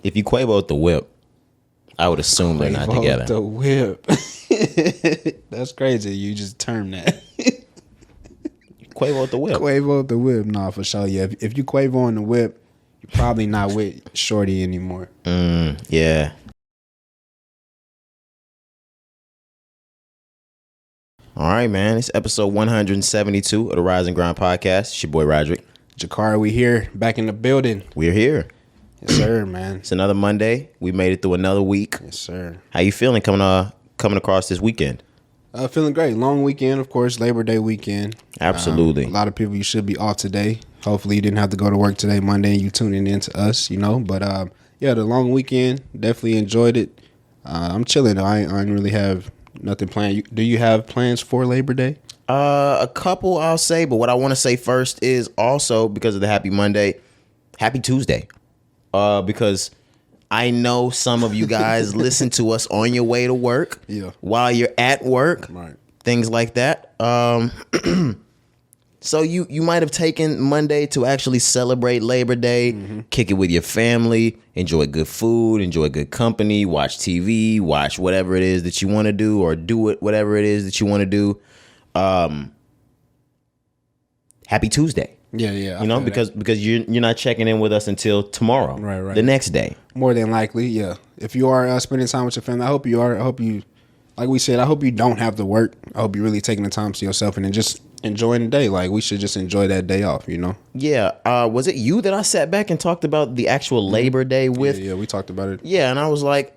If you Quavoed the whip, I would assume they're not together. The whip. That's crazy. You just termed that. Quavoed the whip. Quavoed the whip. Nah, for sure. Yeah. If you Quavo on the whip, you're probably not with Shorty anymore. Yeah. All right, man. It's episode 172 of the Rise and Grind podcast. It's your boy Roderick. Jakari, we here. Back in the building. We're here. Yes, sir, man. It's another Monday. We made it through another week. Yes, sir. How you feeling coming across this weekend? Feeling great. Long weekend, of course. Labor Day weekend. Absolutely. A lot of people, you should be off today. Hopefully you didn't have to go to work today, Monday, and you tuning in to us, But, yeah, the long weekend, definitely enjoyed it. I'm chilling. I didn't really have nothing planned. Do you have plans for Labor Day? A couple, I'll say. But what I want to say first is also, because of the Happy Monday, Happy Tuesday. Because I know some of you guys listen to us on your way to work, while you're at work, right. Things like that. So you might have taken Monday to actually celebrate Labor Day, kick it with your family, enjoy good food, enjoy good company, watch TV, watch whatever it is that you want to do, or do it whatever it is that you want to do. Happy Tuesday. Yeah. Because you're not checking in with us until tomorrow, right. The next day. More than likely, yeah. If you are spending time with your family, I hope you are. I hope you, like we said, I hope you don't have to work. I hope you're really taking the time to yourself and then just enjoying the day. Like, we should just enjoy that day off, Yeah. Was it you that I sat back and talked about the actual Labor Day with? Yeah, we talked about it. Yeah, and I was like,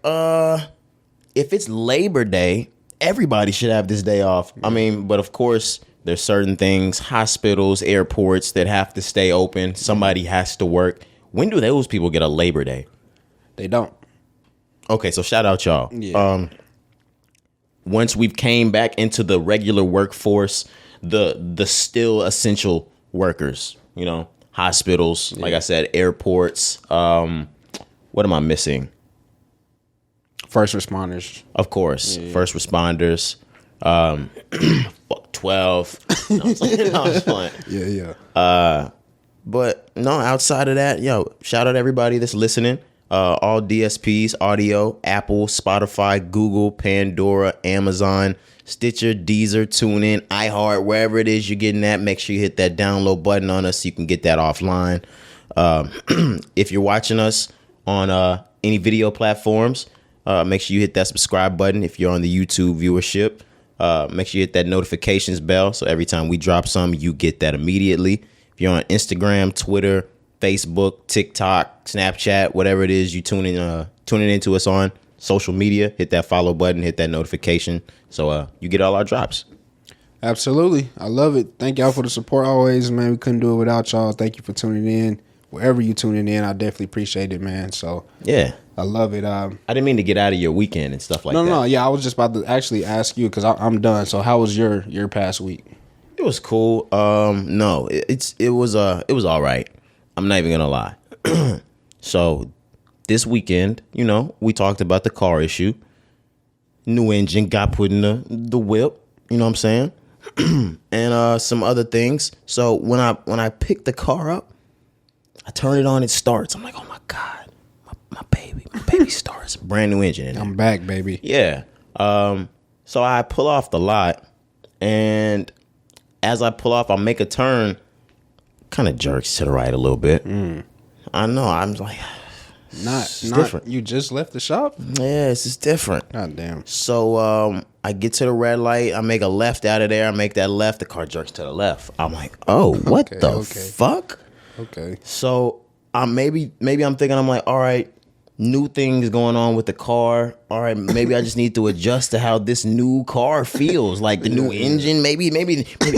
if it's Labor Day, everybody should have this day off. I mean, but of course, there's certain things, hospitals, airports that have to stay open. Somebody has to work. When do those people get a Labor Day? They don't. Okay, so shout out y'all. Yeah. Once we've came back into the regular workforce, the still essential workers, hospitals, like I said, airports. What am I missing? First responders. Of course, first responders. 12. No, it's fun. Yeah. But no, outside of that, shout out to everybody that's listening. All DSPs, audio, Apple, Spotify, Google, Pandora, Amazon, Stitcher, Deezer, TuneIn, iHeart, wherever it is you're getting that, make sure you hit that download button on us so you can get that offline. If you're watching us on any video platforms, make sure you hit that subscribe button. If you're on the YouTube viewership, make sure you hit that notifications bell so every time we drop some, you get that immediately. If you're on Instagram, Twitter, Facebook, TikTok, Snapchat, whatever it is you tuning into us on social media, hit that follow button, hit that notification so you get all our drops. Absolutely. I love it. Thank y'all for the support always, man. We couldn't do it without y'all. Thank you for tuning in. Wherever you tuning in, I definitely appreciate it, man. So yeah, I love it. I didn't mean to get out of your weekend and stuff like that. No. Yeah, I was just about to actually ask you because I'm done. So how was your past week? It was cool. No, it was all right. I'm not even gonna lie. So this weekend, we talked about the car issue. New engine got put in the whip. You know what I'm saying? And some other things. So when I picked the car up, I turn it on. It starts. I'm like, oh my god, my baby starts. Brand new engine. I'm back, baby. Yeah. So I pull off the lot, and as I pull off, I make a turn. Kind of jerks to the right a little bit. I know. I'm like, not different. You just left the shop? Yeah, it's just different. God damn. So I get to the red light. I make a left out of there. I make that left. The car jerks to the left. I'm like, oh, what the fuck? Okay. So maybe I'm thinking, I'm like, all right, new things going on with the car. All right, maybe I just need to adjust to how this new car feels. Like the new engine, maybe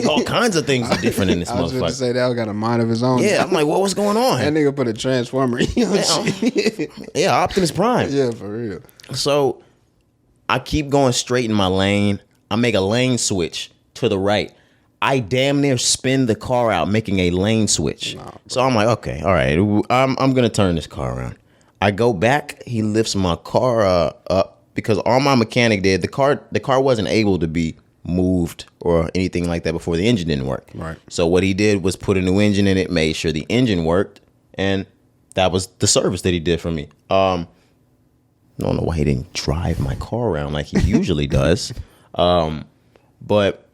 all kinds of things are different in this motherfucker. I was going to say that got a mind of his own. Yeah, I'm like, what's going on? That nigga put a transformer in your shit. Yeah, Optimus Prime. Yeah, for real. So I keep going straight in my lane. I make a lane switch to the right. I damn near spin the car out making a lane switch. So I'm like, okay, all right, I'm going to turn this car around. I go back. He lifts my car up because all my mechanic did. The car wasn't able to be moved or anything like that before the engine didn't work. Right. So what he did was put a new engine in it, made sure the engine worked, and that was the service that he did for me. I don't know why he didn't drive my car around like he usually does. But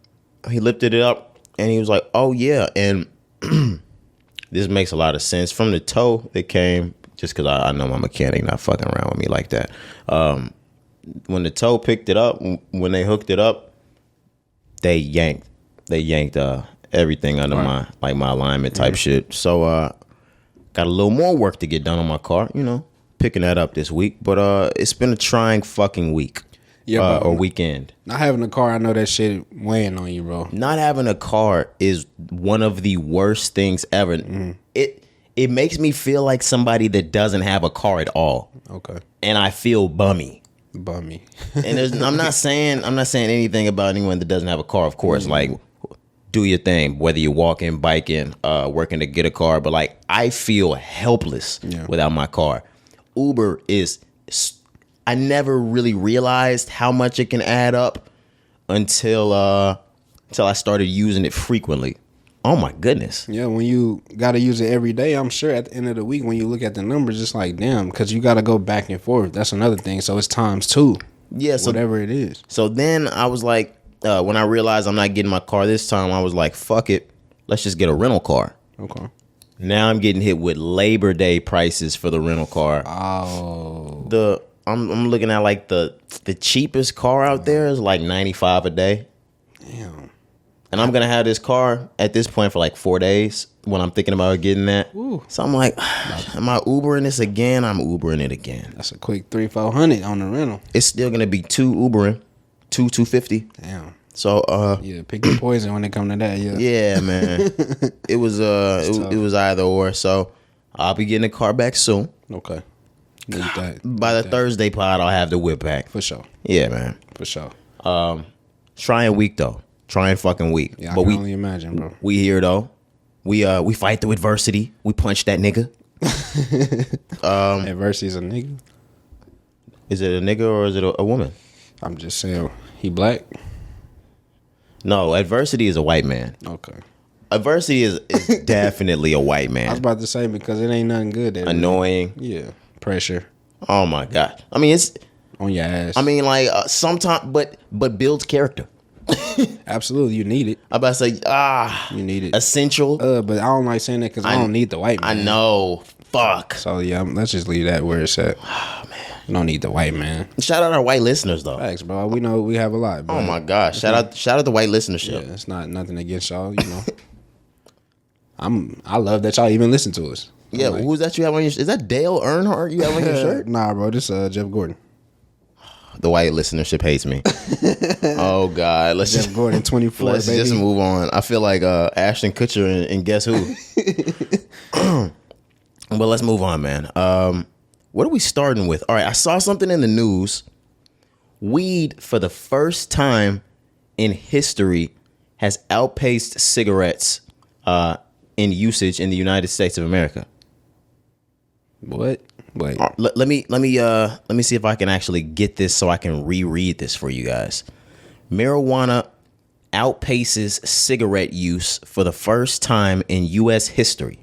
he lifted it up and he was like, oh yeah. And this makes a lot of sense. From the toe that came, just because I know my mechanic not fucking around with me like that. When the toe picked it up, when they hooked it up, they yanked everything under my alignment type shit. So got a little more work to get done on my car, picking that up this week. But it's been a trying fucking week. Yeah, or weekend. Not having a car, I know that shit weighing on you, bro. Not having a car is one of the worst things ever. Mm. It makes me feel like somebody that doesn't have a car at all. Okay. And I feel bummy. And I'm not saying anything about anyone that doesn't have a car, of course. Like, do your thing, whether you're walking, biking, working to get a car. But like, I feel helpless without my car. Uber is. I never really realized how much it can add up until I started using it frequently. Oh my goodness. Yeah, when you got to use it every day, I'm sure at the end of the week when you look at the numbers, it's like, damn, because you got to go back and forth. That's another thing. So it's times 2. Yeah, so whatever it is. So then I was like, when I realized I'm not getting my car this time, I was like, fuck it. Let's just get a rental car. Okay. Now I'm getting hit with Labor Day prices for the rental car. Oh. I'm looking at like the cheapest car out there is like $95 a day. Damn. And I'm gonna have this car at this point for like 4 days when I'm thinking about getting that. Ooh. So I'm like, am I Ubering this again? I'm Ubering it again. That's a quick $300-$400 on the rental. It's still gonna be 2 Ubering, $250. Damn. So yeah, pick your poison when it come to that. Yeah. Yeah, man. It was it was either or. So I'll be getting the car back soon. Okay. By the Thursday pod, I'll have the whip back. For sure. Yeah, man. For sure. Trying week though. Trying fucking week. Yeah, I can only imagine, bro. We here though. We fight through adversity. We punch that nigga. Adversity is a nigga. Is it a nigga or is it a woman? I'm just saying, he black? No, adversity is a white man. Okay. Adversity is definitely a white man. I was about to say because it ain't nothing good. Annoying. Yeah. Pressure. Oh my god. I mean, it's on your ass. I mean, like sometimes, but builds character. Absolutely, you need it. I'm about to say, you need it. Essential. But I don't like saying that because I don't need the white man. I know. Fuck. So yeah, let's just leave that where it's at. Oh man, you don't need the white man. Shout out our white listeners though. Thanks, bro. We know we have a lot. Bro. Oh my gosh. Shout out the white listenership. Yeah, it's not nothing against y'all. I love that y'all even listen to us. Yeah, like, who's that you have on your? Is that Dale Earnhardt you have on your shirt? Nah, bro. This Jeff Gordon. The white listenership hates me. Oh God, let's Jeff Gordon 24. Let's baby. just move on. I feel like Ashton Kutcher and Guess Who. But let's move on, man. What are we starting with? All right, I saw something in the news. Weed, for the first time in history, has outpaced cigarettes in usage in the United States of America. What? Wait. Let me see if I can actually get this so I can reread this for you guys. Marijuana outpaces cigarette use for the first time in U.S. history.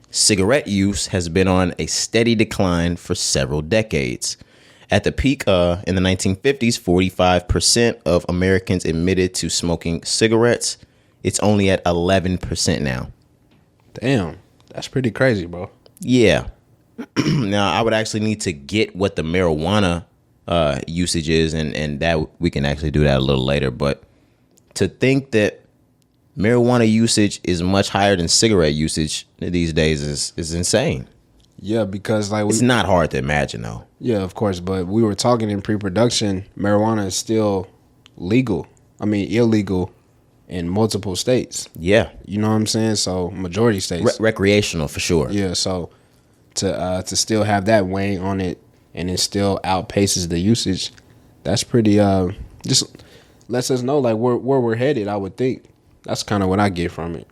Cigarette use has been on a steady decline for several decades. At the peak in the 1950s, 45% of Americans admitted to smoking cigarettes. It's only at 11% now. Damn, that's pretty crazy, bro. Yeah. Now, I would actually need to get what the marijuana usage is, and that we can actually do that a little later. But to think that marijuana usage is much higher than cigarette usage these days is insane. Yeah, because like it's not hard to imagine, though. Yeah, of course. But we were talking in pre-production, marijuana is still legal. I mean, illegal in multiple states. Yeah. You know what I'm saying? So majority states. Recreational for sure. Yeah, so to still have that weighing on it and it still outpaces the usage, that's pretty just lets us know like where we're headed, I would think. That's kind of what I get from it.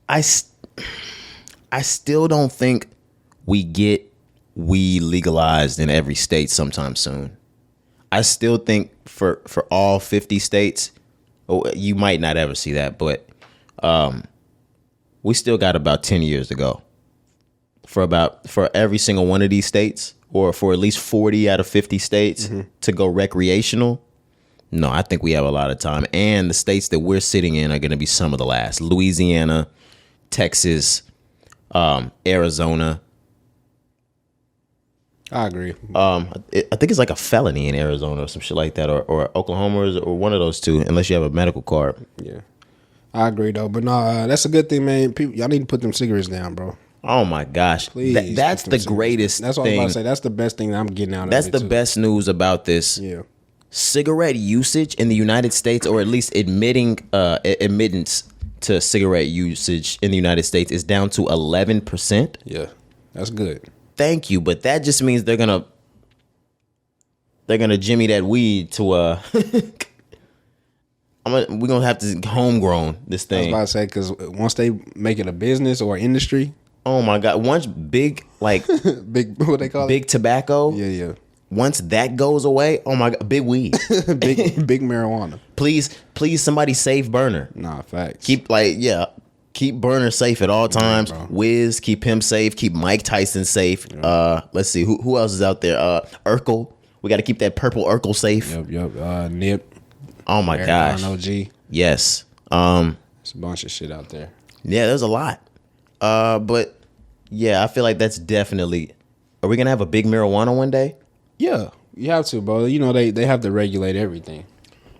I still don't think we get weed legalized in every state sometime soon. I still think for all 50 states, you might not ever see that, but we still got about 10 years to go for every single one of these states, or for at least 40 out of 50 states to go recreational. No, I think we have a lot of time. And the states that we're sitting in are going to be some of the last. Louisiana, Texas, Arizona. I agree. I think it's like a felony in Arizona or some shit like that, or Oklahoma, or one of those two, unless you have a medical card. Yeah, I agree though. But no, that's a good thing, man. People, y'all need to put them cigarettes down, bro. Oh my gosh, Please. That's the greatest. That's what thing. I was about to say. That's the best thing that I'm getting out of it. That's the best news about this. Yeah. Cigarette usage in the United States, or at least admittance to cigarette usage in the United States, is down to 11%. Yeah, that's good. Thank you, but that just means they're gonna jimmy that weed to we're gonna have to homegrown this thing. I was about to say, because once they make it a business or industry, oh my god! Once big big what they call big it? tobacco, Yeah. Once that goes away, oh my god, big weed, big marijuana. Please, somebody save Burner. Nah, facts. Keep Burner safe at all times. bro. Wiz, keep him safe. Keep Mike Tyson safe. Let's see who else is out there. Urkel, we got to keep that purple Urkel safe. Yep. Nip. Oh my gosh. OG. Yes. There's a bunch of shit out there. Yeah, there's a lot. But yeah, I feel like that's definitely. Are we gonna have a big marijuana one day? Yeah, you have to, bro. You know they have to regulate everything.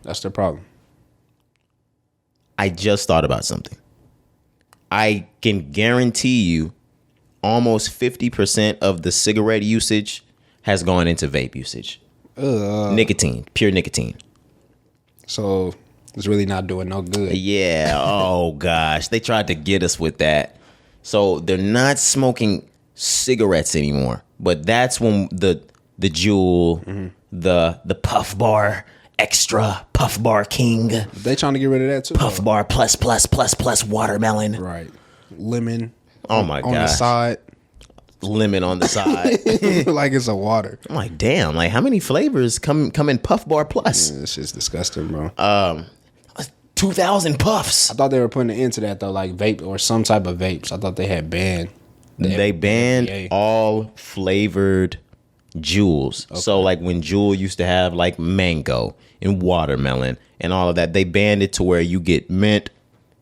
That's the problem. I just thought about something. I can guarantee you almost 50% of the cigarette usage has gone into vape usage. Nicotine, pure nicotine. So it's really not doing no good. Yeah. Oh gosh, they tried to get us with that. So they're not smoking cigarettes anymore. But that's when the Juul, the Puff Bar Extra, Puff Bar King, They trying to get rid of that too. Puff Bar plus watermelon. Right. Lemon. Oh my on the gosh. side. Lemon on the side. Like it's a water. I'm like, damn, like how many flavors come in Puff Bar Plus? This shit's disgusting, bro. 2,000 puffs. I thought they were putting an end to that though, like vape or some type of vapes. I thought they had banned. They banned FDA. all flavored Juuls. Okay. So like when Juul used to have like mango and watermelon and all of that, they banned it to where you get mint,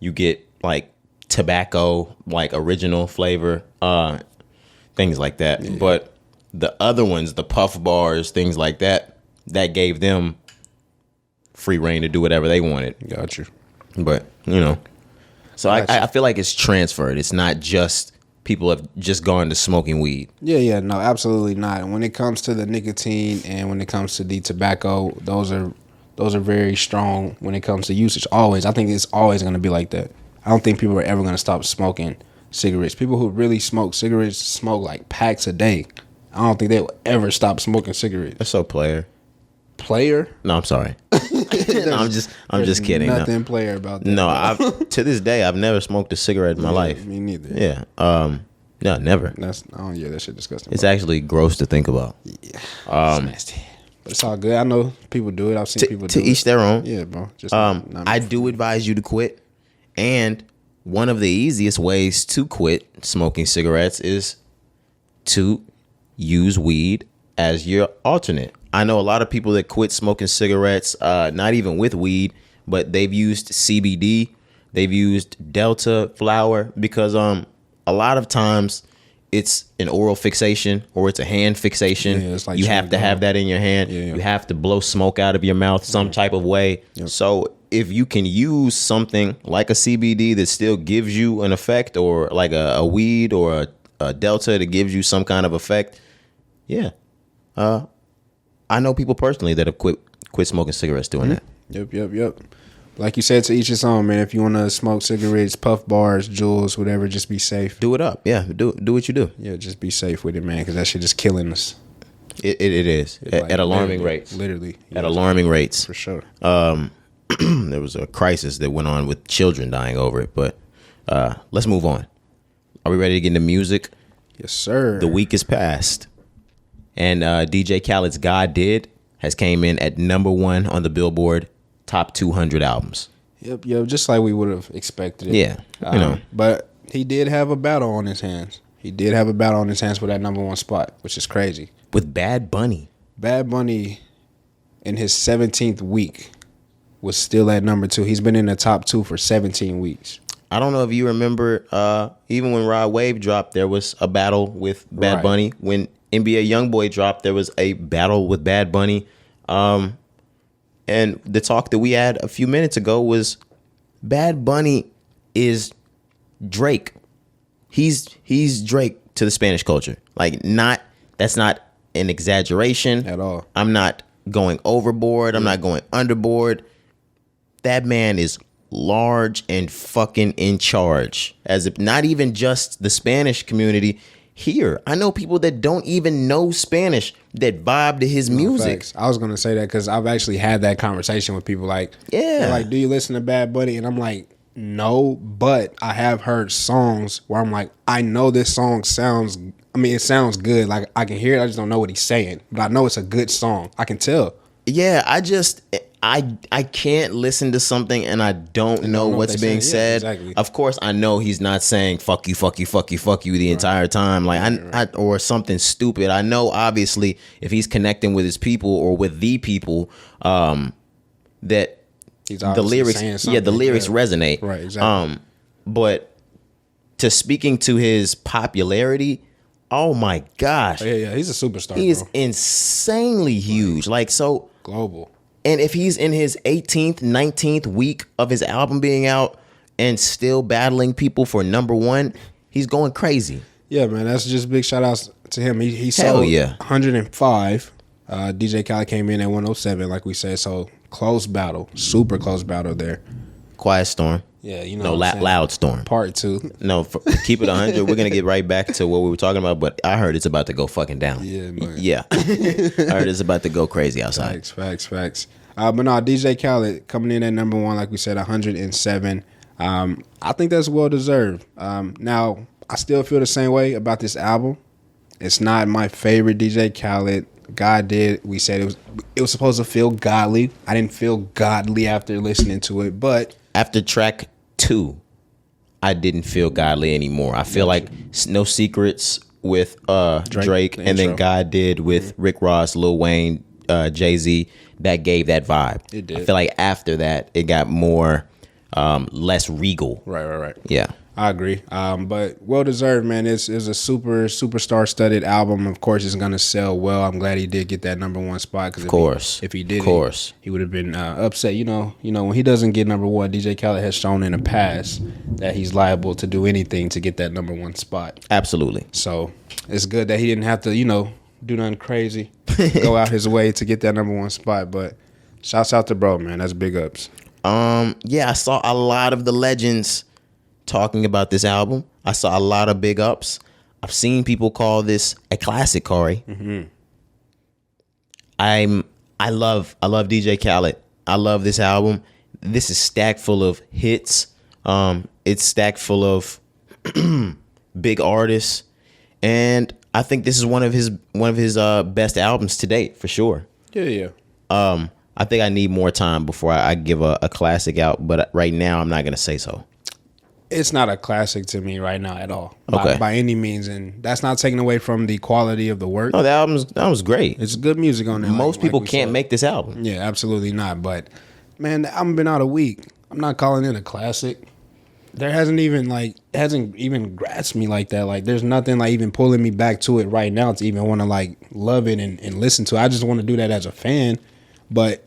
you get like tobacco, like original flavor, things like that. Yeah. But the other ones, the Puff Bars, things like that, that gave them free reign to do whatever they wanted. Got you. But, you know, so I feel like it's transferred. It's not just people have just gone to smoking weed. Yeah, no, absolutely not. And when it comes to the nicotine and when it comes to the tobacco, those are very strong when it comes to usage. Always. I think it's always going to be like that. I don't think people are ever going to stop smoking cigarettes. People who really smoke cigarettes smoke like packs a day. I don't think they will ever stop smoking cigarettes. That's so player. Player? No, I'm sorry. No, I'm just kidding. Nothing player about that. No, to this day I've never smoked a cigarette in my life. Me neither. Yeah. No, never. That shit disgusting. It's actually gross to think about. Yeah. It's nasty. But it's all good. I know people do it. I've seen people do it. To each their own. Yeah, bro. Just I do advise you to quit. And one of the easiest ways to quit smoking cigarettes is to use weed as your alternate. I know a lot of people that quit smoking cigarettes, not even with weed, but they've used CBD, they've used Delta flower, because a lot of times it's an oral fixation or it's a hand fixation. Yeah, it's like you have to have that in your hand. Yeah. You have to blow smoke out of your mouth some type of way. Yep. So if you can use something like a CBD that still gives you an effect, or like a weed or a Delta that gives you some kind of effect, yeah. I know people personally that have quit smoking cigarettes doing that. Yep. Like you said, to each his own, man. If you want to smoke cigarettes, Puff Bars, Juuls, whatever, just be safe. Do it up. Yeah, do what you do. Yeah, just be safe with it, man, because that shit is killing us. It is. At alarming rates. Literally. At alarming rates. For sure. There was a crisis that went on with children dying over it. But let's move on. Are we ready to get into music? Yes, sir. The week is past. And DJ Khaled's God Did has came in at #1 on the Billboard Top 200 albums. Yep, just like we would have expected it. Yeah, But he did have a battle on his hands. He did have a battle on his hands for that number one spot, which is crazy. With Bad Bunny. Bad Bunny, in his 17th week, was still at number 2. He's been in the top 2 for 17 weeks. I don't know if you remember, even when Rod Wave dropped, there was a battle with Bad Bunny. When NBA Youngboy dropped, there was a battle with Bad Bunny. And the talk that we had a few minutes ago was Bad Bunny is Drake. He's Drake to the Spanish culture. Like, that's not an exaggeration At all. I'm not going overboard. I'm not going underboard. That man is large and fucking in charge. As if not even just the Spanish community here. I know people that don't even know Spanish that vibe to his music. Facts. I was gonna say that because I've actually had that conversation with people. Like, Yeah. they're like, do you listen to Bad Bunny? And I'm like, no, but I have heard songs where I'm like, I know this song sounds. I mean, it sounds good. Like, I can hear it. I just don't know what he's saying, but I know it's a good song. I can tell. Yeah, I can't listen to something and I don't know what's being said. Yeah, exactly. Of course, I know he's not saying fuck you, fuck you, fuck you, fuck you the entire time. Like I or something stupid. I know obviously if he's connecting with his people or with the people, that He's the lyrics, saying something. the lyrics resonate. Right, exactly. But to speaking to his popularity, oh my gosh, Yeah, he's a superstar. he is bro. insanely huge. Like so. Global. And if he's in his 18th, 19th week of his album being out and still battling people for number one, he's going crazy. Yeah, man, that's just big shout outs to him. He Hell sold yeah. 105. DJ Khaled came in at 107, like we said. So close battle, super close battle there. Quiet Storm. Yeah, you know. No, what I'm saying? Loud Storm. Part 2. No, keep it 100. We're going to get right back to what we were talking about, but I heard it's about to go fucking down. Yeah, man. Yeah. I heard it's about to go crazy outside. Facts. But no, DJ Khaled coming in at number 1, like we said, 107. I think that's well deserved. Now, I still feel the same way about this album. It's not my favorite DJ Khaled. God did. We said it was supposed to feel godly. I didn't feel godly after listening to it, but After track 2, I didn't feel godly anymore. I feel like No Secrets with Drake the and then intro. God Did with Rick Ross, Lil Wayne, Jay-Z, that gave that vibe. It did. I feel like after that, it got more, less regal. right. Yeah. I agree. But well deserved, man. It's a superstar studded album. Of course, it's gonna sell well. I'm glad he did get that number 1 spot. Because if he did, he would have been upset. You know, when he doesn't get number 1, DJ Khaled has shown in the past that he's liable to do anything to get that number 1 spot. Absolutely. So it's good that he didn't have to, do nothing crazy, go out his way to get that number 1 spot. But shouts out to bro, man. That's big ups. Yeah, I saw a lot of the legends talking about this album. I saw a lot of big ups. I've seen people call this a classic, Cari. Mm-hmm. I love DJ Khaled. I love this album. This is stacked full of hits. It's stacked full of big artists, and I think this is one of his best albums to date for sure. Yeah. I think I need more time before I give a classic out, but right now I'm not gonna say so. It's not a classic to me right now at all. Okay. By any means, and that's not taken away from the quality of the work. No, the album's great. It's good music on there. Most people we can't said. make this album. Yeah, absolutely not. But man, the album been out a week. I'm not calling it a classic. There hasn't even grasped me like that. Like there's nothing like even pulling me back to it right now to even want to like love it and listen to it. I just want to do that as a fan, but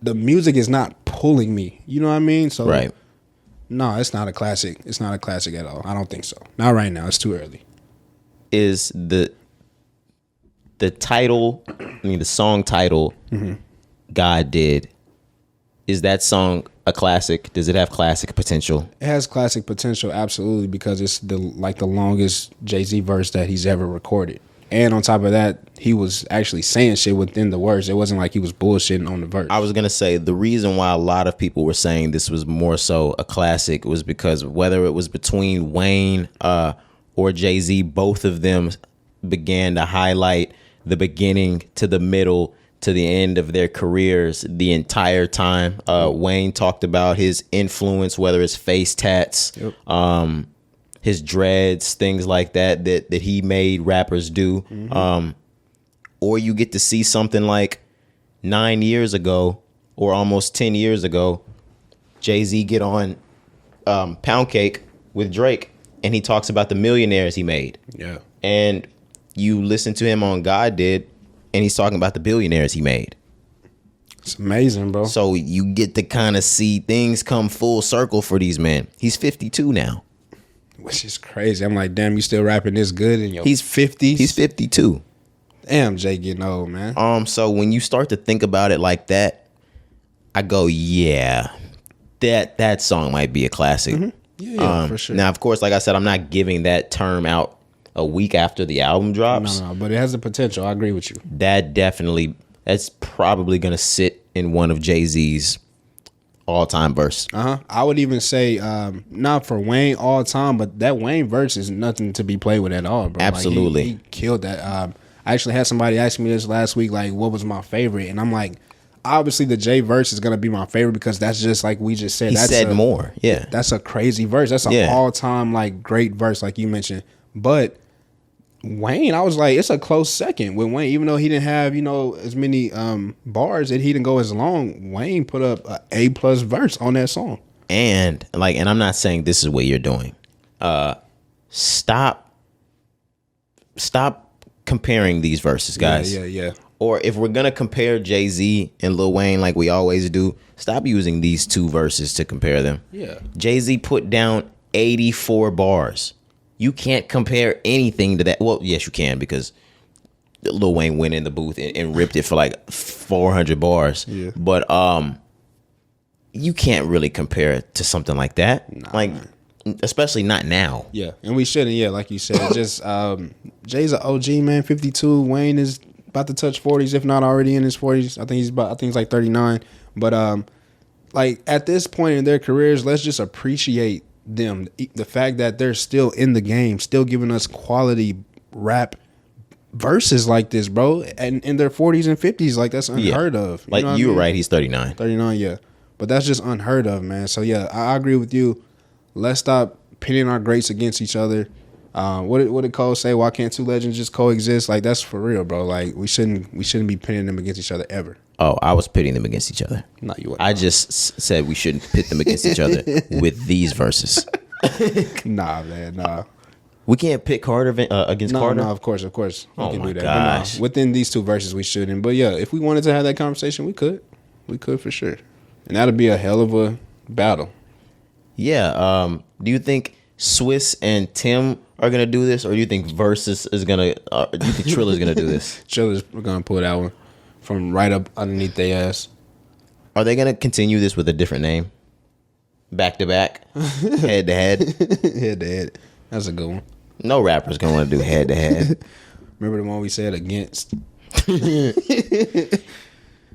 the music is not pulling me. You know what I mean? So Right. No, it's not a classic. It's not a classic at all. I don't think so. Not right now. It's too early. Is the title, the song title, God Did, is that song a classic? Does it have classic potential? It has classic potential, absolutely, because it's the longest Jay-Z verse that he's ever recorded. And on top of that, he was actually saying shit within the words. It wasn't like he was bullshitting on the verse. I was going to say the reason why a lot of people were saying this was more so a classic was because whether it was between Wayne or Jay-Z, both of them began to highlight the beginning to the middle to the end of their careers the entire time. Wayne talked about his influence, whether it's face tats, his dreads, things like that he made rappers do. Or you get to see something like 9 years ago or almost 10 years ago, Jay-Z get on Pound Cake with Drake, and he talks about the millionaires he made. Yeah. And you listen to him on God Did, and he's talking about the billionaires he made. It's amazing, bro. So you get to kind of see things come full circle for these men. He's 52 now. Which is crazy. I'm like, damn, you still rapping this good in your 50s? He's 52. Damn, Jay getting old, man. So when you start to think about it like that, I go, yeah, that song might be a classic. Mm-hmm. Yeah, for sure. Now, of course, like I said, I'm not giving that term out a week after the album drops. No, but it has the potential. I agree with you. That's probably going to sit in one of Jay-Z's all-time verse. I would even say, not for Wayne all time, but that Wayne verse is nothing to be played with at all, bro. Absolutely. Like, he killed that. I actually had somebody ask me this last week, like, what was my favorite? And I'm like, obviously the Jay verse is going to be my favorite because that's just like we just said. He said more, yeah. That's a crazy verse. That's an all-time, like, great verse, like you mentioned. But Wayne, I was like, it's a close second with Wayne. Even though he didn't have, as many bars, and he didn't go as long, Wayne put up an A+ verse on that song. And I'm not saying this is what you're doing. Stop comparing these verses, guys. Yeah. Or if we're gonna compare Jay-Z and Lil Wayne like we always do, stop using these two verses to compare them. Yeah. Jay-Z put down 84 bars. You can't compare anything to that. Well, yes, you can, because Lil Wayne went in the booth and ripped it for like 400 bars. Yeah. But you can't really compare it to something like that. Especially not now. Yeah, and we shouldn't. Yeah, like you said, just Jay's an OG, man. 52. Wayne is about to touch 40s, if not already in his 40s. I think he's like 39. But like at this point in their careers, let's just appreciate them. The fact that they're still in the game, still giving us quality rap verses like this, bro. And in their 40s and 50s, like that's unheard of. Like you were right, he's 39. 39, yeah. But that's just unheard of, man. So yeah, I agree with you. Let's stop pitting our greats against each other. What did Cole say? Why can't two legends just coexist? Like, that's for real, bro. Like, we shouldn't be pitting them against each other ever. Oh, I was pitting them against each other. No, you weren't. I just said we shouldn't pit them against each other with these verses. Nah, man, nah. We can't pit Carter against Carter? No, of course. We can my do that. gosh. But no, within these two verses, we shouldn't. But yeah, if we wanted to have that conversation, we could. We could for sure. And that'd be a hell of a battle. Yeah. Do you think Swiss and Tim are gonna do this, or do you think Versus is gonna? Do you think Trilla's gonna do this? Trilla's gonna pull that one from right up underneath their ass. Are they gonna continue this with a different name? Back to back, head to head, head to head. That's a good one. No rapper's gonna want to do head to head. Remember the one we said against?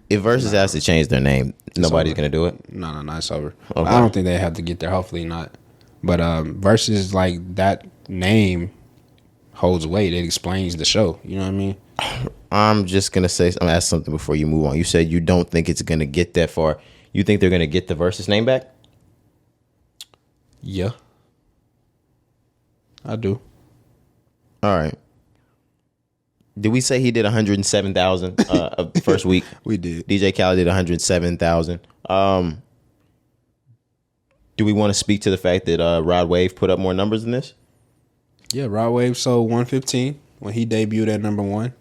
If Versus has to change their name, nobody's gonna do it. No, it's over. Okay. I don't think they have to get there. Hopefully not. But Versus, like, that name holds weight. It explains the show. You know what I mean? I'm just gonna ask something before you move on. You said you don't think it's gonna get that far. You think they're gonna get the Versus name back? Yeah, I do. All right. Did we say he did 107,000 first week? We did. DJ Khaled did 107,000. Do we want to speak to the fact that Rod Wave put up more numbers than this? Yeah, Rod Wave sold 115 when he debuted at number one.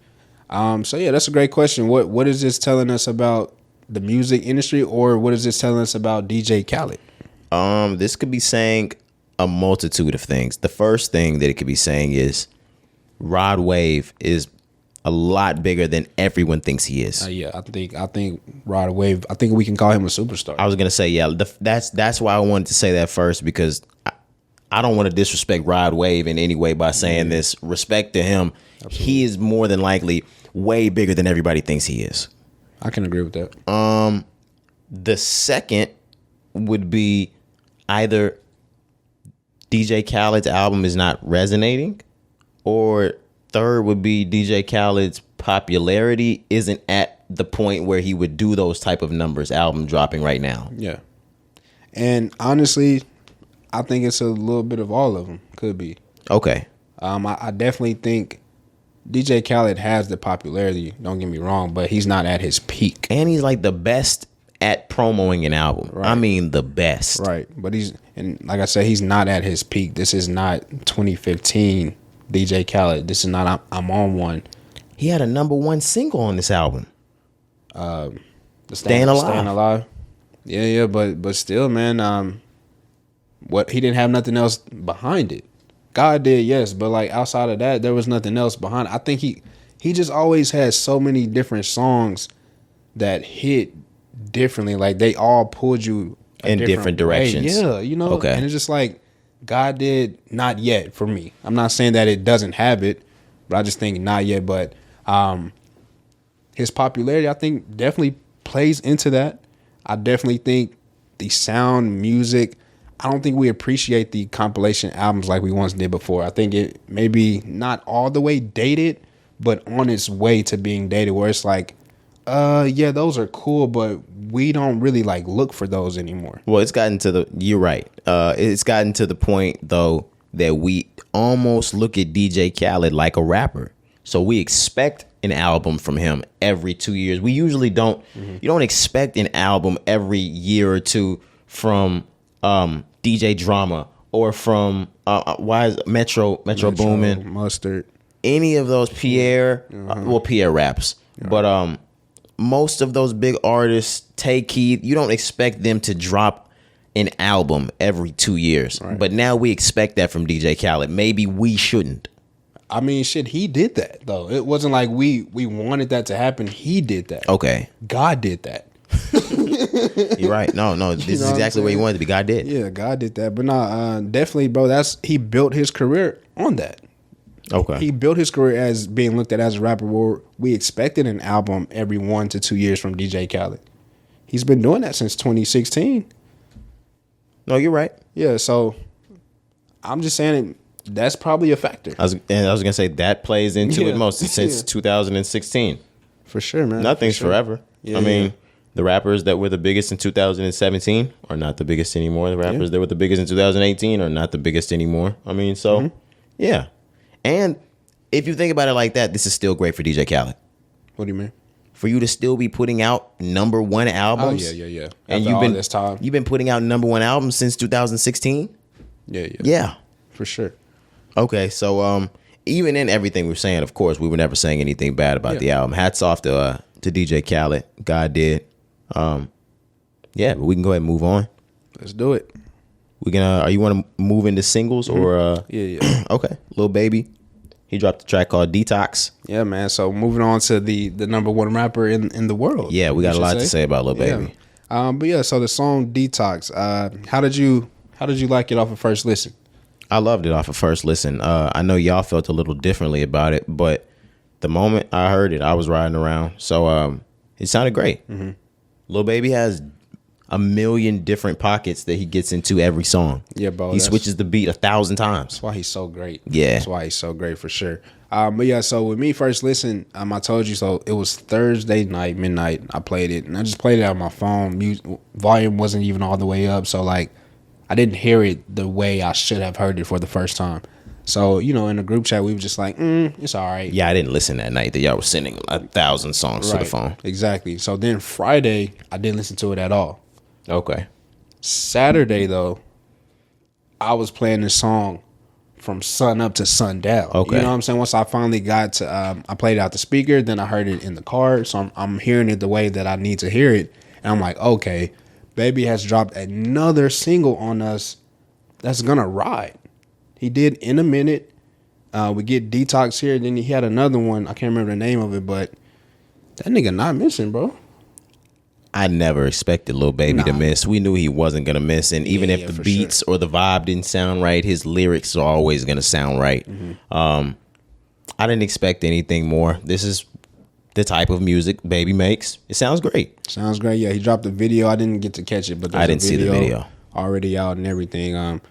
So yeah, that's a great question. What is this telling us about the music industry, or what is this telling us about DJ Khaled? This could be saying a multitude of things. The first thing that it could be saying is Rod Wave is a lot bigger than everyone thinks he is. Yeah, I think Rod Wave. I think we can call him a superstar. I was gonna say, yeah, that's why I wanted to say that first, because I don't want to disrespect Rod Wave in any way by saying this. Respect to him. Absolutely. He is more than likely way bigger than everybody thinks he is. I can agree with that. The second would be either DJ Khaled's album is not resonating, or third would be DJ Khaled's popularity isn't at the point where he would do those type of numbers album dropping right now. Yeah. And honestly, I think it's a little bit of all of them. Could be. Okay. I definitely think DJ Khaled has the popularity. Don't get me wrong, but he's not at his peak. And he's like the best at promoting an album. Right. I mean, the best. Right. But and like I said, he's not at his peak. This is not 2015 DJ Khaled. This is not I'm on one. He had a #1 single on this album. Staying Alive. Yeah, but still, man, what he didn't have nothing else behind it. God did, yes, but like outside of that, there was nothing else behind it. I think he just always had so many different songs that hit differently. Like they all pulled you in different directions. Yeah, you know. Okay. And it's just like God did not yet for me. I'm not saying that it doesn't have it, but I just think not yet. But his popularity, I think, definitely plays into that. I definitely think the sound, music, I don't think we appreciate the compilation albums like we once did before. I think it maybe not all the way dated, but on its way to being dated, where it's like, yeah, those are cool, but we don't really like look for those anymore. Well, it's gotten to you're right. It's gotten to the point though that we almost look at DJ Khaled like a rapper. So we expect an album from him every 2 years. We usually don't. Mm-hmm. You don't expect an album every year or two from DJ Drama or from why is Metro Boomin, Mustard, any of those Pierre. Pierre raps, but most of those big artists, Tay Keith, you don't expect them to drop an album every 2 years. Right. But now we expect that from DJ Khaled. Maybe we shouldn't. I mean, shit, he did that, though. It wasn't like we wanted that to happen. He did that. Okay. God did that. You're right. No, this is exactly where he wanted to be. God did. Yeah, God did that. But no, definitely, bro, he built his career on that. Okay. He built his career as being looked at as a rapper where we expected an album every 1 to 2 years from DJ Khaled. He's been doing that since 2016. No, you're right. Yeah, so I'm just saying that's probably a factor. I was gonna say that plays into it most since 2016. For sure, man. Nothing's forever. Yeah, I mean, the rappers that were the biggest in 2017 are not the biggest anymore. The rappers that were the biggest in 2018 are not the biggest anymore. I mean, so yeah. And if you think about it like that, this is still great for DJ Khaled. What do you mean? For you to still be putting out #1 albums. Oh yeah. And you've been putting out #1 albums since 2016. Yeah. For sure. Okay, so even in everything we're saying, of course, we were never saying anything bad about the album. Hats off to DJ Khaled. God did. Yeah, but we can go ahead and move on. Let's do it. We gonna. Are you want to move into singles or? Yeah. Okay, Lil Baby. He dropped a track called Detox. Yeah, man. So moving on to the #1 rapper in the world. Yeah, we got a lot to say about Lil Baby. But yeah, so the song Detox. How did you like it off of first listen? I loved it off of first listen. I know y'all felt a little differently about it, but the moment I heard it, I was riding around. So it sounded great. Mm-hmm. Lil Baby has a million different pockets that he gets into every song. Yeah, bro. He switches the beat 1,000 times. That's why he's so great. Yeah. That's why he's so great for sure. But yeah, so with me first listen, I told you, so it was Thursday night, midnight. I played it, and I just played it on my phone. Volume wasn't even all the way up, so like I didn't hear it the way I should have heard it for the first time. So, in the group chat, we were just like, it's all right. Yeah, I didn't listen that night that y'all was sending 1,000 songs to the phone. Exactly. So then Friday, I didn't listen to it at all. Okay. Saturday, though, I was playing this song from sun up to sundown. Okay. You know what I'm saying? Once I finally got to, I played it out the speaker, then I heard it in the car. So I'm hearing it the way that I need to hear it. And I'm like, okay, Baby has dropped another single on us that's gonna ride. He did In a Minute. We get Detox here. Then he had another one. I can't remember the name of it, but that nigga not missing, bro. I never expected Lil Baby to miss. We knew he wasn't gonna miss, and even if the beats or the vibe didn't sound right, his lyrics are always gonna sound right. Mm-hmm. I didn't expect anything more. This is the type of music Baby makes. It sounds great. Sounds great. Yeah, he dropped a video. I didn't get to catch it, but I didn't see the video already out and everything.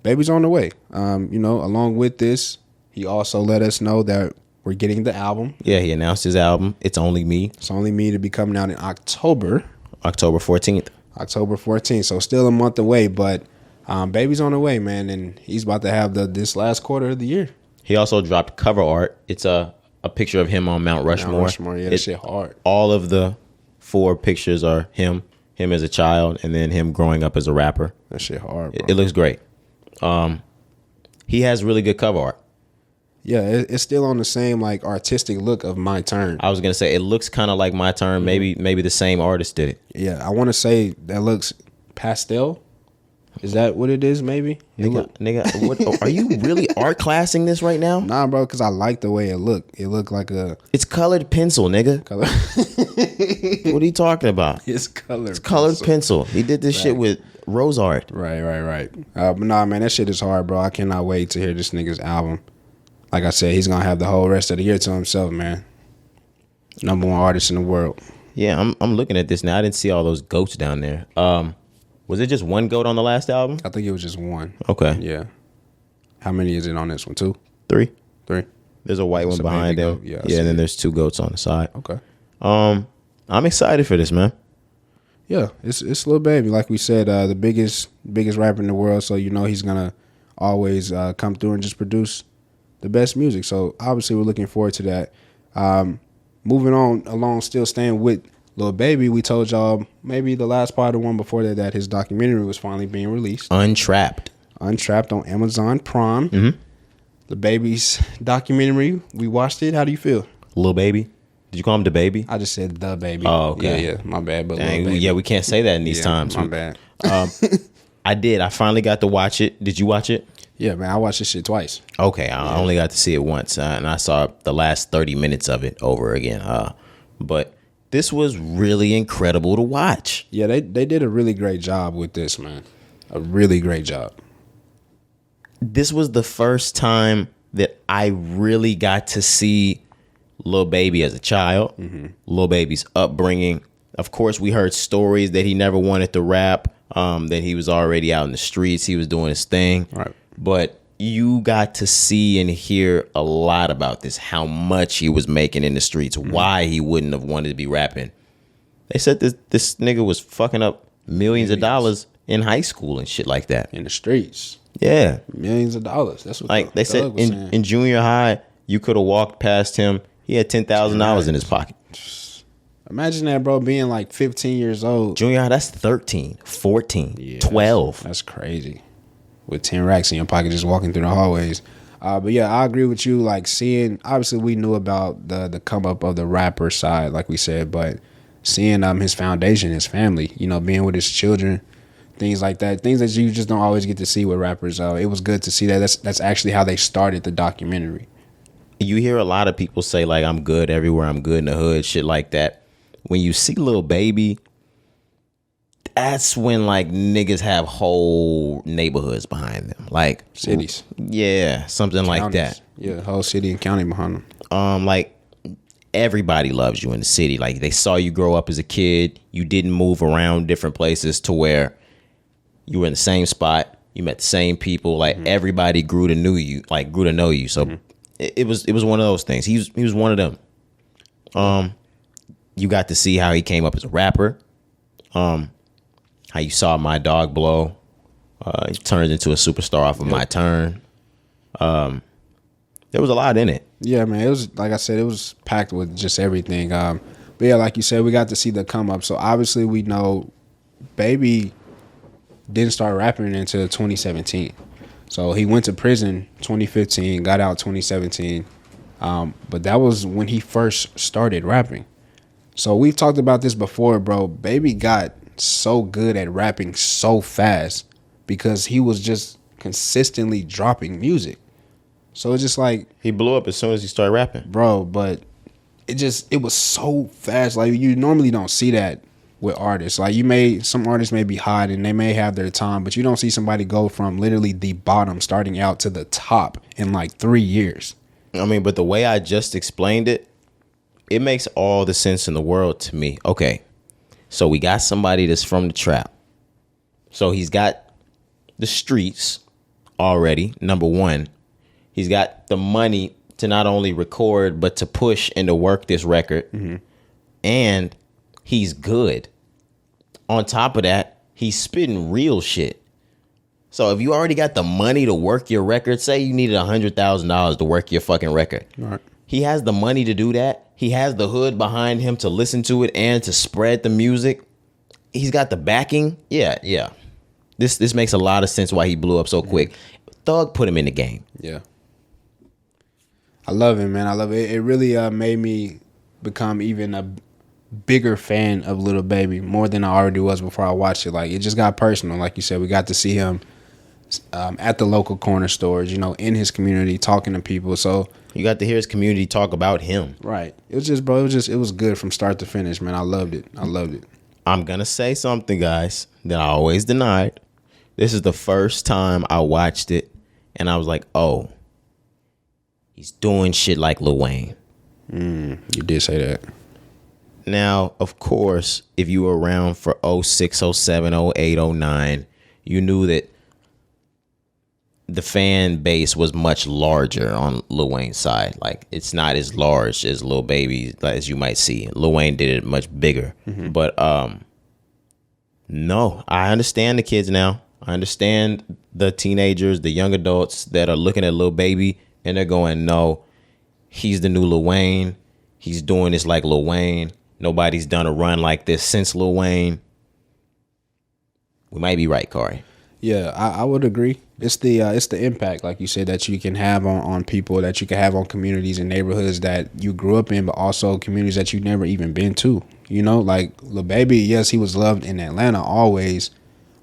Baby's on the way. Along with this, he also let us know that we're getting the album. Yeah, he announced his album. It's Only Me. It's Only Me to be coming out in October. October 14th. October 14th. So still a month away, but Baby's on the way, man, and he's about to have this last quarter of the year. He also dropped cover art. It's a picture of him on Mount Rushmore. Yeah, that shit hard. All of the 4 pictures are him as a child, and then him growing up as a rapper. That shit hard, bro. It looks great. He has really good cover art. Yeah, it's still on the same like artistic look of My Turn. I was gonna say it looks kind of like My Turn. Maybe the same artist did it. Yeah, I want to say that looks pastel. Is that what it is? Maybe. Nigga, what, are you really art classing this right now? Nah, bro, because I like the way it looked. It looked like a It's colored pencil, nigga. color. What are you talking about? It's color. It's colored pencil. He did this shit with rose art. Right. But nah, man, that shit is hard, bro. I cannot wait to hear this nigga's album. Like I said, he's gonna have the whole rest of the year to himself, man. #1 artist in the world. Yeah, I'm looking at this now. I didn't see all those goats down there. Was it just one goat on the last album? I think it was just one. Okay. Yeah. How many is it on this one? 2? 3. 3. There's a white one a behind baby them. goat. Yeah, I Yeah, see and then it. there's 2 goats on the side. Okay. I'm excited for this, man. Yeah, it's Lil Baby. Like we said, the biggest rapper in the world. So you know he's gonna always come through and just produce the best music. So obviously we're looking forward to that. Moving on along, still staying with Lil Baby, we told y'all maybe the last part of the one before that his documentary was finally being released. Untrapped On Amazon Prime. Mm-hmm. The Baby's documentary. We watched it. How do you feel? Lil Baby. Did you call him the baby? I just said the Baby. Oh, okay. Yeah. My bad, but Dang, Lil Baby. yeah, we can't say that in these Yeah, times. My bad. I did. I finally got to watch it. Did you watch it? Yeah, man. I watched this shit twice. Okay, I only got to see it once, and I saw the last 30 minutes of it over again. But this was really incredible to watch. Yeah, they did a really great job with this, man. A really great job. This was the first time that I really got to see Lil Baby as a child, Lil Baby's upbringing. Of course, we heard stories that he never wanted to rap, that he was already out in the streets, he was doing his thing. Right. But you got to see and hear a lot about this, how much he was making in the streets, why he wouldn't have wanted to be rapping. They said this nigga was fucking up millions of dollars in high school and shit like that. In the streets. Yeah. Millions of dollars. That's what Like they said Thug was saying. in junior high, you could have walked past him. He had $10,000 in his pocket. Imagine that, bro, being like 15 years old. Junior high, that's 13, 14, 12. That's crazy. With 10 racks in your pocket just walking through the hallways. But yeah, I agree with you. Like seeing, obviously we knew about the come up of the rapper side, like we said, but seeing his foundation, his family, you know, being with his children, things like that, things that you just don't always get to see with rappers. It was good to see that. That's actually how they started the documentary. You hear a lot of people say like, I'm good everywhere, I'm good in the hood, shit like that. When you see Lil Baby, that's when like niggas have whole neighborhoods behind them, like Cities. Yeah, something like Counties. that. Yeah, whole city and county behind them. Like everybody loves you in the city. Like they saw you grow up as a kid. You didn't move around different places to where you were in the same spot. You met the same people. Like everybody grew to know you. So it was one of those things. He was one of them. You got to see how he came up as a rapper. How you saw My Dog Blow. He turned into a superstar off of My Turn. There was a lot in it. Yeah, man. It was, like I said, it was packed with just everything. But yeah, like you said, we got to see the come up. So obviously we know Baby didn't start rapping until 2017. So he went to prison 2015, got out 2017. But that was when he first started rapping. So we've talked about this before, bro. Baby got so good at rapping so fast because he was just consistently dropping music. So it's just like, He blew up as soon as he started rapping. bro, but it was so fast. Like you normally don't see that with artists. Like some artists may be hot and they may have their time, but you don't see somebody go from literally the bottom starting out to the top in like 3 years. I mean, but the way I just explained it, it makes all the sense in the world to me. Okay, so we got somebody that's from the trap. So he's got the streets already, number one. He's got the money to not only record, but to push and to work this record. And he's good. On top of that, he's spitting real shit. So if you already got the money to work your record, say you needed $100,000 to work your fucking record. Right. He has the money to do that. He has the hood behind him to listen to it and to spread the music. He's got the backing. Yeah. This makes a lot of sense why he blew up so quick. Thug put him in the game. Yeah. I love it, man. I love it. It really made me become even a bigger fan of Lil Baby, more than I already was before I watched it. Like, it just got personal. Like you said, we got to see him at the local corner stores, you know, in his community, talking to people. So you got to hear his community talk about him. Right. It was just, bro, it was good from start to finish, man. I loved it. I'm going to say something, guys, that I always denied. This is the first time I watched it, and I was like, oh, he's doing shit like Lil Wayne. You did say that. Now, of course, if you were around for 06, 07, 08, 09, you knew that the fan base was much larger on Lil Wayne's side. Like, it's not as large as Lil Baby, as you might see. Lil Wayne did it much bigger. Mm-hmm. But no, I understand the kids now. I understand the teenagers, the young adults that are looking at Lil Baby and they're going, no, he's the new Lil Wayne. He's doing this like Lil Wayne. Nobody's done a run like this since Lil Wayne. We might be right, Cari. Yeah, I would agree. It's the impact, like you said, that you can have on people, that you can have on communities and neighborhoods that you grew up in, but also communities that you've never even been to. You know, like Lil Baby, yes, he was loved in Atlanta always,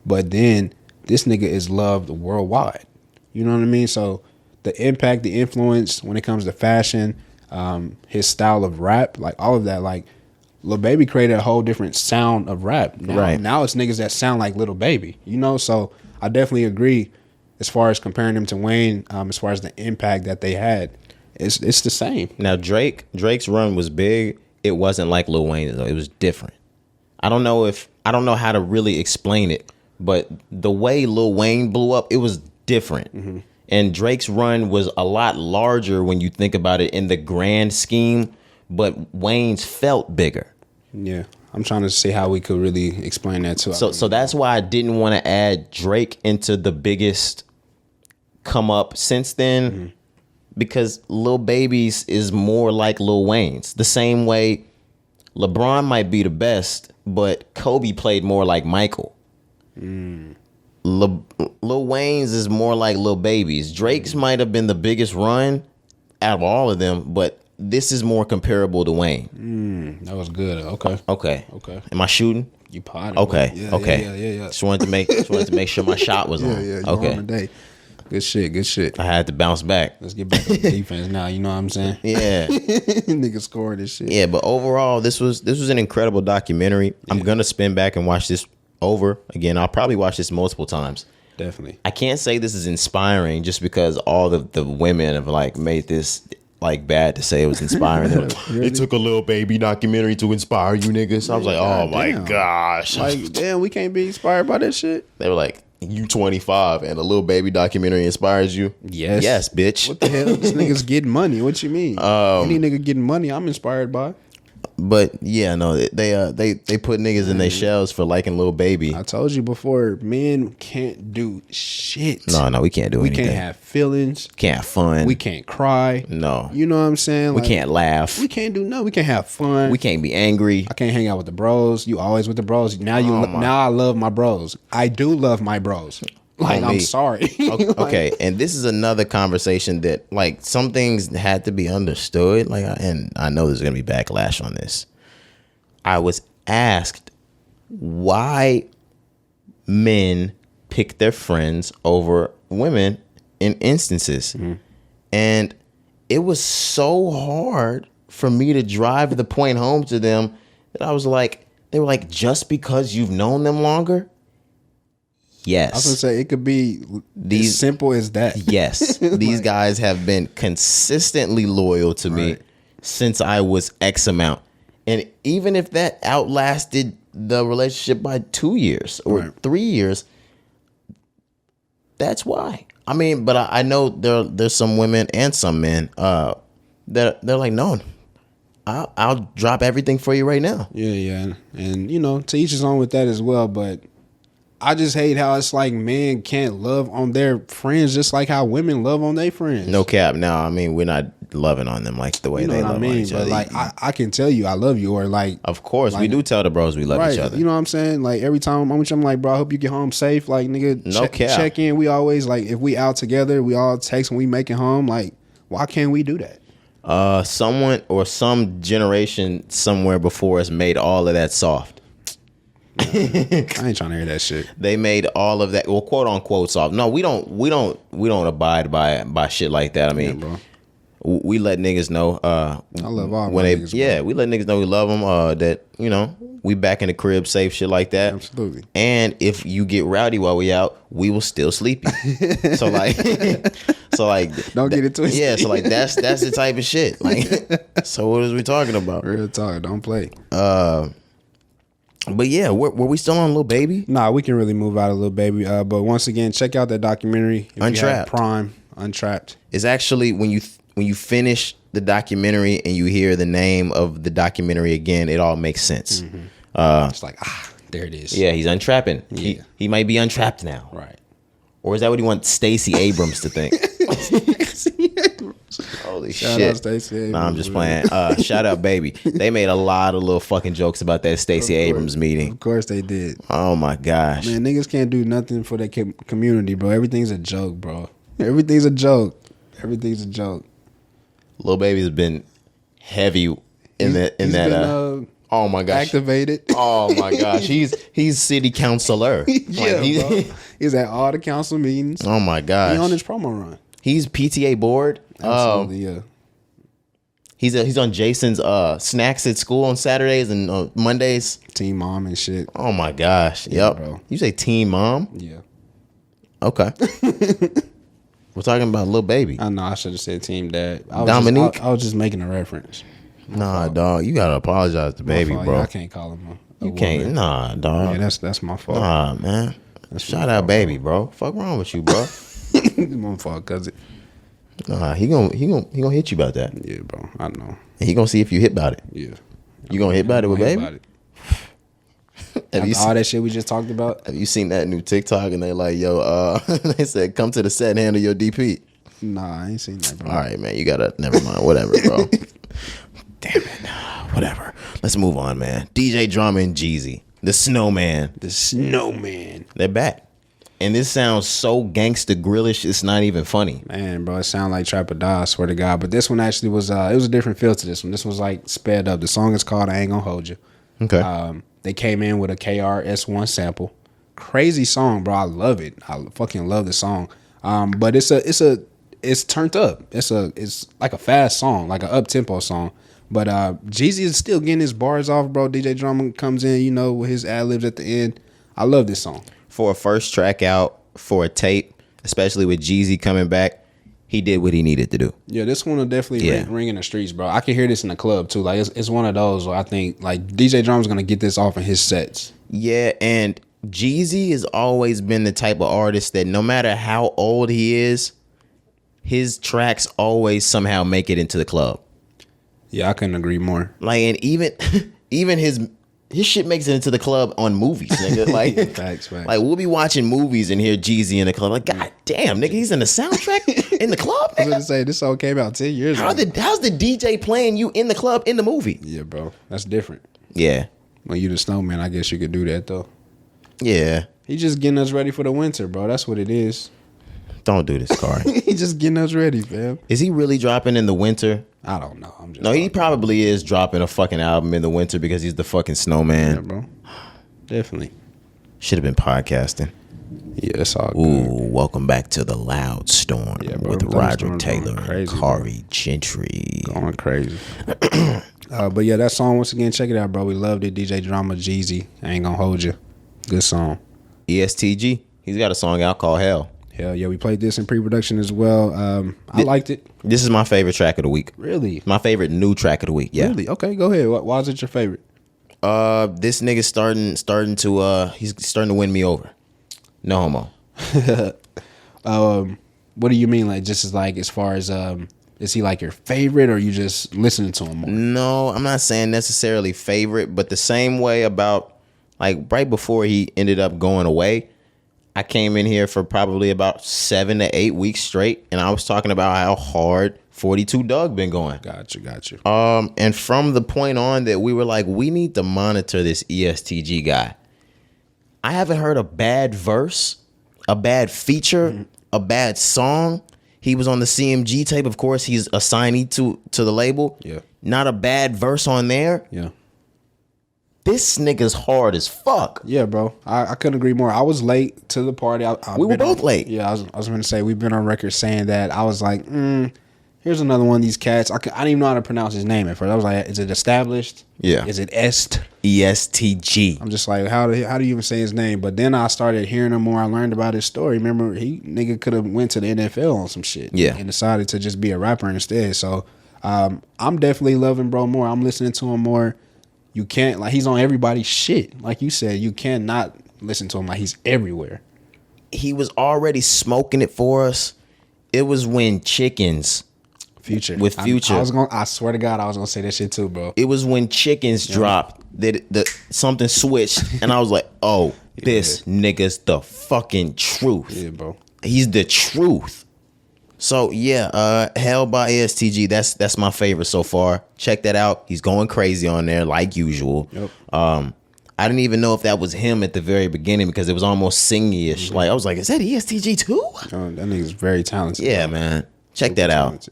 but then this nigga is loved worldwide. You know what I mean? So the impact, the influence when it comes to fashion, his style of rap, like all of that, like Lil Baby created a whole different sound of rap. Now it's niggas that sound like Lil Baby, you know? So I definitely agree as far as comparing them to Wayne, as far as the impact that they had. It's the same. Now, Drake's run was big. It wasn't like Lil Wayne, though. It was different. I don't know how to really explain it, but the way Lil Wayne blew up, it was different. Mm-hmm. And Drake's run was a lot larger when you think about it in the grand scheme, but Wayne's felt bigger. Yeah, I'm trying to see how we could really explain that too. So that's why I didn't want to add Drake into the biggest come up since then, mm-hmm. because Lil Baby's is more like Lil Wayne's. The same way LeBron might be the best, but Kobe played more like Michael. Lil Wayne's is more like Lil Baby's. Drake's might have been the biggest run out of all of them, but this is more comparable to Wayne. That was good. Okay. Am I shooting? You potted. Okay. Yeah. Just wanted to make sure my shot was on. Yeah. Okay. On today. Good shit. I had to bounce back. Let's get back to the defense now. You know what I'm saying? Yeah. Niggas scoring this shit. Yeah, but overall, this was an incredible documentary. Yeah. I'm gonna spin back and watch this over again. I'll probably watch this multiple times. Definitely. I can't say this is inspiring just because all the women have like made this like bad to say it was inspiring. Really? It took a Lil Baby documentary to inspire you niggas. I was like, oh my gosh. Like, damn, we can't be inspired by that shit. They were like, you 25 and a Lil Baby documentary inspires you? Yes, bitch. What the hell? This nigga's getting money. What you mean? Any nigga getting money, I'm inspired by. But yeah, no, they put niggas in their shells for liking Lil Baby. I told you before, men can't do shit. No, we can't do anything. We can't have feelings. Can't have fun. We can't cry. No. You know what I'm saying? We can't laugh. We can't do nothing. We can't have fun. We can't be angry. I can't hang out with the bros. You always with the bros. Now I love my bros. I do love my bros. Like, I'm sorry. Okay, and this is another conversation that, like, some things had to be understood. Like, and I know there's gonna be backlash on this. I was asked why men pick their friends over women in instances, and it was so hard for me to drive the point home to them that I was like, they were like, just because you've known them longer. Yes. I was gonna say it could be as simple as that. Yes. These guys have been consistently loyal to me since I was X amount. And even if that outlasted the relationship by 2 years or 3 years, that's why. I mean, but I know there's some women and some men that they're like, no, I'll drop everything for you right now. Yeah. And you know, to each his own with that as well, but I just hate how it's like men can't love on their friends just like how women love on their friends. No cap. No, I mean we're not loving on them like the way they love on each other. But like I can tell you I love you, or like of course like, we do tell the bros we love each other. You know what I'm saying? Like every time I'm like, bro, I hope you get home safe. Like nigga, check in. We always like if we out together, we all text when we make it home. Like why can't we do that? Someone or some generation somewhere before us made all of that soft. I ain't trying to hear that shit. They made all of that, well, quote unquote soft. No, we don't abide by shit like that. I mean, bro. We let niggas know. I love all when my niggas, yeah, bro. we let niggas know we love them. That you know we back in the crib, safe, shit like that. Absolutely. And if you get rowdy while we out, we will still sleep you. so like don't get it twisted. Yeah, so like that's the type of shit. Like, so what is we talking about? Real talk. Don't play. But yeah, were we still on Lil Baby? Nah, we can really move out a little baby. But once again, check out that documentary. If Untrapped. You have Prime, Untrapped. It's actually when you finish the documentary and you hear the name of the documentary again, it all makes sense. Mm-hmm. It's like there it is. Yeah, he's untrapping. Yeah. He might be untrapped now. Right. Or is that what he wants Stacey Abrams to think? Holy Shout shit. out Stacey Abrams. Nah, I'm just playing. Shout out Baby. They made a lot of little fucking jokes about that Stacey Abrams meeting. Of course they did. Oh my gosh. Man, niggas can't do nothing for their community, bro. Everything's a joke, bro. Everything's a joke. Everything's a joke. Lil Baby's been heavy in that. Oh my gosh. Activated. Oh my gosh. He's city councilor. Yeah, bro. He's at all the council meetings. Oh my gosh. He on his promo run. He's PTA board. Absolutely, yeah. He's on Jason's snacks at school on Saturdays and Mondays. Teen mom and shit. Oh my gosh. Yep. Bro. You say teen mom? Yeah. Okay. We're talking about Lil Baby. I know. I should have said team dad. Dominique? I was just making a reference. Nah, dog. You gotta apologize to Baby, bro. Yeah, I can't call him a You can't. woman. Nah, dog. Yeah, that's my fault. Nah, man. Shout out Baby, bro. Fuck wrong with you, bro? It's my fault, cuz it. Nah, he gonna hit you about that. Yeah, bro. I know. And he gonna see if you hit about it. Yeah. You gonna hit about it with Baby? Have you all that shit we just talked about? Have you seen that new TikTok? And they like, yo, they said, come to the set and handle your DP. Nah, I ain't seen that, bro. All right, man. You gotta, never mind. Whatever, bro. Damn it. Whatever. Let's move on, man. DJ Drama and Jeezy. The Snowman. The Snowman. They're back. And this sounds so gangsta grillish, it's not even funny. Man, bro, it sound like Trap or Die, I swear to God. But this one actually was, it was a different feel to this one. This was like sped up. The song is called I Ain't Gonna Hold You. Okay. They came in with a KRS-One sample. Crazy song, bro. I love it. I fucking love the song. But it's turned up. It's like a fast song, like an up-tempo song. But Jeezy is still getting his bars off, bro. DJ Drama comes in, you know, with his ad-libs at the end. I love this song. For a first track out, for a tape, especially with Jeezy coming back, he did what he needed to do. Yeah, this one will definitely ring in the streets, bro. I can hear this in the club, too. Like, it's one of those where I think, like, DJ Drama's going to get this off in his sets. Yeah, and Jeezy has always been the type of artist that no matter how old he is, his tracks always somehow make it into the club. Yeah, I couldn't agree more. Like, and even his shit makes it into the club on movies, nigga. Like, facts. Like, we'll be watching movies and hear Jeezy in the club. Like, god damn, nigga, he's in the soundtrack in the club, nigga. I was going to say, this song came out 10 years ago. How's the DJ playing you in the club in the movie? Yeah, bro. That's different. Yeah. When you the Snowman, I guess you could do that, though. Yeah. He just getting us ready for the winter, bro. That's what it is. Don't do this, Cari. He just getting us ready, fam. Is he really dropping in the winter? I don't know. I'm just No, he probably is dropping a fucking album in the winter because he's the fucking Snowman. Yeah, bro. Definitely. Should have been podcasting. Yeah, it's all good. Ooh, welcome back to the Loud Storm with Roderick Taylor and Cari Gentry. Going crazy. But yeah, that song, once again, check it out, bro. We loved it. DJ Drama, Jeezy. I Ain't Gonna Hold You. Good song. EST Gee. He's got a song out called Hell. Hell yeah, we played this in pre-production as well. I liked it. This is my favorite track of the week. Really? My favorite new track of the week. Yeah. Really? Okay, go ahead. Why is it your favorite? This nigga's starting to win me over. No homo. What do you mean? Like, just as far as is he like your favorite, or you just listening to him more? No, I'm not saying necessarily favorite, but the same way about like right before he ended up going away, I came in here for probably about 7 to 8 weeks straight, and I was talking about how hard 42 Doug been going. Got you. And from the point on that we were like, we need to monitor this EST Gee guy. I haven't heard a bad verse, a bad feature, a bad song. He was on the CMG tape. Of course, he's a signee to the label. Yeah. Not a bad verse on there. Yeah. This nigga's hard as fuck. Yeah, bro. I couldn't agree more. I was late to the party. We were both late. Yeah, I was going to say, we've been on record saying that. I was like, here's another one of these cats. I didn't even know how to pronounce his name at first. I was like, is it established? Yeah. Is it EST? EST Gee. I'm just like, how do you even say his name? But then I started hearing him more. I learned about his story. Remember, nigga could have went to the NFL on some shit. Yeah. And decided to just be a rapper instead. So I'm definitely loving bro more. I'm listening to him more. You can't, like, he's on everybody's shit. Like you said, you cannot listen to him. Like, he's everywhere. He was already smoking it for us. It was when Chickens Future. with Future. I swear to God, I was gonna say that shit too, bro. It was when Chickens dropped that something switched, and I was like, "Oh, this nigga's the fucking truth." Yeah, bro. He's the truth. So yeah, Held by EST Gee. That's my favorite so far. Check that out. He's going crazy on there like usual. Yep. I didn't even know if that was him at the very beginning because it was almost singy-ish. Like I was like, "Is that EST Gee too?" That nigga's very talented. Yeah, bro. man. Check that out.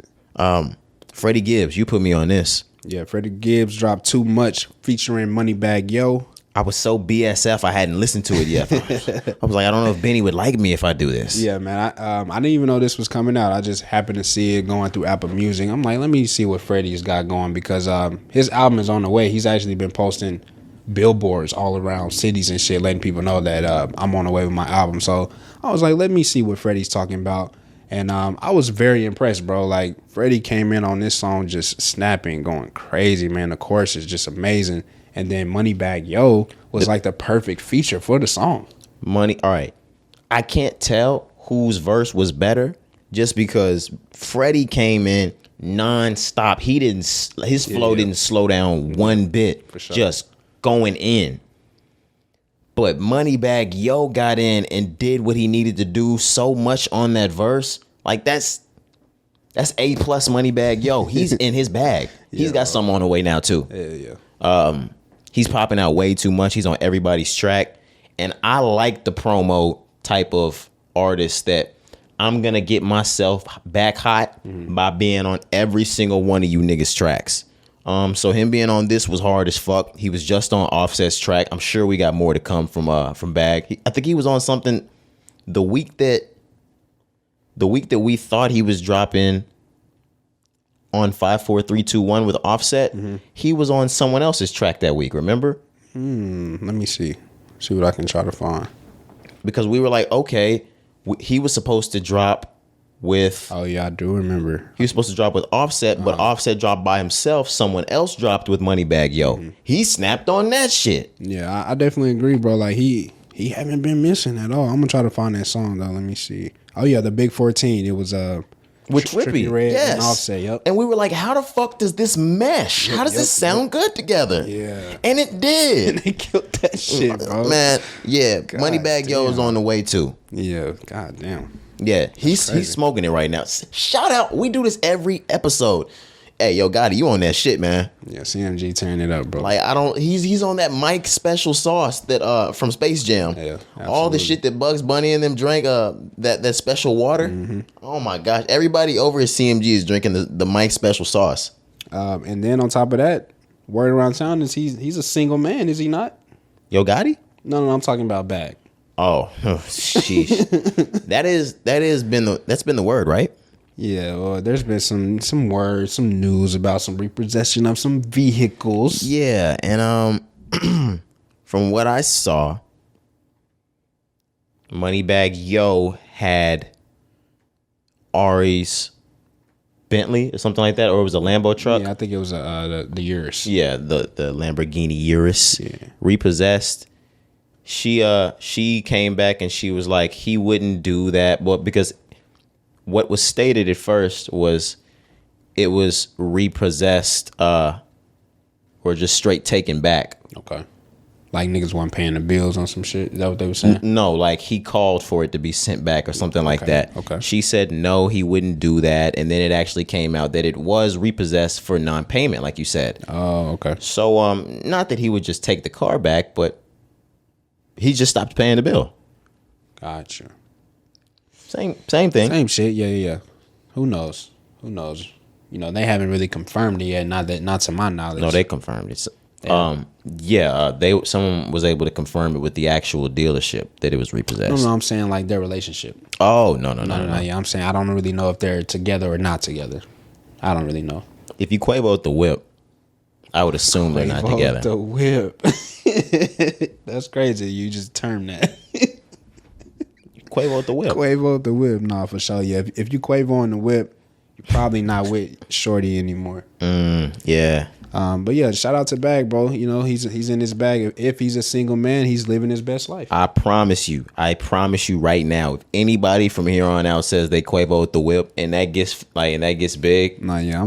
Freddie Gibbs, you put me on this. Yeah, Freddie Gibbs dropped Too Much featuring Moneybagg Yo. I was so BSF I hadn't listened to it yet. I was like, I don't know if Benny would like me if I do this. Yeah, man. I didn't even know this was coming out. I just happened to see it going through Apple Music. I'm like, let me see what Freddie's got going because his album is on the way. He's actually been posting billboards all around cities and shit, letting people know that I'm on the way with my album. So I was like, let me see what Freddie's talking about. And I was very impressed, bro. Like, Freddie came in on this song just snapping, going crazy, man. The chorus is just amazing. And then Moneybagg Yo was like the perfect feature for the song. All right. I can't tell whose verse was better just because Freddie came in nonstop. His flow didn't slow down one bit. For sure. Just going in. But Moneybagg Yo got in and did what he needed to do so much on that verse. Like that's A+ Moneybagg Yo. He's in his bag. He's got something on the way now too. Yeah. He's popping out way too much. He's on everybody's track. And I like the promo type of artist that I'm going to get myself back hot by being on every single one of you niggas' tracks. So him being on this was hard as fuck. He was just on Offset's track. I'm sure we got more to come from Bag. I think he was on something the week that we thought he was dropping on 5, 4, 3, 2, 1 with Offset. He was on someone else's track that week, remember? Let me see what I can try to find. Because we were like, okay, he was supposed to drop with... Oh, yeah, I do remember. He was supposed to drop with Offset, but Offset dropped by himself. Someone else dropped with Moneybagg Yo. He snapped on that shit. Yeah, I definitely agree, bro. Like, he haven't been missing at all. I'm going to try to find that song, though. Let me see. Oh, yeah, the Big 14. It was... with Trippy Red yes. and Offset, yep. And we were like, how the fuck does this mesh? How does this sound good together? Yeah. And it did. And they killed that shit, bro. Man, yeah. Moneybagg Yo is on the way too. Yeah, goddamn. Yeah, he's smoking it right now. Shout out. We do this every episode. Hey, yo, Gotti, you on that shit, man. Yeah, CMG tearing it up, bro. Like, he's on that Mike special sauce that from Space Jam. Yeah, all the shit that Bugs Bunny and them drank, that special water. Oh my gosh. Everybody over at CMG is drinking the Mike special sauce. And then on top of that, word around town is he's a single man, is he not? Yo, Gotti? No, I'm talking about Bag. Oh, sheesh. That's been the word, right? Yeah, well, there's been some words, some news about some repossession of some vehicles. Yeah, and from what I saw, Moneybagg Yo had Aries Bentley or something like that, or it was a Lambo truck. Yeah, I think it was the Urus. Yeah, the Lamborghini Urus. Yeah. Repossessed. She came back and she was like, he wouldn't do that, but because what was stated at first was it was repossessed or just straight taken back. Okay. Like niggas weren't paying the bills on some shit. Is that what they were saying? No, like he called for it to be sent back or something like that. Okay. She said no, he wouldn't do that, and then it actually came out that it was repossessed for non-payment, like you said. Oh, okay. So not that he would just take the car back, but he just stopped paying the bill. Gotcha. Same thing. Same shit. Yeah. Who knows? You know, they haven't really confirmed it yet. Not to my knowledge. No, they confirmed it. Yeah. Someone was able to confirm it with the actual dealership that it was repossessed. No, I'm saying like their relationship. Oh, no. Yeah, I'm saying I don't really know if they're together or not together. I don't really know. If you Quavo'd the whip, I would assume they're not together. The whip. That's crazy. You just termed that. Quavo'd the whip. Quavo'd the whip. Nah, for sure. Yeah, if you Quavo on the whip, you're probably not with Shorty anymore. Yeah. But yeah, shout out to Bag, bro. You know, he's in his bag. If he's a single man, he's living his best life. I promise you right now, if anybody from here on out says they Quavo'd the whip and that gets big, Nah, yeah,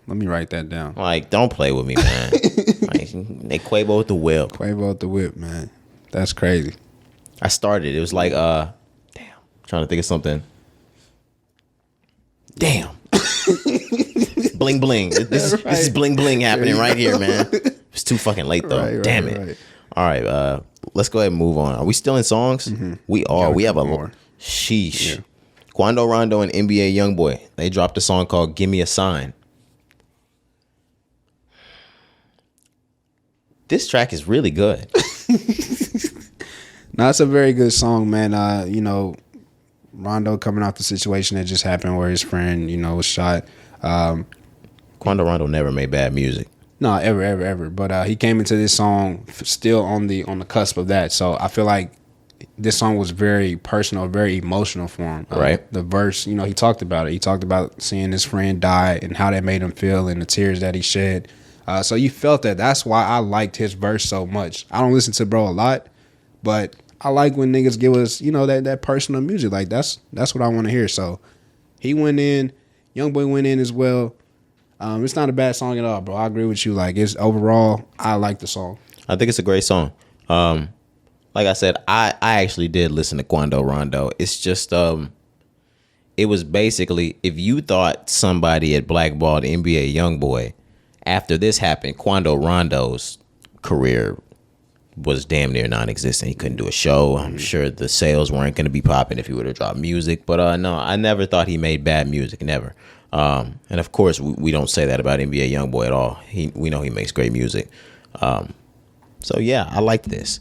let me write that down. like, don't play with me, man. Like, they Quavo'd the whip. Quavo'd the whip, man. That's crazy. I started. It was like, damn, trying to think of something. Damn. Bling bling. This is bling bling happening right here, man. It's too fucking late though. Right, Damn it. right. All right, let's go ahead and move on. Are we still in songs? We are. We have a more. sheesh. Yeah. Quando Rondo and NBA Youngboy. They dropped a song called "Give Me a Sign." This track is really good. No, it's a very good song, man. You know, Rondo coming out the situation that just happened where his friend, you know, was shot. Quando Rondo never made bad music. No, ever. But he came into this song still on the cusp of that. So I feel like this song was very personal, very emotional for him. Right. The verse, you know, he talked about it. He talked about seeing his friend die and how that made him feel and the tears that he shed. So you felt that. That's why I liked his verse so much. I don't listen to bro a lot, but I like when niggas give us, you know, that personal music. Like that's what I want to hear. So he went in, Youngboy went in as well. It's not a bad song at all, bro. I agree with you. Like it's overall, I like the song. I think it's a great song. Like I said, I actually did listen to Quando Rondo. It's just it was basically, if you thought somebody had blackballed NBA Youngboy, after this happened, Quando Rondo's career was damn near non-existent. He couldn't do a show. I'm sure the sales weren't going to be popping if he would have dropped music. But no, I never thought he made bad music. Never. And of course, we don't say that about NBA Youngboy at all. We know he makes great music. So yeah, I like this.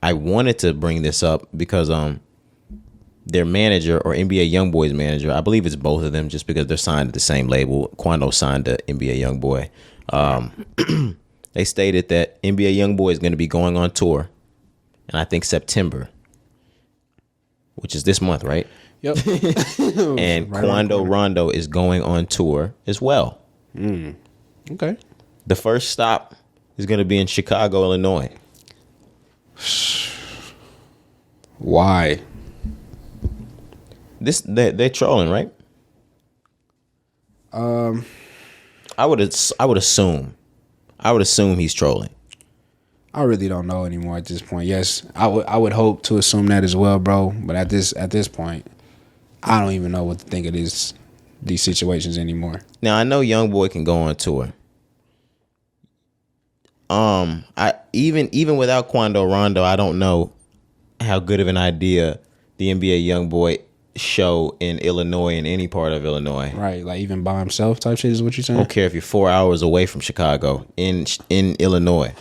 I wanted to bring this up because their manager, or NBA Youngboy's manager, I believe it's both of them, just because they're signed to the same label. Quando signed to NBA Youngboy. They stated that NBA Youngboy is going to be going on tour, and I think September, which is this month, right? Yep. And Right Quando Rondo is going on tour as well. Okay. The first stop is going to be in Chicago, Illinois. Why? They're trolling, right? I would assume he's trolling. I really don't know anymore at this point. Yes, I would hope to assume that as well, bro. But at this point, I don't even know what to think of these situations anymore. Now I know Youngboy can go on tour. I even without Quando Rondo, I don't know how good of an idea the NBA Youngboy show in Illinois, in any part of Illinois. Right, like even by himself type shit is what you're saying? I don't care if you're 4 hours away from Chicago, in Illinois.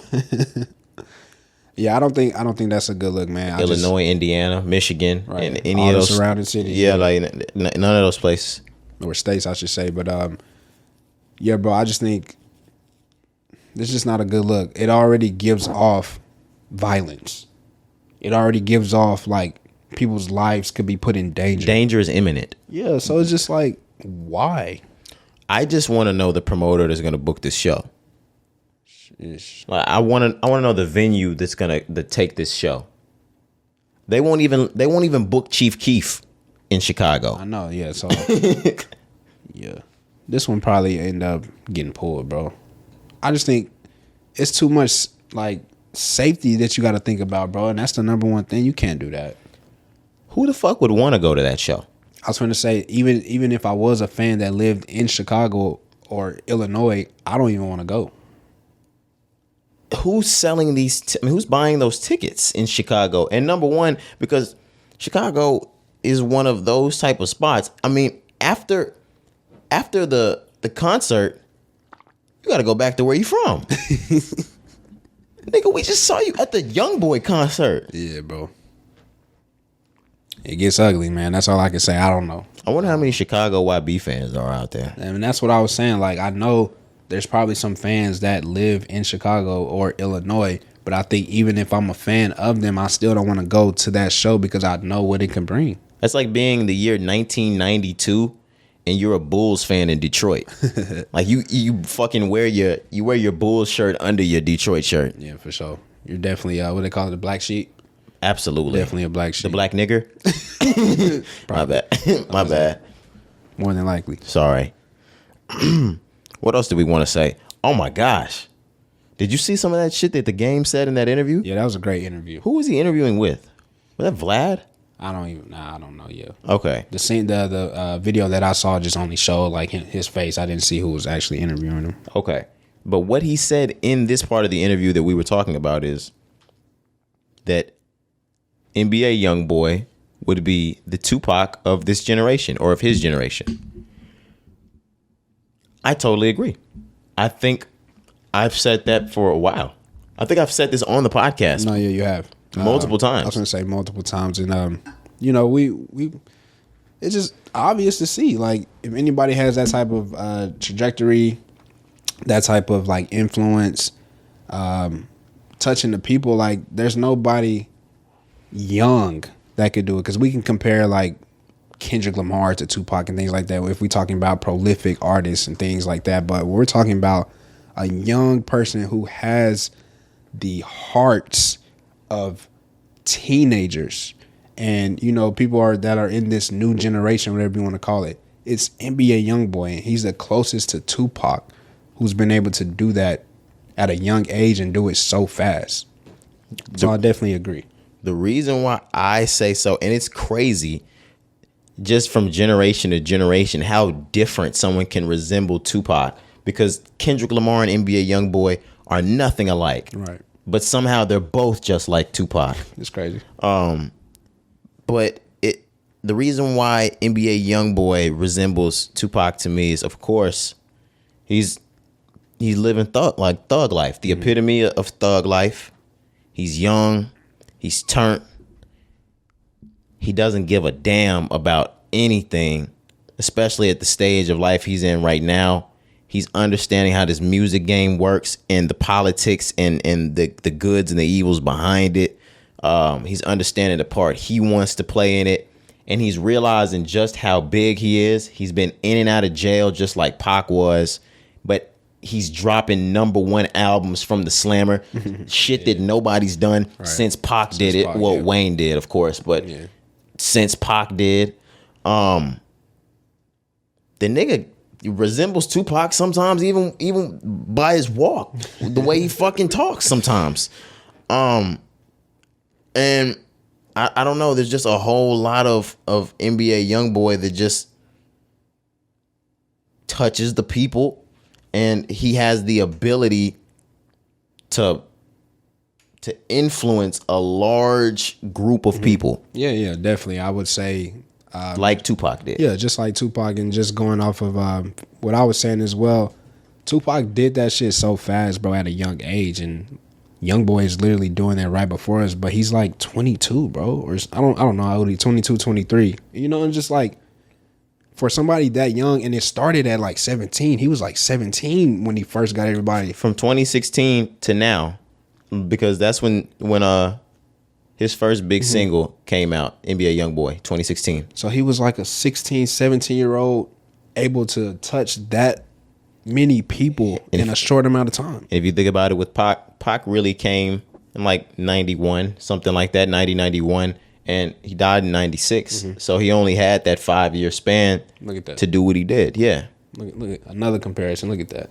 Yeah, I don't think that's a good look, man. Illinois, Indiana, Michigan, right, and any all of the those surrounding cities. Yeah, like none of those places. Or states, I should say. But yeah, bro, I just think this is just not a good look. It already gives off violence. It already gives off like people's lives could be put in danger. Danger is imminent. Yeah, so it's just like, why? I just want to know the promoter that's going to book this show. Like, I want to know the venue that's going to take this show. They won't even book Chief Keef in Chicago. I know, yeah. So yeah, this one probably end up getting pulled, bro. I just think it's too much like safety that you got to think about, bro. And that's the number one thing. You can't do that. Who the fuck would want to go to that show? I was going to say, even if I was a fan that lived in Chicago or Illinois, I don't even want to go. Who's selling these? Who's buying those tickets in Chicago? And number one, because Chicago is one of those type of spots. I mean, after the concert, you got to go back to where you from. Nigga, we just saw you at the Youngboy concert. Yeah, bro. It gets ugly, man. That's all I can say. I don't know. I wonder how many Chicago YB fans are out there. I mean, that's what I was saying. Like, I know there's probably some fans that live in Chicago or Illinois, but I think even if I'm a fan of them, I still don't want to go to that show because I know what it can bring. That's like being the year 1992 and you're a Bulls fan in Detroit. Like you fucking wear your Bulls shirt under your Detroit shirt. Yeah, for sure. You're definitely what they call it, the black sheep. Absolutely, definitely a black sheep. The black nigger. My bad. My bad. More than likely. Sorry. What else do we want to say? Oh my gosh, did you see some of that shit that the Game said in that interview? Yeah, that was a great interview. Who was he interviewing with? Was that Vlad? I don't know. Yeah. Okay. The video that I saw just only showed like his face. I didn't see who was actually interviewing him. Okay. But what he said in this part of the interview that we were talking about is that NBA Youngboy would be the Tupac of this generation or of his generation. I totally agree. I think I've said that for a while. I think I've said this on the podcast. No, yeah, you have. Multiple times. I was going to say multiple times. And, you know, we it's just obvious to see. Like, if anybody has that type of trajectory, that type of, like, influence, touching the people, like, there's nobody young that could do it. Because we can compare, like, Kendrick Lamar to Tupac and things like that if we're talking about prolific artists and things like that. But we're talking about a young person who has the hearts of teenagers and, you know, people that are in this new generation, whatever you want to call it. It's NBA Youngboy, and he's the closest to Tupac who's been able to do that at a young age and do it so fast. So I definitely agree. The reason why I say so, and it's crazy, just from generation to generation, how different someone can resemble Tupac, because Kendrick Lamar and NBA Youngboy are nothing alike. Right. But somehow they're both just like Tupac. It's crazy. But the reason why NBA Youngboy resembles Tupac to me is, of course, he's living thug life, the epitome of thug life. He's young, he's turned. He doesn't give a damn about anything, especially at the stage of life he's in right now. He's understanding how this music game works and the politics and the goods and the evils behind it. He's understanding the part he wants to play in it. And he's realizing just how big he is. He's been in and out of jail just like Pac was. But he's dropping #1 albums from the Slammer. Shit that nobody's done since Pac did it. Well, Wayne did, of course. But since Pac did. The nigga resembles Tupac sometimes, even by his walk, the way he fucking talks sometimes. And I don't know, there's just a whole lot of NBA Youngboy that just touches the people, and he has the ability to influence a large group of people. Yeah, definitely. I would say like Tupac did. Yeah, just like Tupac, and just going off of what I was saying as well, Tupac did that shit so fast, bro, at a young age, and Youngboy is literally doing that right before us, but he's like 22, bro, or I don't know how old he's, 22, 23. You know, and just like for somebody that young, and it started at like 17. He was like 17 when he first got everybody. From 2016 to now, because that's when his first big single came out, NBA Youngboy, 2016. So he was like a 16, 17-year-old able to touch that many people in a short amount of time. If you think about it with Pac really came in like 91, something like that, 90, 91, and he died in 96. So he only had that 5-year span Look at that. to do what he did. Yeah. Look at another comparison. Look at that.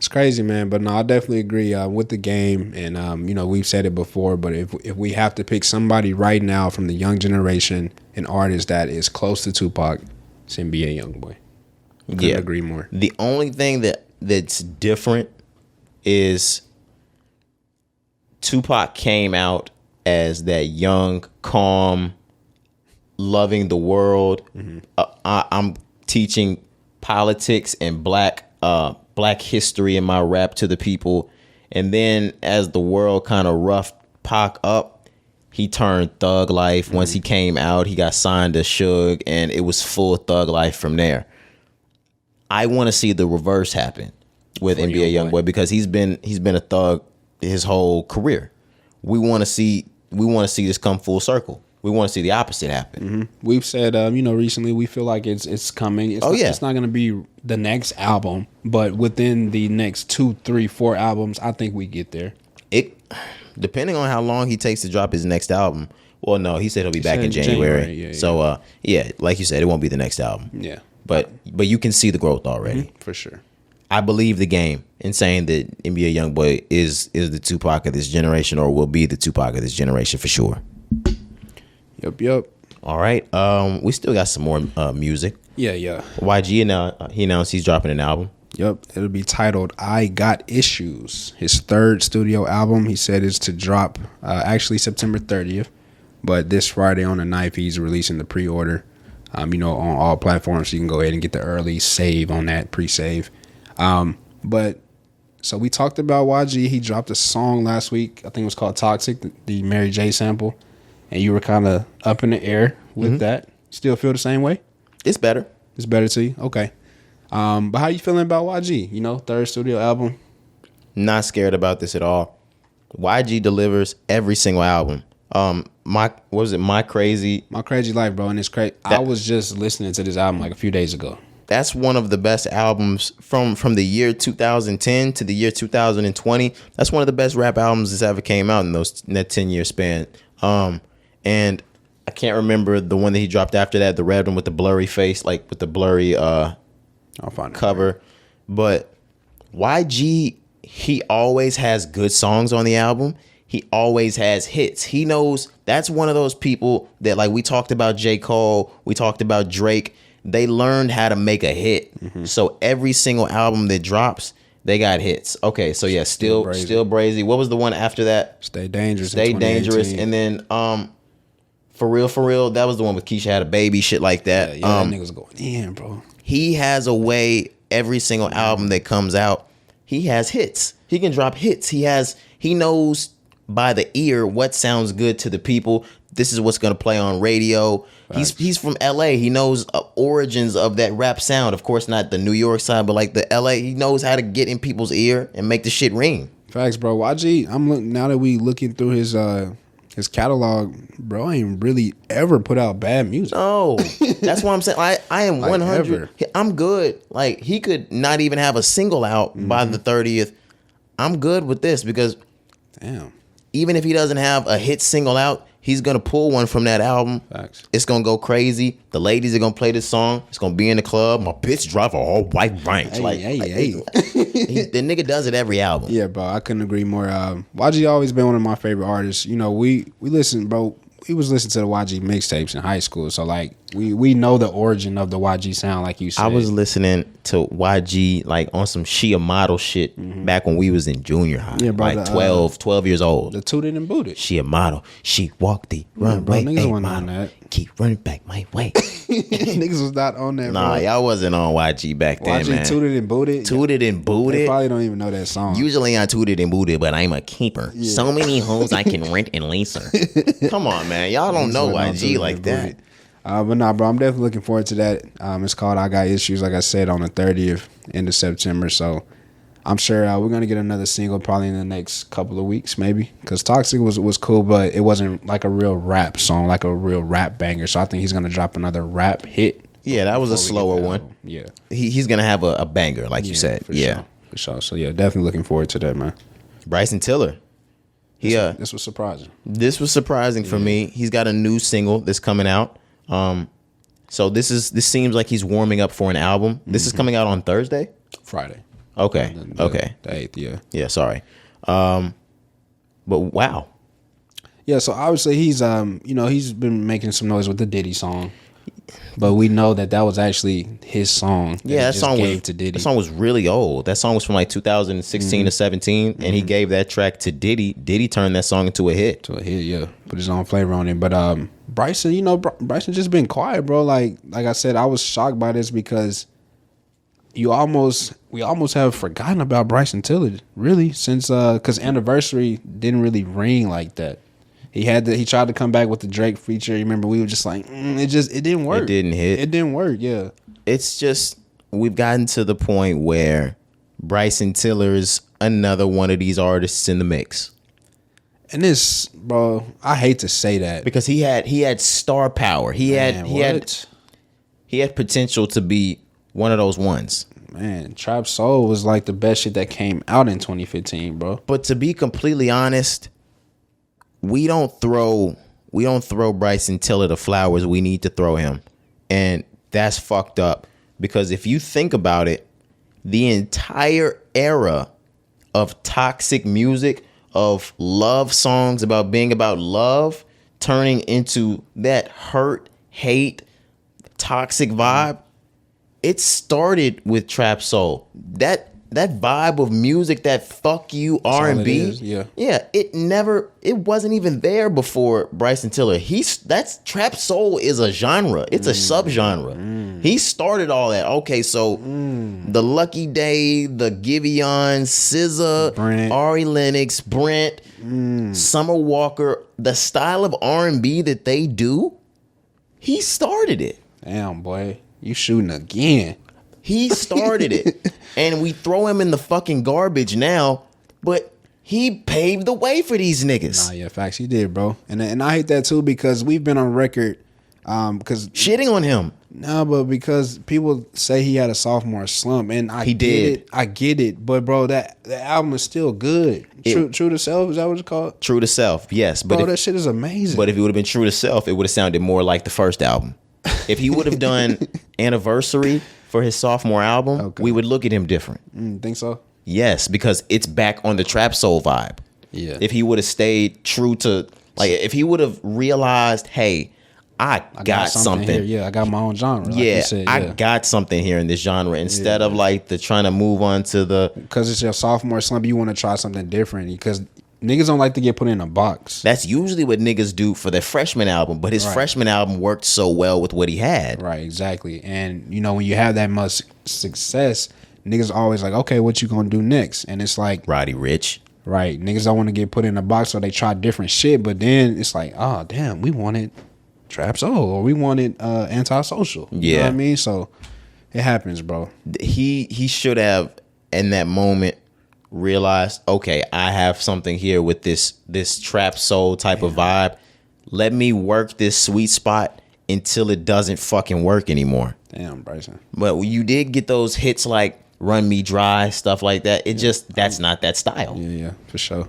It's crazy, man. But no, I definitely agree with the game. And, we've said it before, but if we have to pick somebody right now from the young generation, an artist that is close to Tupac, it's NBA Youngboy. Couldn't agree more. The only thing that's different is Tupac came out as that young, calm, loving the world. I'm teaching politics and black history in my rap to the people. And then as the world kind of roughed Pac up, he turned thug life. Once he came out, he got signed to Suge, and it was full thug life from there. I want to see the reverse happen with NBA Youngboy because he's been a thug his whole career. We want to see this come full circle. We want to see the opposite happen. We've said, recently we feel like it's coming. It's not going to be the next album, but within the next 2, 3, 4 albums, I think we get there. It depending on how long he takes to drop his next album. Well, no, he said he'll be back in January. Yeah. So, like you said, it won't be the next album. Yeah, but you can see the growth already for sure. I believe the game in saying that NBA Youngboy is the Tupac of this generation, or will be the Tupac of this generation for sure. Yep. All right. We still got some more music. Yeah. YG he announced he's dropping an album. Yep. It'll be titled "I Got Issues." His third studio album. He said is to drop actually September 30th, but this Friday on the 9th he's releasing the pre-order. On all platforms, so you can go ahead and get the early save on that pre-save. But so we talked about YG. He dropped a song last week. I think it was called "Toxic," the Mary J sample. And you were kind of up in the air with that. Still feel the same way? It's better. It's better to you? Okay. But how you feeling about YG? Third studio album? Not scared about this at all. YG delivers every single album. My Crazy Life, bro, and it's crazy. I was just listening to this album like a few days ago. That's one of the best albums from the year 2010 to the year 2020. That's one of the best rap albums that's ever came out in that 10-year span. And I can't remember the one that he dropped after that, the red one with the blurry face, like with the blurry I'll find cover. But YG, he always has good songs on the album. He always has hits. He knows that's one of those people that, like, we talked about J. Cole, we talked about Drake. They learned how to make a hit. So every single album that drops, they got hits. Okay, so yeah, still Brazy. What was the one after that? Stay Dangerous. And then For Real, that was the one with Keisha Had a Baby, shit like that. Yeah, that nigga's going in, bro. He has a way, every single album that comes out, he has hits. He can drop hits. He knows by the ear what sounds good to the people. This is what's going to play on radio. He's from LA. He knows origins of that rap sound. Of course, not the New York side, but like the LA. He knows how to get in people's ear and make the shit ring. Facts, bro. YG, now that we looking through his catalog, bro, I ain't really ever put out bad music. No, that's what I'm saying. I am 100. I'm good. Like, he could not even have a single out by the 30th. I'm good with this because, damn, even if he doesn't have a hit single out, he's going to pull one from that album. Facts. It's going to go crazy. The ladies are going to play this song. It's going to be in the club. My bitch drive a whole white range. Hey. The nigga does it every album. Yeah, bro. I couldn't agree more. YG always been one of my favorite artists. We listen, bro. We was listening to the YG mixtapes in high school. So, like, we know the origin of the YG sound, like you said. I was listening to YG, like, on some She a Model shit back when we was in junior high. Yeah, bro. Like, 12 years old. The Tooted and Booted. She a model. She walked the runway. Niggas wasn't on that. Keep running back my way. Niggas was not on that, Nah, bro. Y'all wasn't on YG back then, man. Tooted and Booted. Tooted and Booted. They probably don't even know that song. Usually I tooted and booted, but I'm a keeper. Yeah. So many hoes I can rent and lease her. Come on, man. Y'all don't know YG like that. But nah, bro, I'm definitely looking forward to that. It's called I Got Issues, like I said, on the 30th, end of September. So I'm sure we're going to get another single probably in the next couple of weeks, maybe. Because Toxic was cool, but it wasn't like a real rap song, like a real rap banger. So I think he's going to drop another rap hit. Yeah, that was a slower one. Yeah. He's going to have a banger, like you said. Sure. For sure. So, yeah, definitely looking forward to that, man. Bryson Tiller. This was surprising. This was surprising for me. He's got a new single that's coming out. So this seems like he's warming up for an album. This is coming out on Thursday? Friday. Okay. Okay. The 8th, yeah. Yeah. Sorry. But wow. Yeah, so obviously he's he's been making some noise with the Diddy song, but we know that was actually his song. That song gave to Diddy. That song was really old. That song was from like 2016 or 17, and he gave that track to Diddy. Diddy turned that song into a hit. Yeah. Put his own flavor on it. But Bryson, Bryson just been quiet, bro. Like I said, I was shocked by this because we almost have forgotten about Bryson Tiller, really, since because Anniversary didn't really ring like that. He tried to come back with the Drake feature. Remember, we were just like, it didn't work. It didn't hit. It didn't work. Yeah. It's just we've gotten to the point where Bryson Tiller's another one of these artists in the mix. And this, bro, I hate to say that because he had star power. He had potential to be one of those ones. Man, Trap Soul was like the best shit that came out in 2015, bro. But to be completely honest, we don't throw Bryson Tiller the flowers we need to throw him. And that's fucked up because if you think about it, the entire era of toxic music, of love songs about being about love, turning into that hurt, hate, toxic vibe, it started with Trap Soul. That vibe of music, that fuck you R&B, it wasn't even there before Bryson Tiller. That's Trap Soul is a genre. It's a subgenre. He started all that. Okay, so the Lucky Day, the Giveon, SZA, Brent. Ari Lennox, Brent, Summer Walker, the style of R&B that they do, he started it. Damn, boy, you shooting again. He started it. And we throw him in the fucking garbage now, but he paved the way for these niggas. Nah, yeah, facts. He did, bro. And I hate that too because we've been on record because shitting on him. No, but because people say he had a sophomore slump, and I get it. But bro, the album is still good. True to Self, is that what it's called? True to Self, yes. But bro, that shit is amazing. But if it would have been True to Self, it would have sounded more like the first album. If he would have done Anniversary for his sophomore album, we would look at him different. Think so? Yes, because it's back on the Trap Soul vibe. Yeah. If he would have stayed true to, like, if he would have realized, hey, I got something here. Yeah, I got my own genre. Yeah, like said, I got something here in this genre instead of like the trying to move on to the. Because it's your sophomore slump, you want to try something different because niggas don't like to get put in a box. That's usually what niggas do for their freshman album, but his freshman album worked so well with what he had. Right, exactly. And when you have that much success, niggas always like, okay, what you gonna do next? And it's like Roddy Ricch. Right. Niggas don't want to get put in a box, so they try different shit, but then it's like, oh damn, we wanted Trap Soul or we wanted Antisocial. You know what I mean? So it happens, bro. He should have in that moment realized, okay, I have something here with this Trap Soul type of vibe. Let me work this sweet spot until it doesn't fucking work anymore. Damn, Bryson. But you did get those hits like Run Me Dry, stuff like that. It just, that's not that style. Yeah, for sure.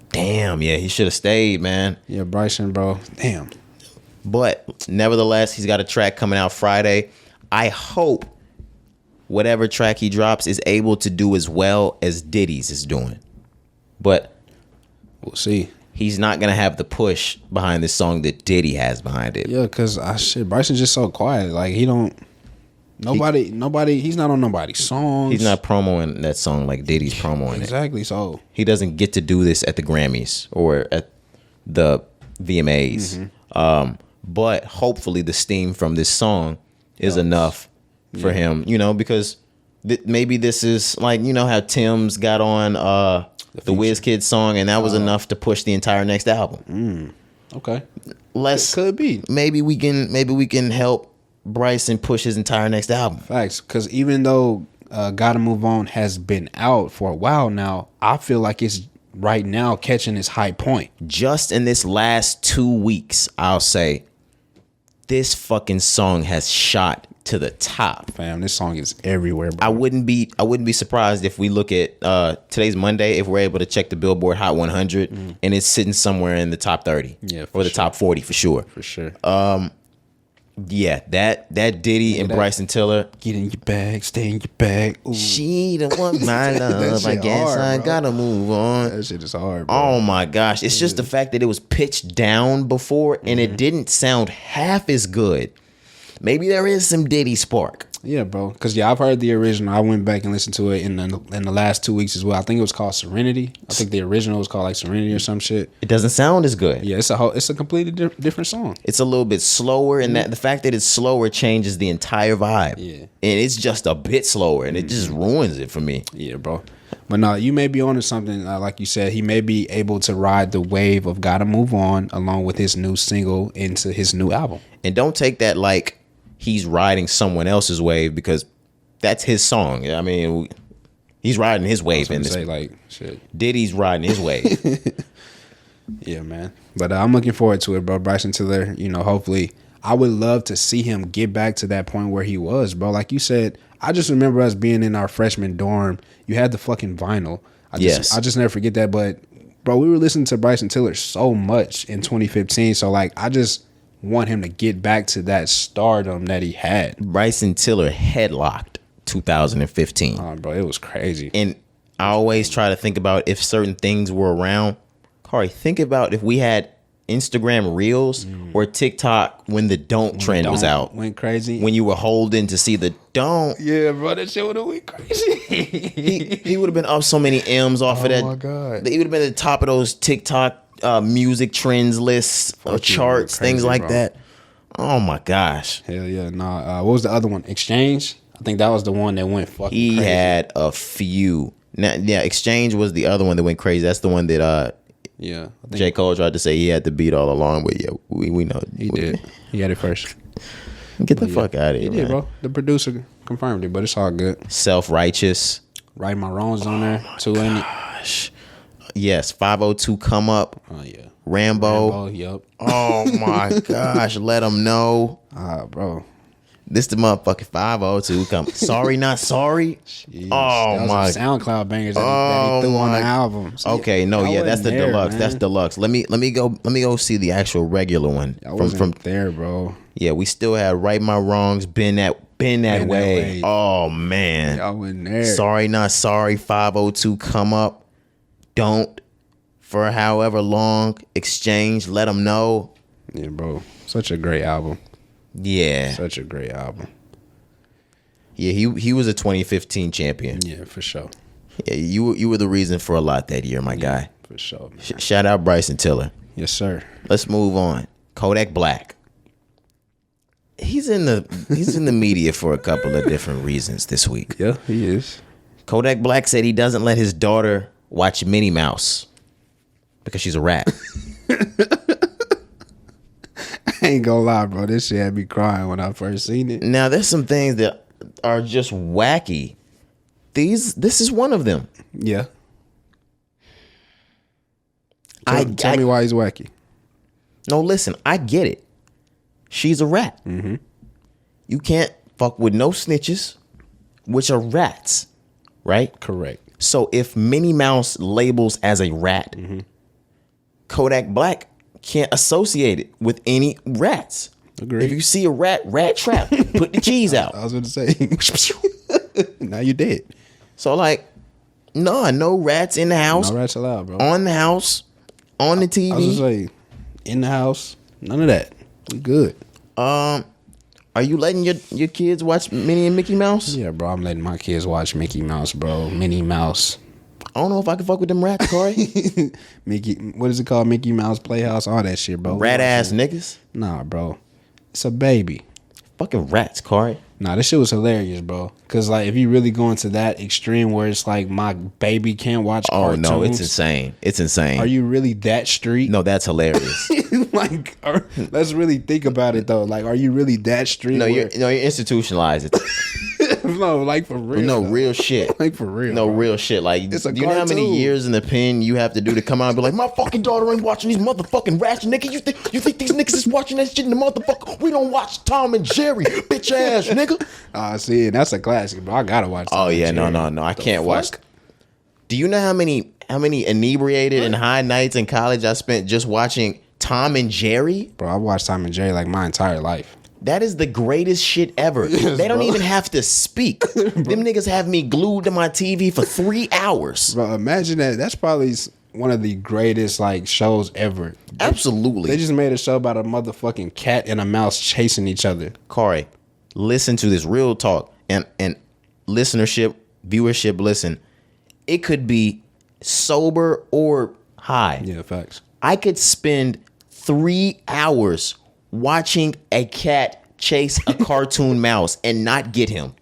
Damn, yeah, he should have stayed, man. Yeah, Bryson, bro. Damn. But nevertheless, he's got a track coming out Friday. I hope whatever track he drops is able to do as well as Diddy's is doing. But we'll see. He's not going to have the push behind this song that Diddy has behind it. Yeah, because Bryson's just so quiet. Like, he's not on nobody's songs. He's not promoting that song like Diddy's promoting exactly, so. He doesn't get to do this at the Grammys or at the VMAs. But hopefully the steam from this song is enough for him, because maybe this is like, how Tim's got on the WizKid song, and that was enough to push the entire next album. Okay. Could be. Maybe we can help Bryson push his entire next album. Facts. Because even though Gotta Move On has been out for a while now, I feel like it's right now catching its high point. Just in this last 2 weeks, I'll say, this fucking song has shot to the top. Fam, this song is everywhere, bro. I wouldn't be surprised if we look at today's Monday, if we're able to check the Billboard Hot 100 and it's sitting somewhere in the top 30. Yeah, or the top 40 for sure. For sure. Yeah, that Diddy and Bryson Tiller. Get in your bag, stay in your bag. Ooh. She the one my love. I guess hard, I bro. gotta move on. That shit is hard, bro. Oh my gosh. It's just the fact that it was pitched down before and it didn't sound half as good. Maybe there is some Diddy spark. Yeah, bro. Because, I've heard the original. I went back and listened to it in the last 2 weeks as well. I think it was called Serenity. I think the original was called like Serenity or some shit. It doesn't sound as good. Yeah, it's a completely different song. It's a little bit slower, and that the fact that it's slower changes the entire vibe. Yeah. And it's just a bit slower, and it just ruins it for me. Yeah, bro. But no, you may be onto something. Like you said, he may be able to ride the wave of Gotta Move On along with his new single into his new album. And don't take that like he's riding someone else's wave, because that's his song. I mean, he's riding his wave in this. Say like shit. Diddy's riding his wave. Yeah, man. But I'm looking forward to it, bro. Bryson Tiller, hopefully, I would love to see him get back to that point where he was, bro. Like you said, I just remember us being in our freshman dorm. You had the fucking vinyl. I just never forget that. But, bro, we were listening to Bryson Tiller so much in 2015. So, like, I just want him to get back to that stardom that he had. Bryson Tiller headlocked 2015. Oh, bro, it was crazy. And I always try to think about if certain things were around. Corey, think about if we had Instagram Reels or TikTok when the don't trend was out. Went crazy. When you were holding to see the don't. Yeah, bro, that shit would have went crazy. He would have been up so many M's off of that. Oh, my God. He would have been at the top of those TikTok music trends lists or charts, crazy, things like bro. that. Oh, my gosh. Hell yeah. Nah, what was the other one? Exchange? I think that was the one that went fucking He crazy. had a few. Now, yeah, Exchange was the other one that went crazy. That's the one that Yeah. I think J. Cole tried to say he had the beat all along, but yeah, we know. he did. He had it first. Get the fuck out of here, He did, man. bro. The producer confirmed it, but it's all good. Self-righteous. Right My Wrongs on there, too, ain't it? Gosh. Yes, 502 Come Up. Oh, yeah. Rambo. Yep. Oh my gosh, let them know. Bro. This the motherfucking 502 Come. Sorry, not sorry. Jeez. Oh, That was my. some SoundCloud bangers that he threw on the album. So, Okay, no, I yeah, that's the wasn't there, deluxe. man. That's deluxe. Let me go see the actual regular one. I wasn't there, bro. Yeah, we still had Right My Wrongs, Been That That way. Way. Oh man. I wasn't there. Sorry, not sorry. 502 Come Up. Don't for however long. Exchange. Let them know. Yeah, bro. Such a great album. Yeah. Such a great album. Yeah, he was a 2015 champion. Yeah, for sure. Yeah, you were the reason for a lot that year, my guy. For sure. Man. Shout out Bryson Tiller. Yes, sir. Let's move on. Kodak Black. He's in the media for a couple of different reasons this week. Yeah, he is. Kodak Black said he doesn't let his daughter watch Minnie Mouse because she's a rat. I ain't gonna lie, bro. This shit had me crying when I first seen it. Now, there's some things that are just wacky. This is one of them. Yeah. Tell me why he's wacky. No, listen, I get it. She's a rat. Mm-hmm. You can't fuck with no snitches, which are rats, right? Correct. So if Minnie Mouse labels as a rat, Kodak Black can't associate it with any rats. Agreed. If you see a rat trap, put the cheese out. I was gonna say. Now you did. So like, no rats in the house, No rats allowed, bro. on the house, on the TV. I was gonna say, in the house, none of that. We good. Are you letting your kids watch Minnie and Mickey Mouse? Yeah, bro. I'm letting my kids watch Mickey Mouse, bro. Minnie Mouse. I don't know if I can fuck with them rats, Corey. Mickey, what is it called? Mickey Mouse Playhouse, all that shit, bro. Rat ass niggas. Nah, bro. It's a baby. Fucking rats, Corey. Nah, this shit was hilarious, bro. Cause like, if you really go into that extreme where it's like my baby can't watch cartoons. No, it's insane. It's insane. Are you really that street? No, that's hilarious. Like, let's really think about it though. Like, are you really that street? No, you're institutionalized. No, like for real. No, though. real shit. Like for real. No, bro. real shit. Like, It's a do you know how many cartoon. years in the pen you have to do to come out and be like, my fucking daughter ain't watching these motherfucking rats, nigga. You think these niggas is watching that shit in the motherfucker? We don't watch Tom and Jerry, bitch ass nigga. See, that's a classic, bro. I gotta watch. Oh Tom yeah, and no, Jerry. I can't watch. fuck? Do you know how many inebriated and high nights in college I spent just watching Tom and Jerry? Bro, I watched Tom and Jerry like my entire life. That is the greatest shit ever. Yes, they don't bro. even have to speak. Them niggas have me glued to my TV for 3 hours. Bro, imagine that. That's probably one of the greatest like shows ever. Absolutely. They just made a show about a motherfucking cat and a mouse chasing each other. Kari, listen to this real talk and listenership, viewership, listen. It could be sober or high. Yeah, facts. I could spend 3 hours watching a cat chase a cartoon mouse and not get him.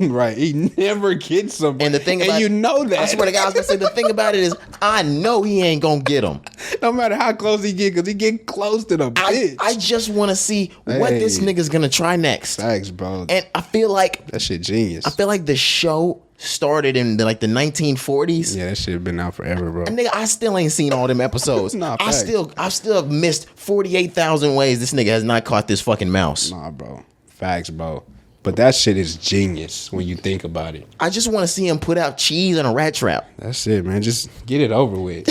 Right. He never gets somebody. And the thing about you know that. I swear to God, I was gonna say the thing about it is I know he ain't gonna get him. No matter how close he get, because he get close to the bitch. I just want to see what this nigga's gonna try next. Facts, bro. And I feel like That shit genius. I feel like the show started in the 1940s. Yeah, that shit been out forever, bro. And nigga, I still ain't seen all them episodes. Nah, I facts. still have missed 48,000 ways this nigga has not caught this fucking mouse. Nah, bro. Facts, bro. But that shit is genius when you think about it. I just want to see him put out cheese in a rat trap. That's it, man. Just get it over with.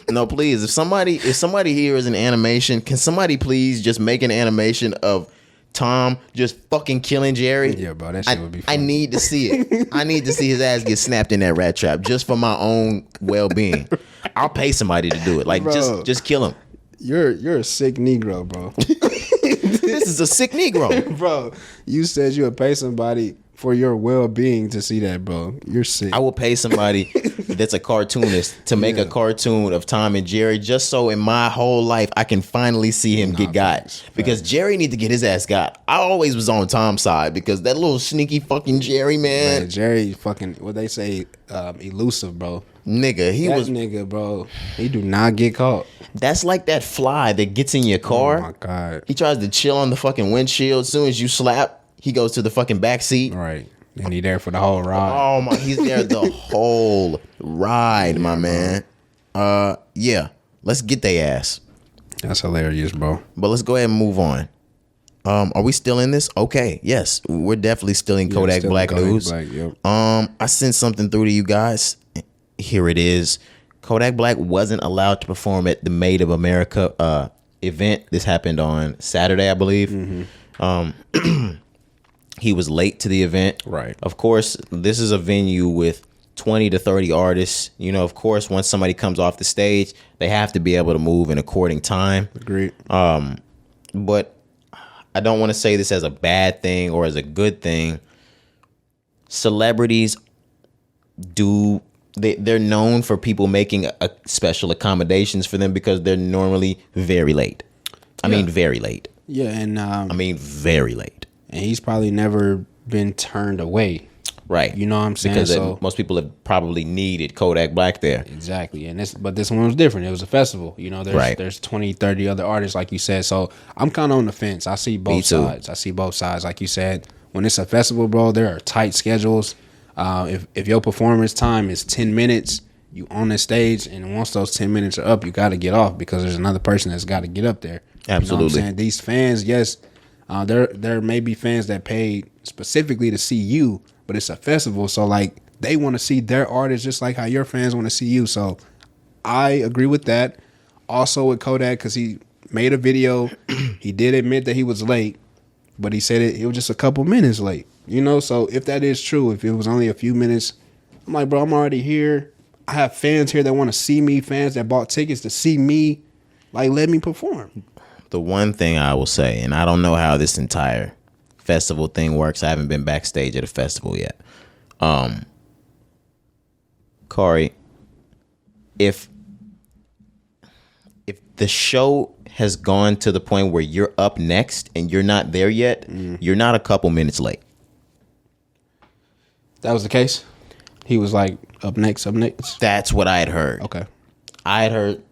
No, please. If somebody here is an animation, can somebody please just make an animation of Tom just fucking killing Jerry? Yeah, bro. That shit would be I fun. need to see it. I need to see his ass get snapped in that rat trap just for my own well-being. I'll pay somebody to do it. Like Bro. just kill him. You're a sick Negro, bro. This is a sick Negro. Bro, you said you would pay somebody for your well-being to see that, bro. You're sick. I will pay somebody that's a cartoonist to make a cartoon of Tom and Jerry just so in my whole life I can finally see him get got. Facts. Because Jerry need to get his ass got. I always was on Tom's side because that little sneaky fucking Jerry, man. Jerry fucking, what they say, elusive, bro. Nigga, he That was nigga, bro. He do not get caught. that's like that fly that gets in your car. Oh my God. He tries to chill on the fucking windshield. As soon as you slap, he goes to the fucking back seat. Right. And he there for the whole ride. Oh my, he's there the whole ride, my man. Yeah, let's get they ass. That's hilarious, bro. But let's go ahead and move on. Are we still in this? Okay, yes, we're definitely still in Kodak still in Black Kodak news. Black, yep. I sent something through to you guys. Here it is. Kodak Black wasn't allowed to perform at the Made of America event. This happened on Saturday, I believe. Mm-hmm. He was late to the event. Right. Of course, this is a venue with 20 to 30 artists. You know, of course, once somebody comes off the stage, they have to be able to move in according time. Agreed. But I don't want to say this as a bad thing or as a good thing. Celebrities they're known for people making a special accommodations for them because they're normally very late. I mean, very late. Yeah, and Very late. and he's probably never been turned away. Right. You know what I'm saying? Because So- most people have probably needed Kodak Black there. Exactly. And this one was different. It was a festival. You know, there's 20, 30 other artists, like you said. So I'm kind of on the fence. I see both sides. Like you said, when it's a festival, bro, there are tight schedules. If your performance time is 10 minutes, you on the stage, and once those 10 minutes are up, you got to get off because there's another person that's got to get up there. Absolutely. You know what I'm saying? These fans, yes, there may be fans that paid specifically to see you, but it's a festival, so like they want to see their artists just like how your fans want to see you. So I agree with that. Also with Kodak, because he made a video, he did admit that he was late, but he said it was just a couple minutes late. You know, so if that is true, if it was only a few minutes, I'm like, bro, I'm already here. I have fans here that want to see me, fans that bought tickets to see me. Like, let me perform. The one thing I will say, and I don't know how this entire festival thing works. I haven't been backstage at a festival yet. Kari, if the show has gone to the point where you're up next and you're not there yet, you're not a couple minutes late. That was the case? He was like, up next. That's what I had heard. Okay. I had heard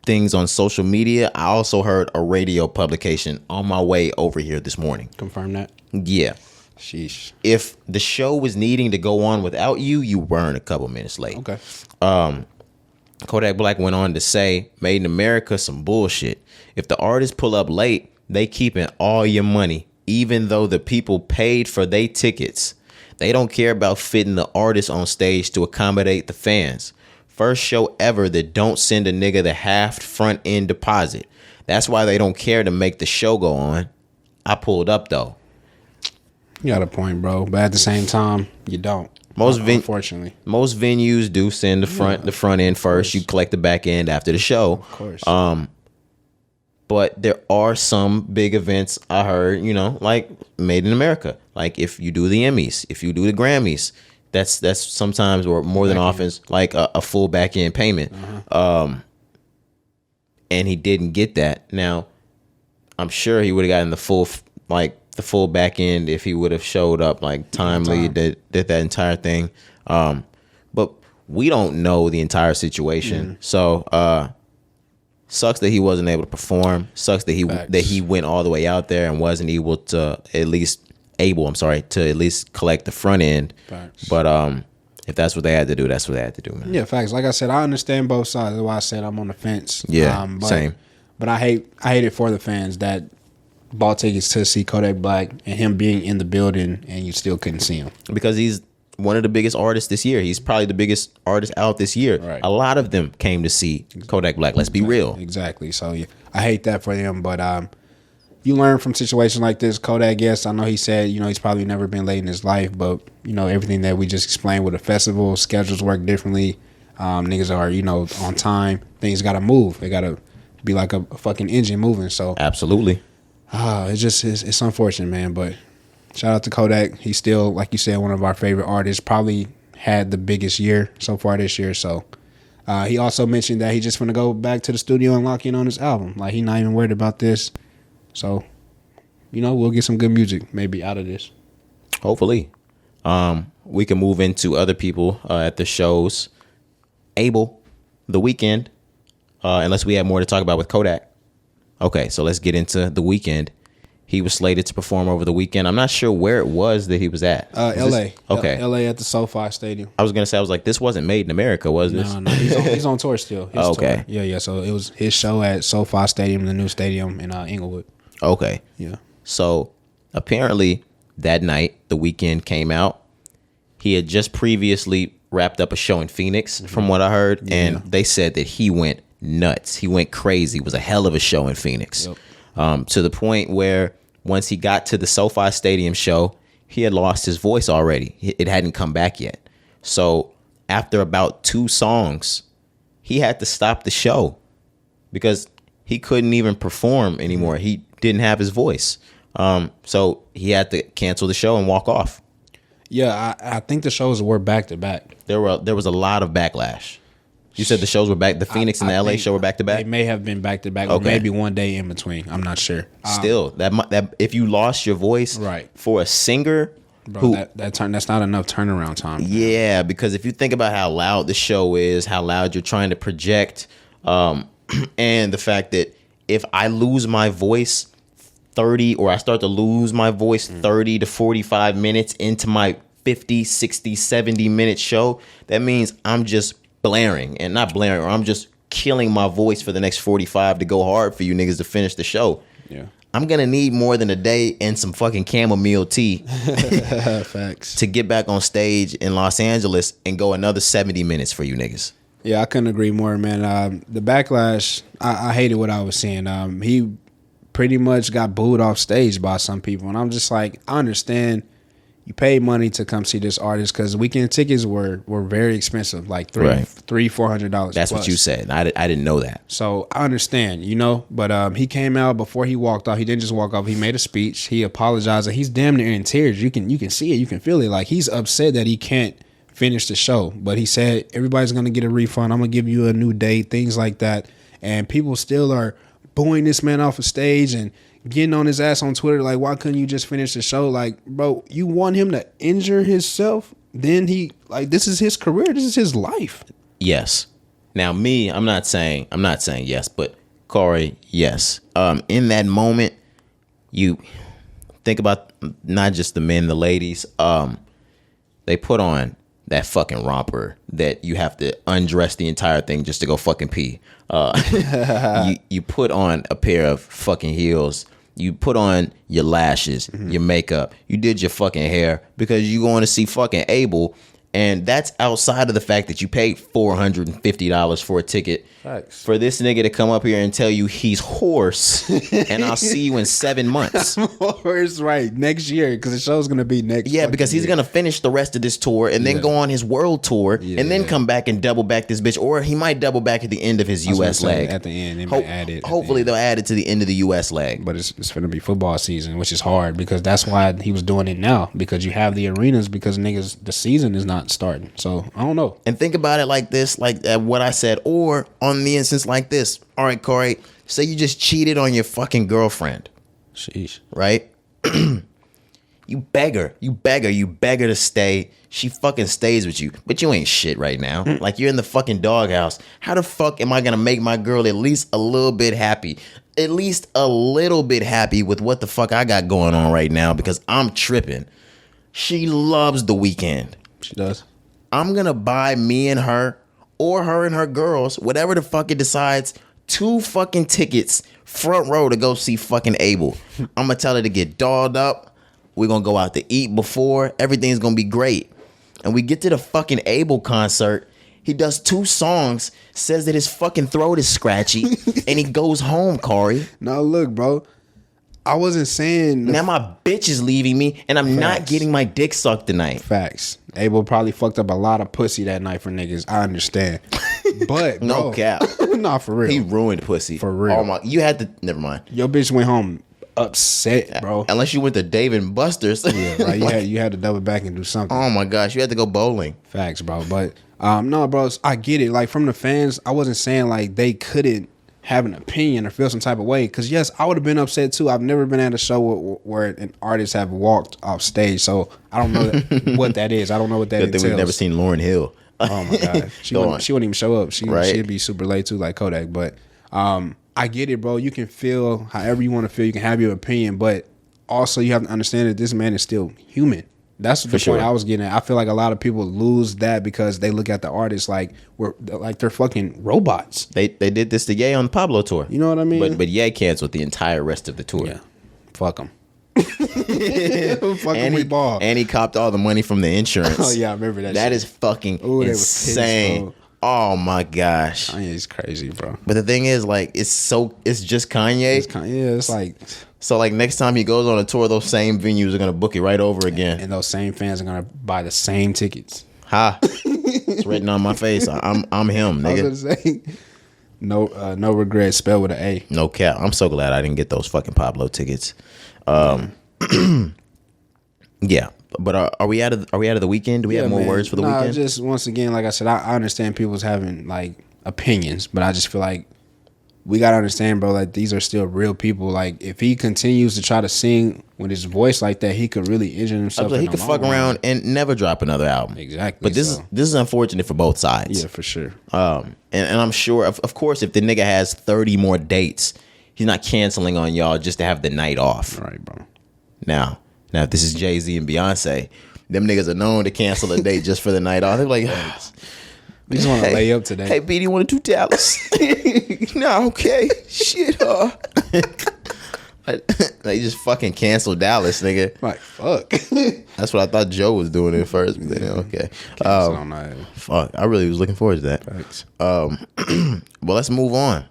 things on social media. I also heard a radio publication on my way over here this morning. Confirm that? Yeah. Sheesh. If the show was needing to go on without you, you weren't a couple minutes late. Okay. Kodak Black went on to say, Made in America, some bullshit. If the artists pull up late, they keeping all your money, even though the people paid for their tickets. They don't care about fitting the artist on stage to accommodate the fans. First show ever that don't send a nigga the half front end deposit. That's why they don't care to make the show go on. I pulled up though. You got a point, bro. But at the same time, you don't. Unfortunately, most venues do send the front end first. You collect the back end after the show. Of course. But there are some big events I heard, like Made in America. Like if you do the Emmys, if you do the Grammys, that's sometimes or more than often like a full back end payment. And he didn't get that. Now, I'm sure he would have gotten the full back end if he would have showed up like timely, did that entire thing. But we don't know the entire situation. So sucks that he wasn't able to perform. Sucks that he went all the way out there and wasn't able to at least collect the front end. Facts. But if that's what they had to do, that's what they had to do, man. Yeah, facts. Like I said, I understand both sides. That's why I said I'm on the fence. Yeah, same. But I hate it for the fans that bought tickets to see Kodak Black and him being in the building and you still couldn't see him. Because he's one of the biggest artists this year. He's probably the biggest artist out this year. Right. A lot of them came to see Kodak Black. Let's be real. Exactly. So yeah, I hate that for them. But you learn from situations like this. Kodak, yes, I know he said, he's probably never been late in his life, but everything that we just explained with a festival, schedules work differently. Niggas are, on time. Things gotta move. They gotta be like a fucking engine moving. So absolutely. It's unfortunate, man. But shout out to Kodak. He's still, like you said, one of our favorite artists. Probably had the biggest year so far this year. So he also mentioned that he just gonna go back to the studio and lock in on his album. Like he not even worried about this. So, we'll get some good music maybe out of this. Hopefully. We can move into other people at the shows. Abel, The Weeknd, unless we have more to talk about with Kodak. Okay, so let's get into The Weeknd. He was slated to perform over the weekend. I'm not sure where it was that he was at. L.A. Okay. L.A. at the SoFi Stadium. I was going to say, this wasn't Made in America, was this? No, he's on tour still. Okay. Tour. Yeah, so it was his show at SoFi Stadium, the new stadium in Inglewood. Okay. Yeah. So apparently that night, The Weeknd came out. He had just previously wrapped up a show in Phoenix, from what I heard, and they said that he went nuts. He went crazy. It was a hell of a show in Phoenix. Yep. To the point where once he got to the SoFi Stadium show, he had lost his voice already. It hadn't come back yet. So after about 2 songs, he had to stop the show because he couldn't even perform anymore. He didn't have his voice. So he had to cancel the show and walk off. Yeah, I think the shows were back to back. There was a lot of backlash. You said the shows were back. The Phoenix and the LA show were back to back. They may have been back to back, or maybe one day in between. I'm not sure. Still, that if you lost your voice, for a singer, bro, that's not enough turnaround time. Yeah, because if you think about how loud the show is, how loud you're trying to project, and the fact that if I lose my voice 30 to 45 minutes into my 50, 60, 70 minute show, that means I'm just blaring, or I'm just killing my voice for the next 45 to go hard for you niggas to finish the show. Yeah. I'm gonna need more than a day and some fucking chamomile tea Facts. to get back on stage in Los Angeles and go another 70 minutes for you niggas. Yeah, I couldn't agree more, man. The backlash, I hated what I was seeing. He pretty much got booed off stage by some people, and I'm just like, I understand you paid money to come see this artist because weekend tickets were very expensive, like $400. That's what you said. I didn't know that. So I understand, but he came out before he walked off. He didn't just walk off. He made a speech. He apologized. He's damn near in tears. You can see it. You can feel it. Like he's upset that he can't finish the show. But he said everybody's gonna get a refund. I'm gonna give you a new date. Things like that. And people still are booing this man off of stage and getting on his ass on Twitter, like, why couldn't you just finish the show? Like, bro, you want him to injure himself? Then this is his career. This is his life. Yes. Now, I'm not saying yes, but Corey, yes. In that moment, you think about not just the men, the ladies. They put on that fucking romper that you have to undress the entire thing just to go fucking pee. You put on a pair of fucking heels. You put on your lashes, your makeup. You did your fucking hair because you going to see fucking Abel, And that's outside of the fact that you paid $450 for a ticket. Facts. For this nigga to come up here and tell you he's hoarse and I'll see you in 7 months. Hoarse, right. Next year, because the show's going to be next Yeah, because he's going to finish the rest of this tour and then go on his world tour and then come back and double back this bitch. Or he might double back at the end of his U.S. leg. At the end, they might add it. Hopefully they'll add it to the end of the U.S. leg. But it's going to be football season, which is hard because that's why he was doing it now. Because you have the arenas because niggas, the season is not starting. So, I don't know. And think about it like this, like what I said, or on the instance like this. All right, Corey, say you just cheated on your fucking girlfriend. Sheesh. Right? You beg her to stay. She fucking stays with you, but you ain't shit right now. Like, you're in the fucking doghouse. How the fuck am I gonna make my girl at least a little bit happy? At least a little bit happy with what the fuck I got going on right now because I'm tripping. She loves The Weeknd. She does. I'm gonna buy me and her, or her and her girls, whatever the fuck it decides, 2 fucking tickets, front row to go see fucking Abel. I'm gonna tell her to get dolled up. We're gonna go out to eat before. Everything's gonna be great. And we get to the fucking Abel concert. He does 2 songs, says that his fucking throat is scratchy, and he goes home, Corey. No, look, bro. I wasn't saying... Now my bitch is leaving me, and I'm not getting my dick sucked tonight. Facts. Abel probably fucked up a lot of pussy that night for niggas. I understand. But, bro, no cap. Nah, for real. He ruined pussy. For real. Oh my, you had to... Never mind. Your bitch went home upset, bro. Unless you went to Dave and Buster's. Yeah, right. You had to double back and do something. Oh my gosh, you had to go bowling. Facts, bro. But no, bro, I get it. Like, from the fans, I wasn't saying like they couldn't have an opinion or feel some type of way. Because yes, I would have been upset too. I've never been at a show where an artist have walked off stage, so I don't know what that is. I don't know what that entails. We've never seen Lauryn Hill. Oh my god, she wouldn't even show up. She'd be super late too, like Kodak. But I get it, bro. You can feel however you want to feel. You can have your opinion, but also you have to understand that this man is still human. That's the point I was getting at. I feel like a lot of people lose that because they look at the artists like they're fucking robots. They did this to Ye on the Pablo tour. You know what I mean? But Ye canceled the entire rest of the tour. Yeah, fuck him. Fucking we ball. And he copped all the money from the insurance. Oh yeah, I remember that. That is fucking insane. Pissed, oh my gosh, Kanye's crazy, bro. But the thing is, like, it's just Kanye. It's like. So, like, next time he goes on a tour, those same venues are going to book it right over again. And those same fans are going to buy the same tickets. Ha. It's written on my face. I'm him, nigga. I was going to say, no regret, spelled with an A. No cap. I'm so glad I didn't get those fucking Pablo tickets. Yeah. But are we out of the Weeknd? Do we have more words for the Weeknd? Just once again, like I said, I understand people's having, like, opinions, but I just feel like we gotta understand, bro, like, these are still real people. Like, if he continues to try to sing with his voice like that, he could really injure himself. He could fuck around and never drop another album. Exactly. But this is unfortunate for both sides. Yeah, for sure. And I'm sure, of course, if the nigga has 30 more dates, he's not canceling on y'all just to have the night off. Right, bro. Now, if this is Jay-Z and Beyonce, them niggas are known to cancel a date just for the night off. They're like, we just want to lay up today. Hey, B, do you want to do Dallas? No, okay. Shit, They just fucking canceled Dallas, nigga. Like, fuck. That's what I thought Joe was doing at first. But then, okay. Fuck. I really was looking forward to that. Thanks. Well, let's move on.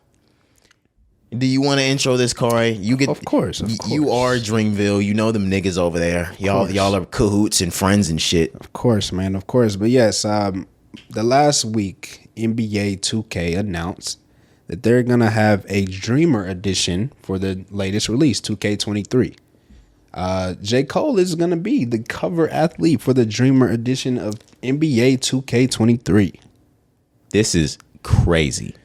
Do you want to intro this, Corey? Of course. You are Dreamville. You know them niggas over there. Y'all are cahoots and friends and shit. Of course, man. Of course. But yes, the last week, NBA 2K announced that they're going to have a Dreamer edition for the latest release, 2K23. J. Cole is going to be the cover athlete for the Dreamer edition of NBA 2K23. This is crazy.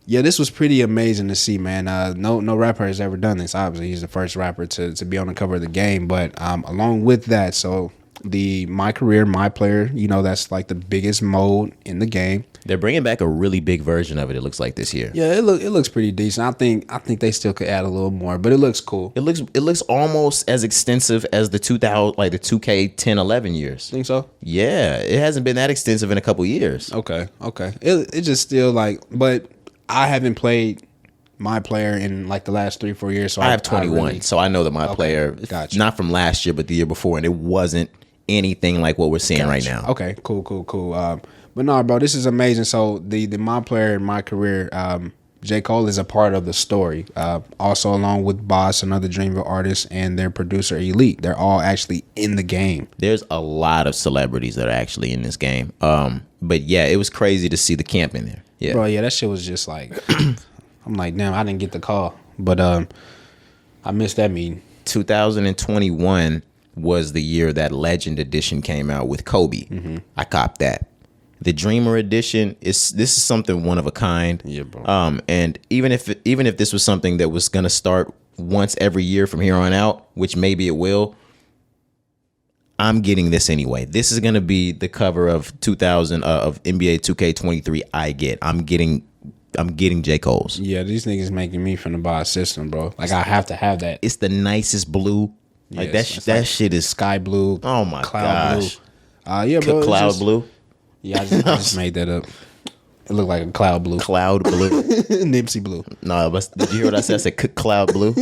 Yeah, this was pretty amazing to see, man. No rapper has ever done this. Obviously, he's the first rapper to be on the cover of the game. But along with that, so the My Career, My Player, that's like the biggest mode in the game. They're bringing back a really big version of it. It looks like this year. Yeah, it looks pretty decent. I think they still could add a little more, but it looks cool. It looks almost as extensive as the 2000, like the 2K 10-11 years. Think so? Yeah, it hasn't been that extensive in a couple years. Okay. It just still like, but I haven't played My Player in like the last 3-4 years. So I have 21, so I know that My Player, gotcha. Not from last year, but the year before, and it wasn't anything like what we're seeing right now. Okay, cool. But no, bro, this is amazing. So the my player in my career, J. Cole is a part of the story. Also along with Boss, another Dreamville artist, and their producer Elite. They're all actually in the game. There's a lot of celebrities that are actually in this game. But yeah, it was crazy to see the camp in there. Yeah, bro. Yeah, that shit was just like, I'm like, damn, I didn't get the call, but I missed that meeting. 2021 was the year that Legend Edition came out with Kobe. Mm-hmm. I copped that. The Dreamer Edition this is something one of a kind. Yeah, bro. And even if this was something that was gonna start once every year from here on out, which maybe it will, I'm getting this anyway. This is gonna be the cover of 2000 of NBA 2K23. I'm getting J. Cole's. Yeah, these niggas making me finna buy a system, bro. Like I have to have that. It's the nicest blue. Like that shit is sky blue. Oh my gosh. Blue. Yeah, bro. Cloud blue. Yeah, I just made that up. It looked like a cloud blue. Cloud blue. Nipsey blue. No, but did you hear what I said? I said cloud blue.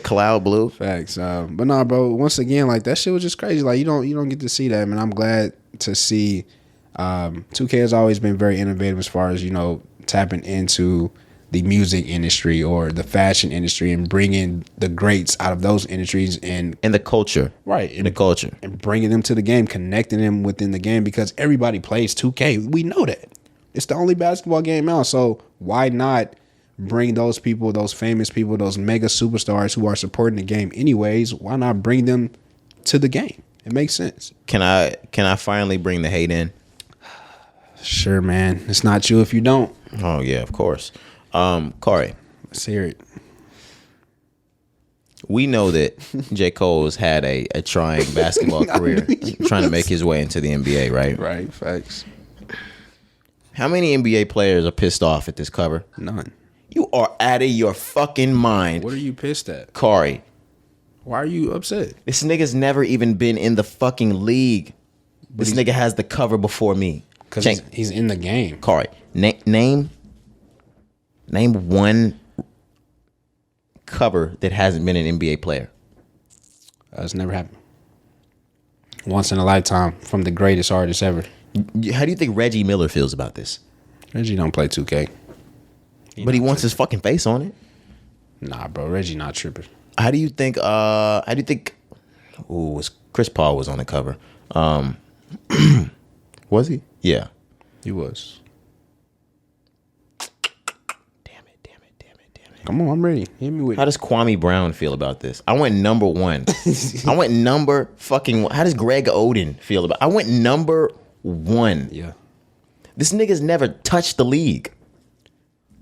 Cloud blue. Facts. But nah, bro. Once again, like that shit was just crazy. Like you don't get to see that, man. I'm glad to see. 2K has always been very innovative as far as tapping into the music industry or the fashion industry and bringing the greats out of those industries and the culture, right? In the culture, and bringing them to the game, connecting them within the game because everybody plays 2K. We know that it's the only basketball game out. So why not bring those people, those famous people, those mega superstars who are supporting the game anyways? Why not bring them to the game? It makes sense. Can I finally bring the hate in? Sure, man. It's not you if you don't. Oh yeah, of course. Cari, let's hear it. We know that J. Cole's had a trying basketball career, trying to make his way into the NBA, right? Right, facts. How many NBA players are pissed off at this cover? None. You are out of your fucking mind. What are you pissed at? Cari. Why are you upset? This nigga's never even been in the fucking league. This nigga has the cover before me. Because he's in the game. Cari, name one cover that hasn't been an NBA player. It's never happened. Once in a lifetime from the greatest artist ever. How do you think Reggie Miller feels about this? Reggie don't play 2K. But he wants his fucking face on it. Nah, bro. Reggie not tripping. How do you think was Chris Paul was on the cover? Was he? Yeah. He was. Damn it. Come on, I'm ready. Hit me with How does Kwame Brown feel about this? I went number one. I went number fucking one. How does Greg Oden feel about it? I went number one. Yeah. This nigga's never touched the league.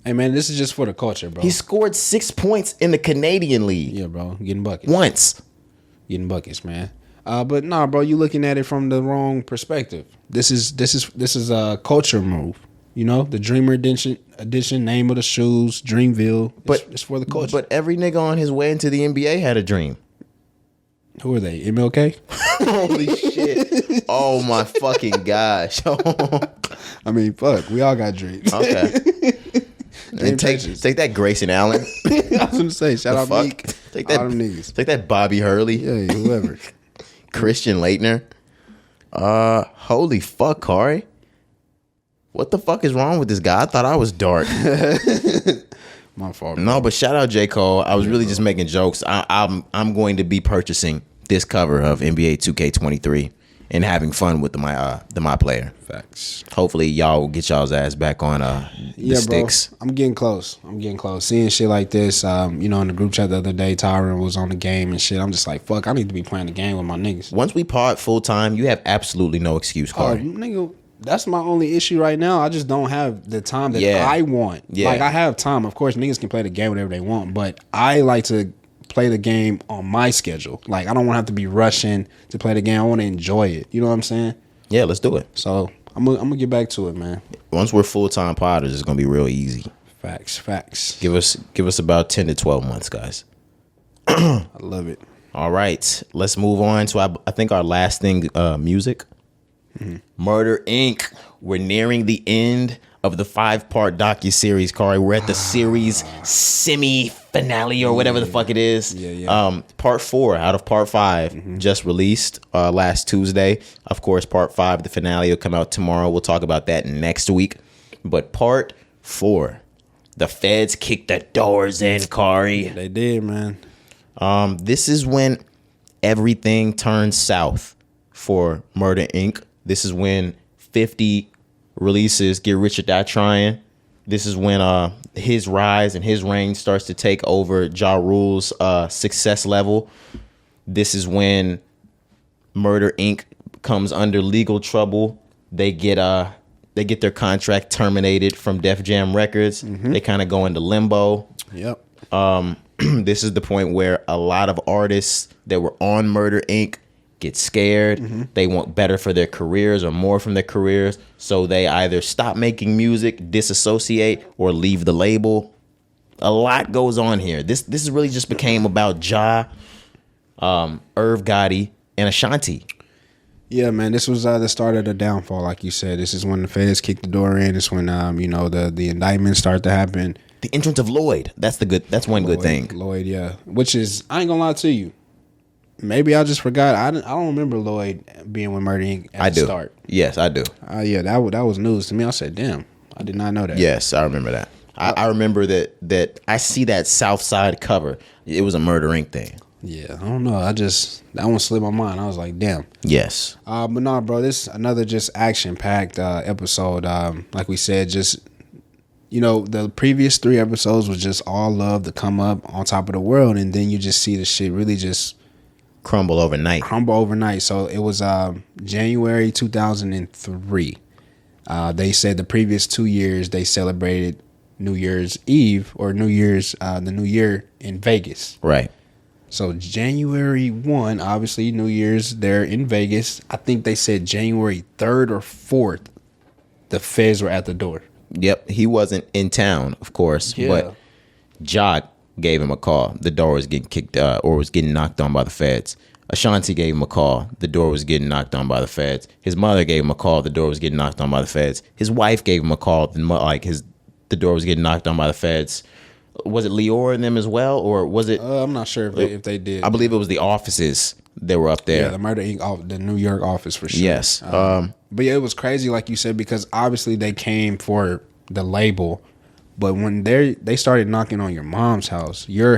Hey, man, this is just for the culture, bro. He scored 6 points in the Canadian League. Yeah, bro. Getting buckets. Once. Getting buckets, man. But nah, bro, you looking at it from the wrong perspective. This is a culture move. The Dreamer edition, name of the shoes, Dreamville. It's for the culture. But every nigga on his way into the NBA had a dream. Who are they? MLK? Holy shit. Oh my fucking gosh. I mean, fuck. We all got dreams. Okay. And take that, Grayson Allen. I was gonna say, shout out Meek. Take that, all them niggas. Take that, Bobby Hurley. Yeah, whoever. Christian Laettner. Holy fuck, Cari. What the fuck is wrong with this guy? I thought I was dark. My fault. No, but shout out J. Cole. I was really just making jokes. I'm going to be purchasing this cover of NBA 2K23 and having fun with my player. Facts. Hopefully y'all will get y'all's ass back on the sticks. Bro. I'm getting close. Seeing shit like this, in the group chat the other day, Tyron was on the game and shit. I'm just like, fuck, I need to be playing the game with my niggas. Once we part full time, you have absolutely no excuse, Cari. Nigga, that's my only issue right now. I just don't have the time that I want. Yeah. Like, I have time. Of course, niggas can play the game whatever they want, but I like to play the game on my schedule. Like, I don't want to have to be rushing to play the game. I want to enjoy it. You know what I'm saying? Yeah, let's do it. So I'm gonna get back to it, man. Once we're full time potters, it's gonna be real easy. Facts. Give us about 10 to 12 months, guys. I love it. All right, let's move on to I think our last thing, music. Mm-hmm. Murder Inc. We're nearing the end of the 5-part docuseries, Cari. We're at the series semi-finale or whatever the fuck it is. Part 4 out of part 5 just released last Tuesday. Of course, part 5, the finale, will come out tomorrow. We'll talk about that next week. But part 4, the feds kicked the doors in, Cari. They did, man. This is when everything turns south for Murder Inc. This is when 50 releases Get Rich or Die Trying. This is when his rise and his reign starts to take over Ja Rule's success level. This is when Murder Inc. comes under legal trouble. They get their contract terminated from Def Jam Records. They kind of go into limbo. Yep. This is the point where a lot of artists that were on Murder Inc. get scared. They want better for their careers or more from their careers. So they either stop making music, disassociate, or leave the label. A lot goes on here. This really just became about Ja, Irv Gotti, and Ashanti. Yeah, man, this was the start of the downfall, like you said. This is when the feds kicked the door in. It's when the indictments start to happen. The entrance of Lloyd. That's one good thing. Lloyd, yeah. Which is, I ain't gonna lie to you. Maybe I just forgot. I don't remember Lloyd being with Murder Inc. at the start. Yes, I do. Yeah, that was news to me. I said, damn, I did not know that. Yes, I remember that. I remember that I see that South Side cover. It was a Murder Inc. thing. Yeah, I don't know. That one slipped my mind. I was like, damn. Yes. But nah, bro, this another just action-packed episode. Like we said, just, the previous 3 episodes was just all love to come up on top of the world, and then you just see the shit really just crumble overnight. So it was January 2003. They said the previous 2 years they celebrated New Year's Eve or the New Year in Vegas. Right. So January 1, obviously New Year's there in Vegas. I think they said January 3rd or 4th, the feds were at the door. Yep, he wasn't in town, of course, but Ja gave him a call. The door was getting kicked or was getting knocked on by the feds. Ashanti gave him a call. The door was getting knocked on by the feds. His mother gave him a call. The door was getting knocked on by the feds. His wife gave him a call. The door was getting knocked on by the feds. Was it Lior and them as well, or was it? I'm not sure if they did. I believe it was the offices that were up there. Yeah, the Murder Inc. The New York office for sure. Yes. But yeah, it was crazy, like you said, because obviously they came for the label, but when they started knocking on your mom's house, your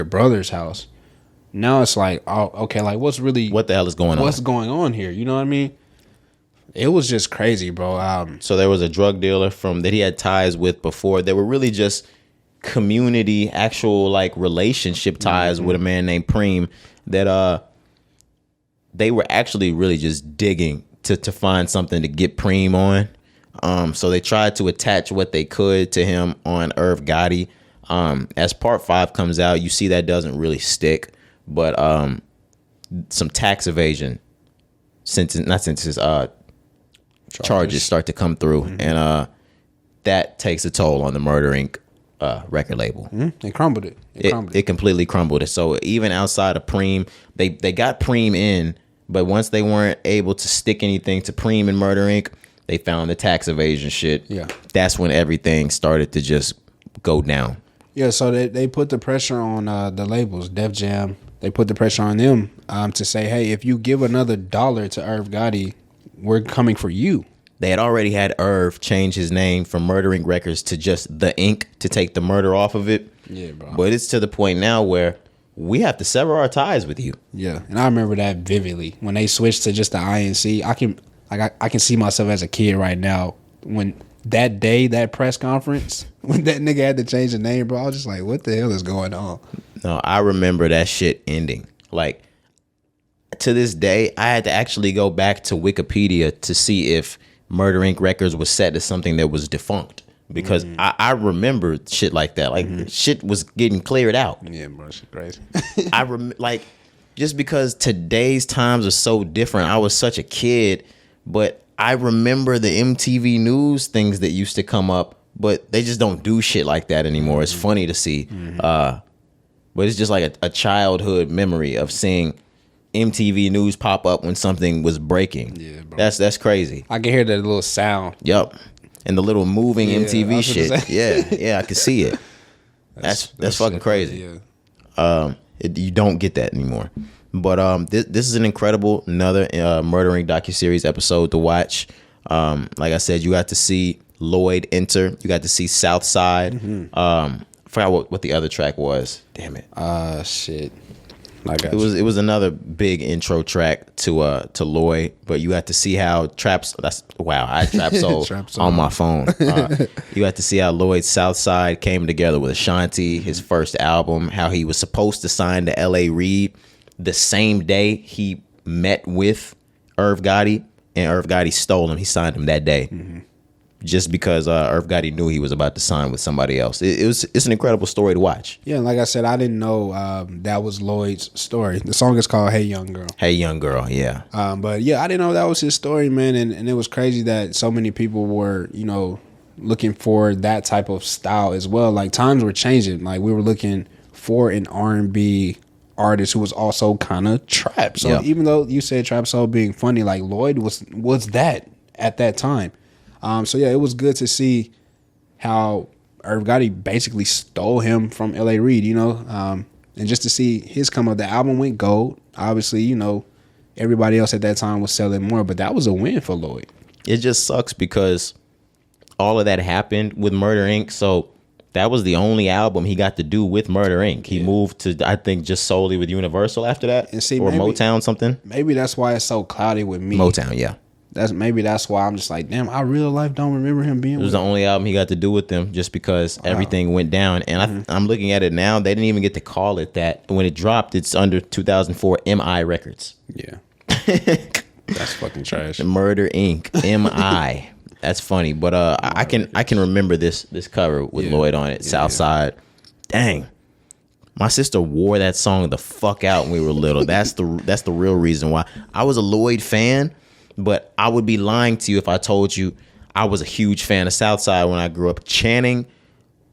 brother's house, now it's like, oh, okay, like what the hell is going on? What's going on here? You know what I mean? It was just crazy, bro. So there was a drug dealer that he had ties with before. They were really just community, actual like relationship ties with a man named Preem that they were actually really just digging to find something to get Preem on. So they tried to attach what they could to him on Irv Gotti. As part 5 comes out, you see that doesn't really stick, but some tax evasion charges start to come through, and that takes a toll on the Murder Inc. Record label. They crumbled it. It completely crumbled it. So even outside of Preem, they got Preem in, but once they weren't able to stick anything to Preem and Murder Inc., they found the tax evasion shit. Yeah. That's when everything started to just go down. Yeah, so they put the pressure on the labels, Def Jam. They put the pressure on them to say, hey, if you give another $1 to Irv Gotti, we're coming for you. They had already had Irv change his name from Murder Inc. Records to just The Inc. to take the murder off of it. Yeah, bro. But it's to the point now where we have to sever our ties with you. Yeah, and I remember that vividly. When they switched to just the INC, I can see myself as a kid right now. When that day, that press conference, when that nigga had to change the name, bro, I was just like, what the hell is going on? No, I remember that shit ending. Like, to this day, I had to actually go back to Wikipedia to see if Murder Inc. Records was set as something that was defunct, because I remember shit like that. Like shit was getting cleared out. Yeah, bro, shit crazy. Just because today's times are so different. I was such a kid, but I remember the MTV News things that used to come up, but they just don't do shit like that anymore. It's funny to see, but it's just like a childhood memory of seeing MTV News pop up when something was breaking. Yeah, bro. That's crazy. I can hear that little sound. Yep. and the little moving Yeah, I MTV was gonna shit. Yeah, I could see it. That's fucking crazy. Yeah. You don't get that anymore. But this is an incredible another murdering docuseries episode to watch. Like I said, you got to see Lloyd enter. You got to see Southside. I forgot what the other track was. Damn it. Shit. It was another big intro track to Lloyd, but you got to see how I had Trap Soul on my phone. You got to see how Lloyd's Southside came together with Ashanti, his first album, how he was supposed to sign to L.A. Reid the same day he met with Irv Gotti, and Irv Gotti stole him. He signed him that day. Just because Irv Gotti knew he was about to sign with somebody else. It's an incredible story to watch. Yeah, and like I said, I didn't know that was Lloyd's story. The song is called Hey Young Girl. Hey Young Girl, yeah. But yeah, I didn't know that was his story, man. And it was crazy that so many people were, looking for that type of style as well. Like times were changing. Like we were looking for an R&B artist who was also kind of trap. So even though you said Trap Soul being funny, like Lloyd was that at that time. So yeah, it was good to see how Irv Gotti basically stole him from L.A. Reid, and just to see his come up. The album went gold. Obviously, everybody else at that time was selling more, but that was a win for Lloyd. It just sucks because all of that happened with Murder Inc. So that was the only album he got to do with Murder Inc. He moved to, I think, just solely with Universal after that, and see, or Motown something. Maybe that's why it's so cloudy with me. Motown, yeah. That's why I'm just like, damn, I real life don't remember him being. It was the only album he got to do with them, just because everything went down. And I'm looking at it now; they didn't even get to call it that when it dropped. It's under 2004 MI Records. Yeah, that's fucking trash. Murder Inc. MI. That's funny, but I can remember this cover with Lloyd on it. Southside. Dang. My sister wore that song the fuck out when we were little. That's the real reason why. I was a Lloyd fan. But I would be lying to you if I told you I was a huge fan of Southside when I grew up. Channing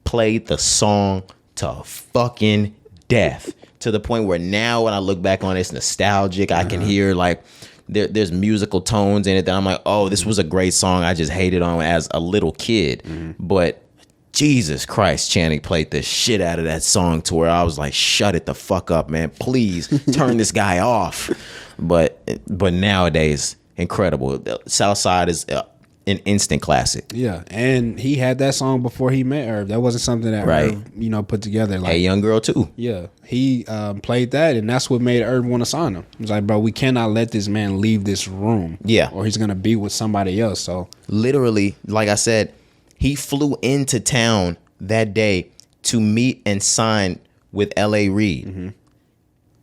played the song to fucking death, to the point where now when I look back on it, it's nostalgic. I can hear like there's musical tones in it that I'm like, oh, this was a great song. I just hated on as a little kid. But Jesus Christ, Channing played the shit out of that song to where I was like, shut it the fuck up, man. Please turn this guy off. But nowadays, incredible. Southside is an instant classic. Yeah, and he had that song before he met Irv. That wasn't something that Irv, put together. Like, Hey Young Girl too. Yeah, he played that, and that's what made Irv want to sign him. He was like, bro, we cannot let this man leave this room. Yeah, or he's gonna be with somebody else. So literally, like I said, he flew into town that day to meet and sign with L.A. Reid,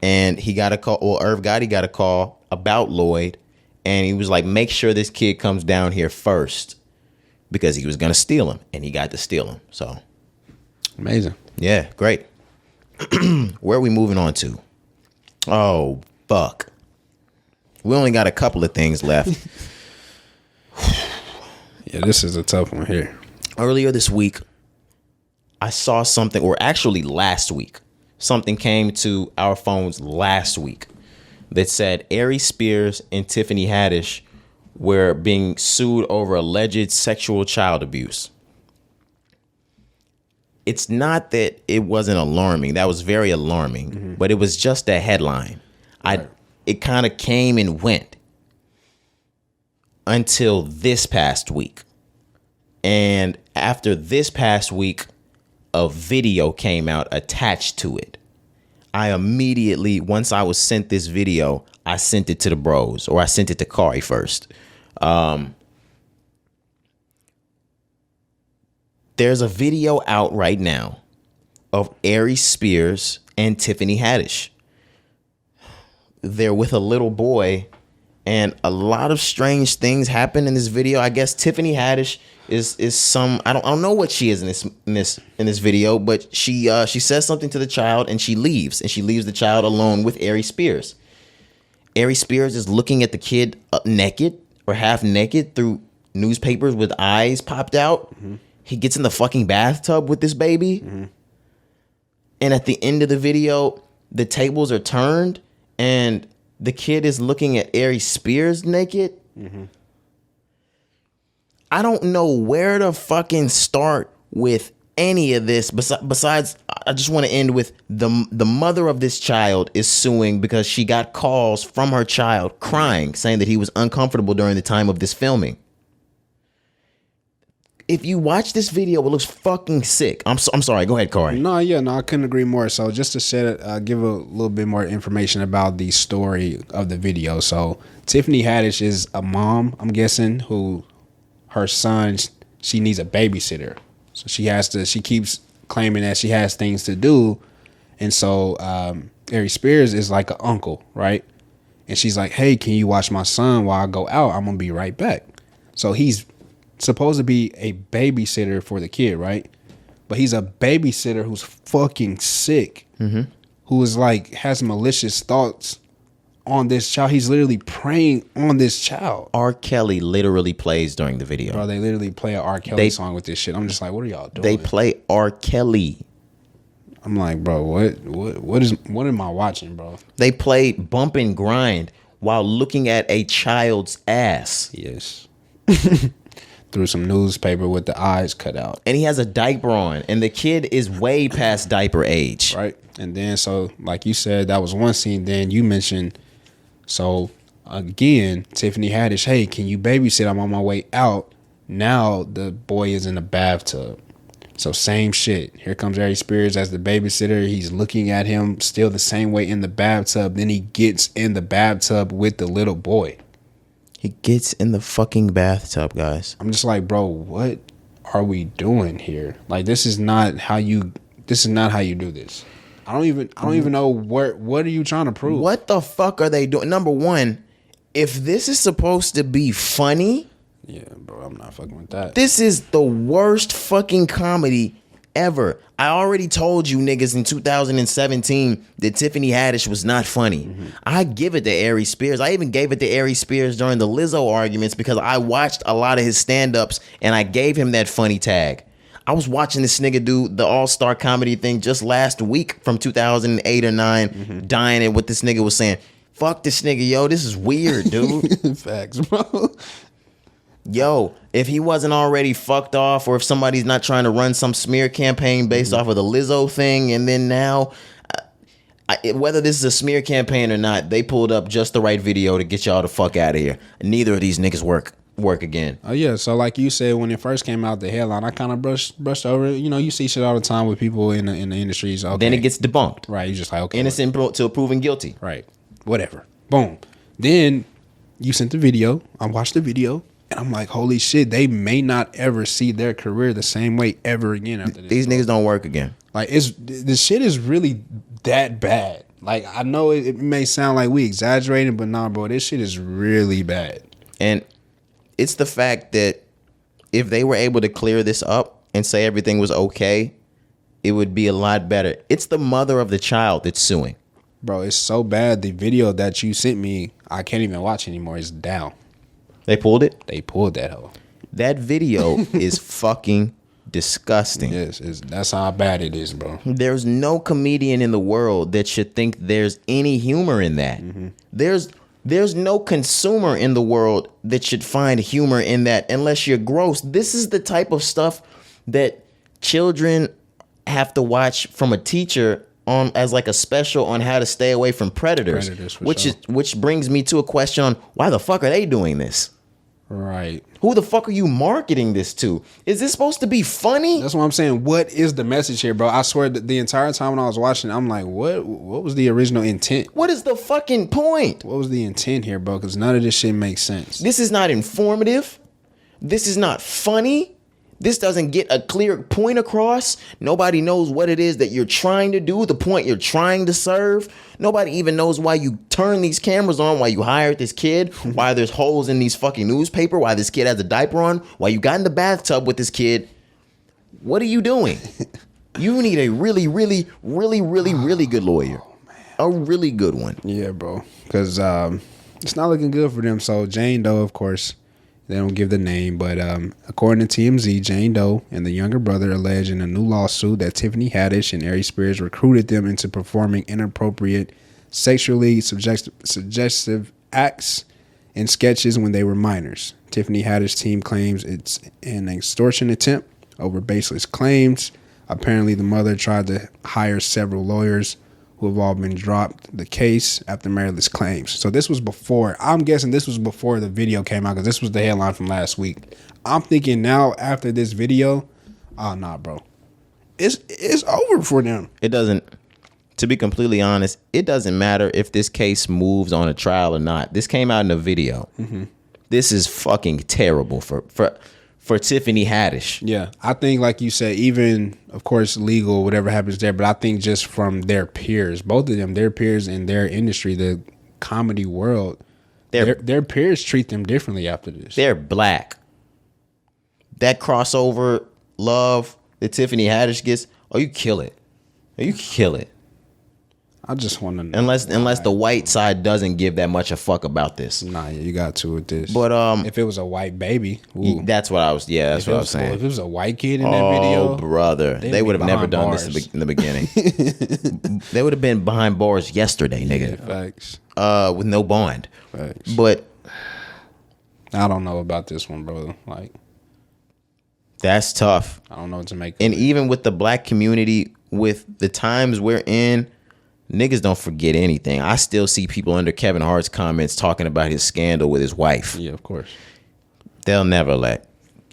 and he got a call. Well, Irv Gotti got a call about Lloyd. And he was like, make sure this kid comes down here first, because he was going to steal him. And he got to steal him. So amazing. Yeah, great. Where are we moving on to? Oh, fuck. We only got a couple of things left. Yeah, this is a tough one here. Earlier this week, I saw something, or actually last week, something came to our phones last week that said Aries Spears and Tiffany Haddish were being sued over alleged sexual child abuse. It's not that it wasn't alarming. That was very alarming, but it was just a headline. It kind of came and went until this past week. And after this past week, a video came out attached to it. I immediately, once I was sent this video, I sent it to the bros, or I sent it to Cari first. There's a video out right now of Aries Spears and Tiffany Haddish. They're with a little boy, and a lot of strange things happen in this video. I guess Tiffany Haddish is some, I don't know what she is in this video, but she says something to the child and she leaves the child alone with Aries Spears. Aries Spears is looking at the kid naked or half naked through newspapers with eyes popped out. He gets in the fucking bathtub with this baby. And at the end of the video, the tables are turned and the kid is looking at Aries Spears naked. I don't know where to fucking start with any of this. Besides, I just want to end with the mother of this child is suing because she got calls from her child crying, saying that he was uncomfortable during the time of this filming. If you watch this video, it looks fucking sick. I'm sorry. Go ahead, Cari. No, I couldn't agree more. So just to give a little bit more information about the story of the video. So Tiffany Haddish is a mom, I'm guessing, who her son, she needs a babysitter. So she keeps claiming that she has things to do. And so Aries Spears is like an uncle, right? And she's like, hey, can you watch my son while I go out? I'm going to be right back. So he's supposed to be a babysitter for the kid, right? But he's a babysitter who's fucking sick, who is like has malicious thoughts on this child. He's literally preying on this child. R. Kelly literally plays during the video. Bro, they literally play an R. Kelly song with this shit. I'm just like, what are y'all doing? They play R. Kelly. I'm like, bro, what am I watching, bro? They play Bump and Grind while looking at a child's ass. Yes. Through some newspaper with the eyes cut out. And he has a diaper on, and the kid is way past diaper age. Right. And then, so, like you said, that was one scene. Then you mentioned, so, again, Tiffany Haddish, hey, can you babysit? I'm on my way out. Now the boy is in the bathtub. So, same shit. Here comes Aries Spears as the babysitter. He's looking at him still the same way in the bathtub. Then he gets in the bathtub with the little boy. He gets in the fucking bathtub, guys. I'm just like, bro, what are we doing here? Like, this is not how you do this. I don't even know what are you trying to prove? What the fuck are they doing? Number one, if this is supposed to be funny, yeah, bro, I'm not fucking with that. This is the worst fucking comedy ever. I already told you niggas in 2017 that Tiffany Haddish was not funny. I give it to Aries Spears. I even gave it to Aries Spears during the Lizzo arguments because I watched a lot of his stand-ups and I gave him that funny tag. I was watching this nigga do the all-star comedy thing just last week from 2008 or 9, dying at what this nigga was saying. Fuck this nigga, yo. This is weird, dude. Facts, bro. Yo, if he wasn't already fucked off, or if somebody's not trying to run some smear campaign based off of the Lizzo thing, and then now, whether this is a smear campaign or not, they pulled up just the right video to get y'all the fuck out of here. Neither of these niggas work again. Oh yeah, so like you said, when it first came out, the headline, I kind of brushed over it. You know, you see shit all the time with people in the industries. Okay. Then it gets debunked. Right, you just like, okay, innocent till proven guilty. Right, whatever. Boom. Then you sent the video. I watched the video. And I'm like, holy shit, they may not ever see their career the same way ever again after this. These niggas don't work again. Like, the shit is really that bad. Like, I know it may sound like we exaggerating, but nah, bro, this shit is really bad. And it's the fact that if they were able to clear this up and say everything was okay, it would be a lot better. It's the mother of the child that's suing. Bro, it's so bad. The video that you sent me, I can't even watch anymore. It's down. They pulled it? They pulled that hoe. That video is fucking disgusting. Yes, that's how bad it is, bro. There's no comedian in the world that should think there's any humor in that. There's no consumer in the world that should find humor in that unless you're gross. This is the type of stuff that children have to watch from a teacher on as like a special on how to stay away from predators, which brings me to a question on why the fuck are they doing this? Right. Who the fuck are you marketing this to? Is this supposed to be funny? That's what I'm saying. What is the message here, bro? I swear that the entire time when I was watching, I'm like, what was the original intent? What is the fucking point? What was the intent here, bro? Because none of this shit makes sense. This is not informative. This is not funny. This doesn't get a clear point across. Nobody knows what it is that you're trying to do, the point you're trying to serve. Nobody even knows why you turn these cameras on, why you hired this kid, why there's holes in these fucking newspaper, why this kid has a diaper on, why you got in the bathtub with this kid. What are you doing? You need a really, really, really, really, really good lawyer. A really good one. Yeah, bro. Because it's not looking good for them. So Jane Doe, of course, they don't give the name, but according to TMZ, Jane Doe and the younger brother allege in a new lawsuit that Tiffany Haddish and Aries Spears recruited them into performing inappropriate, sexually suggestive acts in sketches when they were minors. Tiffany Haddish team claims it's an extortion attempt over baseless claims. Apparently, the mother tried to hire several lawyers who have all been dropped the case after meritless claims. So this was before, I'm guessing this was before the video came out, because this was the headline from last week. I'm thinking now after this video, oh nah, bro, it's over for them. It doesn't. To be completely honest, it doesn't matter if this case moves on a trial or not. This came out in a video. Mm-hmm. This is fucking terrible for Tiffany Haddish. Yeah, I think, like you said, even, of course, legal, whatever happens there, but I think just from their peers, both of them, their peers in their industry, the comedy world, their peers treat them differently after this. They're black. That crossover love that Tiffany Haddish gets, you kill it. You kill it. I just want to know. Unless the white side doesn't give that much a fuck about this. Nah, yeah, you got to with this. But if it was a white baby, ooh. That's what I was. Yeah, that's what I was saying. If it was a white kid in that video, oh brother, they would have never done bars. this in the beginning. They would have been behind bars yesterday, nigga. Yeah, facts. With no bond. Facts. But I don't know about this one, bro. Like, that's tough. I don't know what to make. And even with the black community, with the times we're in, niggas don't forget anything. I still see people under Kevin Hart's comments talking about his scandal with his wife. Yeah, of course. They'll never let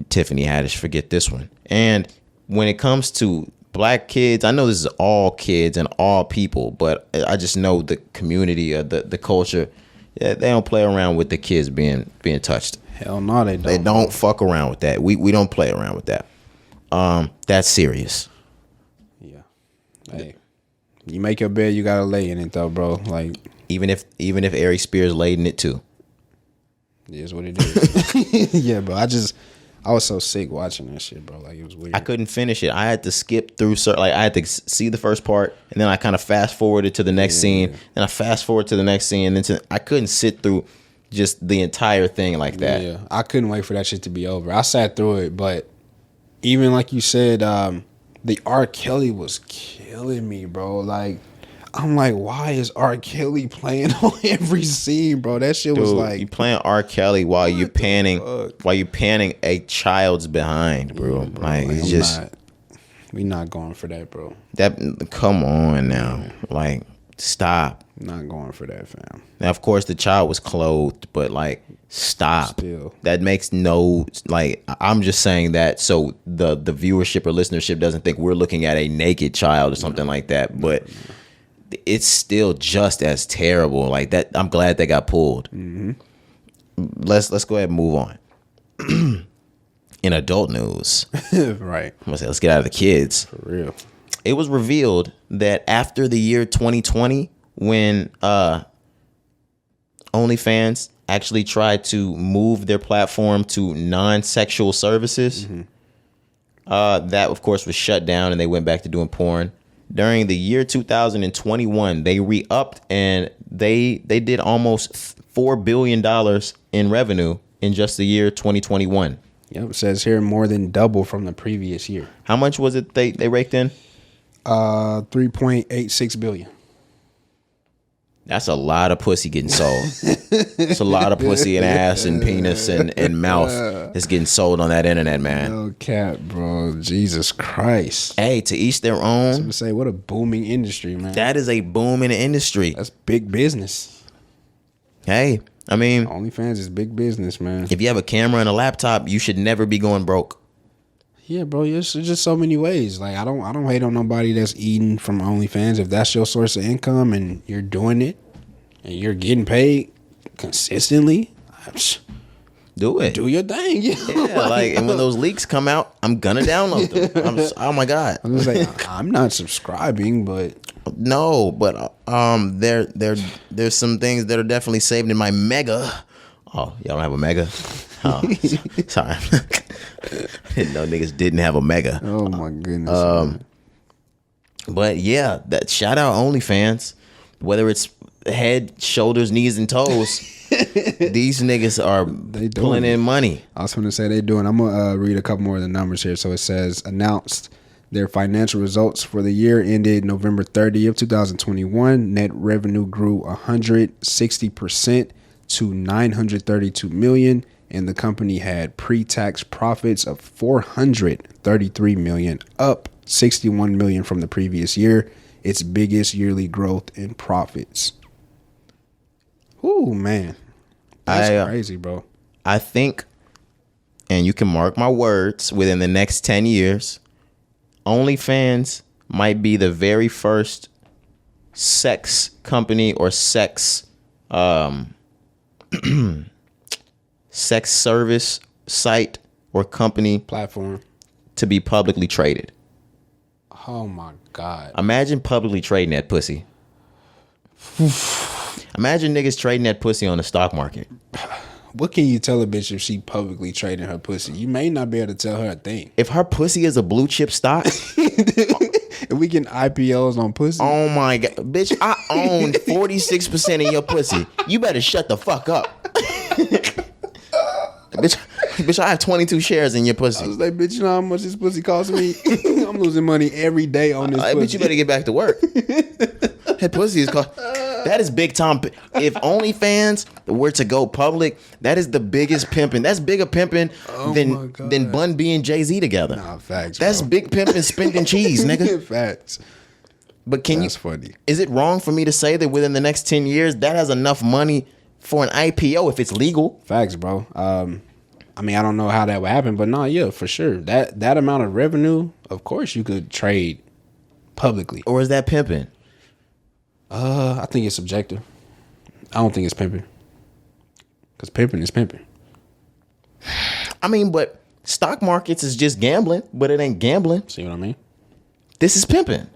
Tiffany Haddish forget this one. And when it comes to black kids, I know this is all kids and all people, but I just know the community or the culture, they don't play around with the kids being touched. Hell no, they don't. They don't fuck around with that. We don't play around with that. That's serious. Yeah. Hey. You make your bed, you gotta lay in it though, bro. Like, even if Aries Spears laid in it too. It is what it is. Yeah, bro. I was so sick watching that shit, bro. Like, it was weird. I couldn't finish it. I had to skip through I had to see the first part, and then I kind of fast forwarded to the next scene, and I fast forward to the next scene, and then I couldn't sit through just the entire thing like that. Yeah, I couldn't wait for that shit to be over. I sat through it, but even like you said, the R. Kelly was killing me, bro. Like, I'm like, why is R. Kelly playing on every scene, bro? That shit was like, you playing R. Kelly while you panning a child's behind, bro. Yeah, bro, like, it's just we not going for that, bro. Come on now, like, stop. Not going for that, fam. Now, of course, the child was clothed, but like, stop. Still. That makes no, like, I'm just saying that so the viewership or listenership doesn't think we're looking at a naked child or something like that. But it's still just as terrible. Like that, I'm glad they got pulled. Mm-hmm. Let's go ahead and move on. In adult news, right? I'm gonna say, let's get out of the kids. For real. It was revealed that after the year 2020, when OnlyFans actually tried to move their platform to non-sexual services, that of course was shut down, and they went back to doing porn. During the year 2021, they re-upped, and they did almost $4 billion in revenue in just the year 2021. Yep, it says here more than double from the previous year. How much was it they raked in? 3.86 billion. That's a lot of pussy getting sold. It's a lot of pussy and ass and penis and mouth that's getting sold on that internet, man. No cap, bro. Jesus Christ. Hey, to each their own. I'm gonna say, what a booming industry, man. That is a boom in the industry. That's big business. Hey, I mean, OnlyFans is big business, man. if you have a camera and a laptop, you should never be going broke. Yeah, bro. There's just so many ways. Like, I don't hate on nobody that's eating from OnlyFans. If that's your source of income and you're doing it and you're getting paid consistently, Do it. do your thing. Yeah, like, and when those leaks come out, I'm gonna download them. Oh my god. I'm just like, I'm not subscribing, but No, but there's some things that are definitely saved in my mega. Oh, y'all don't have a mega? Oh, sorry. I didn't know niggas didn't have a mega. oh my goodness. Man. But yeah, that shout out OnlyFans. Whether it's head, shoulders, knees, and toes, these niggas are pulling in money. I was going to say they doing. I'm gonna read a couple more of the numbers here. So it says announced their financial results for the year ended November 30th, 2021. Net revenue grew 160% to $932 million, and the company had pre-tax profits of $433 million, up $61 million from the previous year, its biggest yearly growth in profits. Ooh, man. That's crazy, bro. I think, and you can mark my words, within the next 10 years, OnlyFans might be the very first sex company or sex sex service site or company Platform to be publicly traded. Oh my God. Imagine publicly trading that pussy. Imagine niggas trading that pussy on the stock market. What can you tell a bitch if she publicly trading her pussy? You may not be able to tell her a thing. If her pussy is a blue chip stock, If we get IPOs on pussy. oh my God, bitch, I own 46% of your pussy. You better shut the fuck up. Bitch, I have 22 shares in your I was pussy. like, bitch, you know how much this pussy costs me? I'm losing money every day on this pussy. Bitch, you better get back to work. That pussy is called. That is big time. If OnlyFans were to go public, that is the biggest pimping. That's bigger pimping than Bun B and Jay-Z together. Nah, facts. That's bro. big pimping, spending cheese, nigga. Facts. But That's funny. Is it wrong for me to say that within the next 10 years that has enough money for an IPO if it's legal? Facts, bro. I mean, I don't know how that would happen, but no, yeah, for sure. That amount of revenue, of course, you could trade publicly. Or is that pimping? I think it's subjective. I don't think it's pimping. Because pimping is pimping. I mean, but stock markets is just gambling, but it ain't gambling. See what I mean? This is pimping.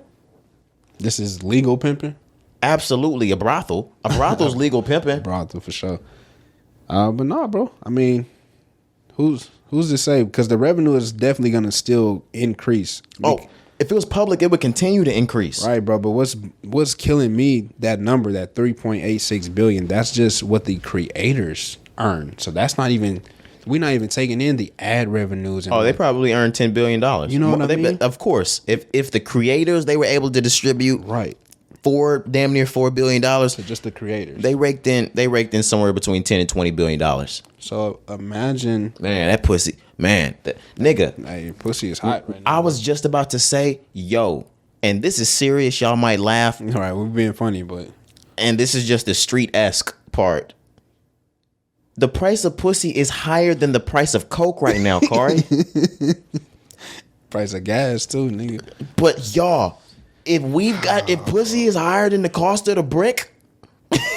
This is legal pimping. Absolutely. A brothel. A brothel's legal pimping. Brothel for sure. But nah, bro. I mean, who's to say? Because the revenue is definitely gonna still increase. Oh, if it was public, it would continue to increase. Right, bro. But what's killing me, that number, that 3.86 billion, that's just what the creators earn. So that's not even, we're not even taking in the ad revenues. And They probably earned $10 billion. You know what I mean? Of course. If the creators, they were able to distribute right, damn near $4 billion. so just the creators. They raked in somewhere between 10 and $20 billion. So imagine, Man, that pussy. Man, nigga. hey, pussy is hot right now. I was just about to say, yo, and this is serious. Y'all might laugh. All right, we're being funny, but And this is just the street-esque part. The price of pussy is higher than the price of coke right now, Cari. price of gas too, nigga. But y'all, if pussy is higher than the cost of the brick,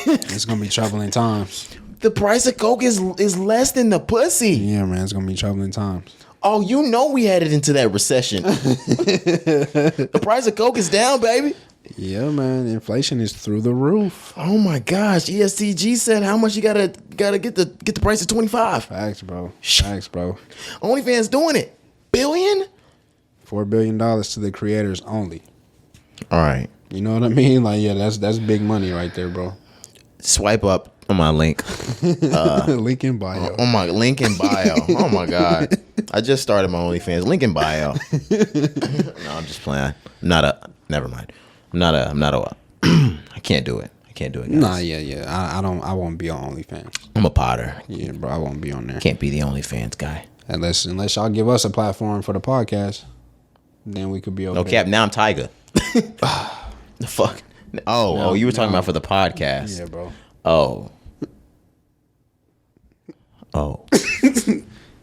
It's gonna be troubling times. the price of coke is less than the pussy. Yeah, man, it's gonna be troubling times. Oh, you know we headed into that recession. The price of coke is down, baby. Yeah, man, inflation is through the roof. Oh my gosh, EST Gee said how much you gotta get the price of 25. Facts, bro. Facts, bro. OnlyFans doing it. Billion? $4 billion to the creators only. All right. You know what I mean? Like, yeah, that's big money right there, bro. Swipe up on my link. Link in bio. On my link in bio. Oh my God. I just started my OnlyFans. Link in bio. No, I'm just playing. Never mind. I can't do it. Guys. Nah, yeah. I won't be on OnlyFans. I'm a potter. Yeah, bro, I won't be on there. Can't be the OnlyFans guy. Unless y'all give us a platform for the podcast, then we could be okay. No cap. Now I'm Tiger. The fuck. Oh, you were talking about for the podcast. Yeah, bro. Oh.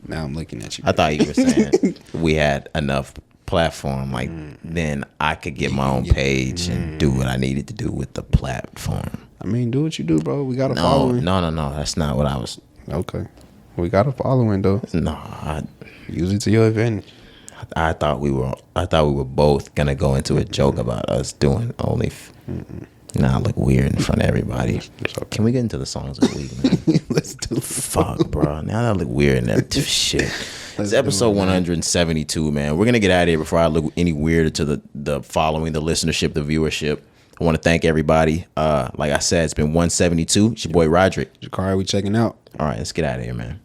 Now I'm looking at you. I thought you were saying we had enough platform, like then I could get my own page and do what I needed to do with the platform. I mean, do what you do, bro. We got a following. No. That's not what I was. Okay. We got a following though. No, Use it to your advantage. I thought we were both gonna go into a joke about us doing only. Now I look weird in front of everybody. Okay. Can we get into the songs of the week, man? Let's do it. Fuck, bro. Now I look weird in that shit. It's episode 172, man. We're gonna get out of here before I look any weirder to the following, the listenership, the viewership. I want to thank everybody. Like I said, it's been 172. It's your boy Roderick. Cari, we checking out. All right, let's get out of here, man.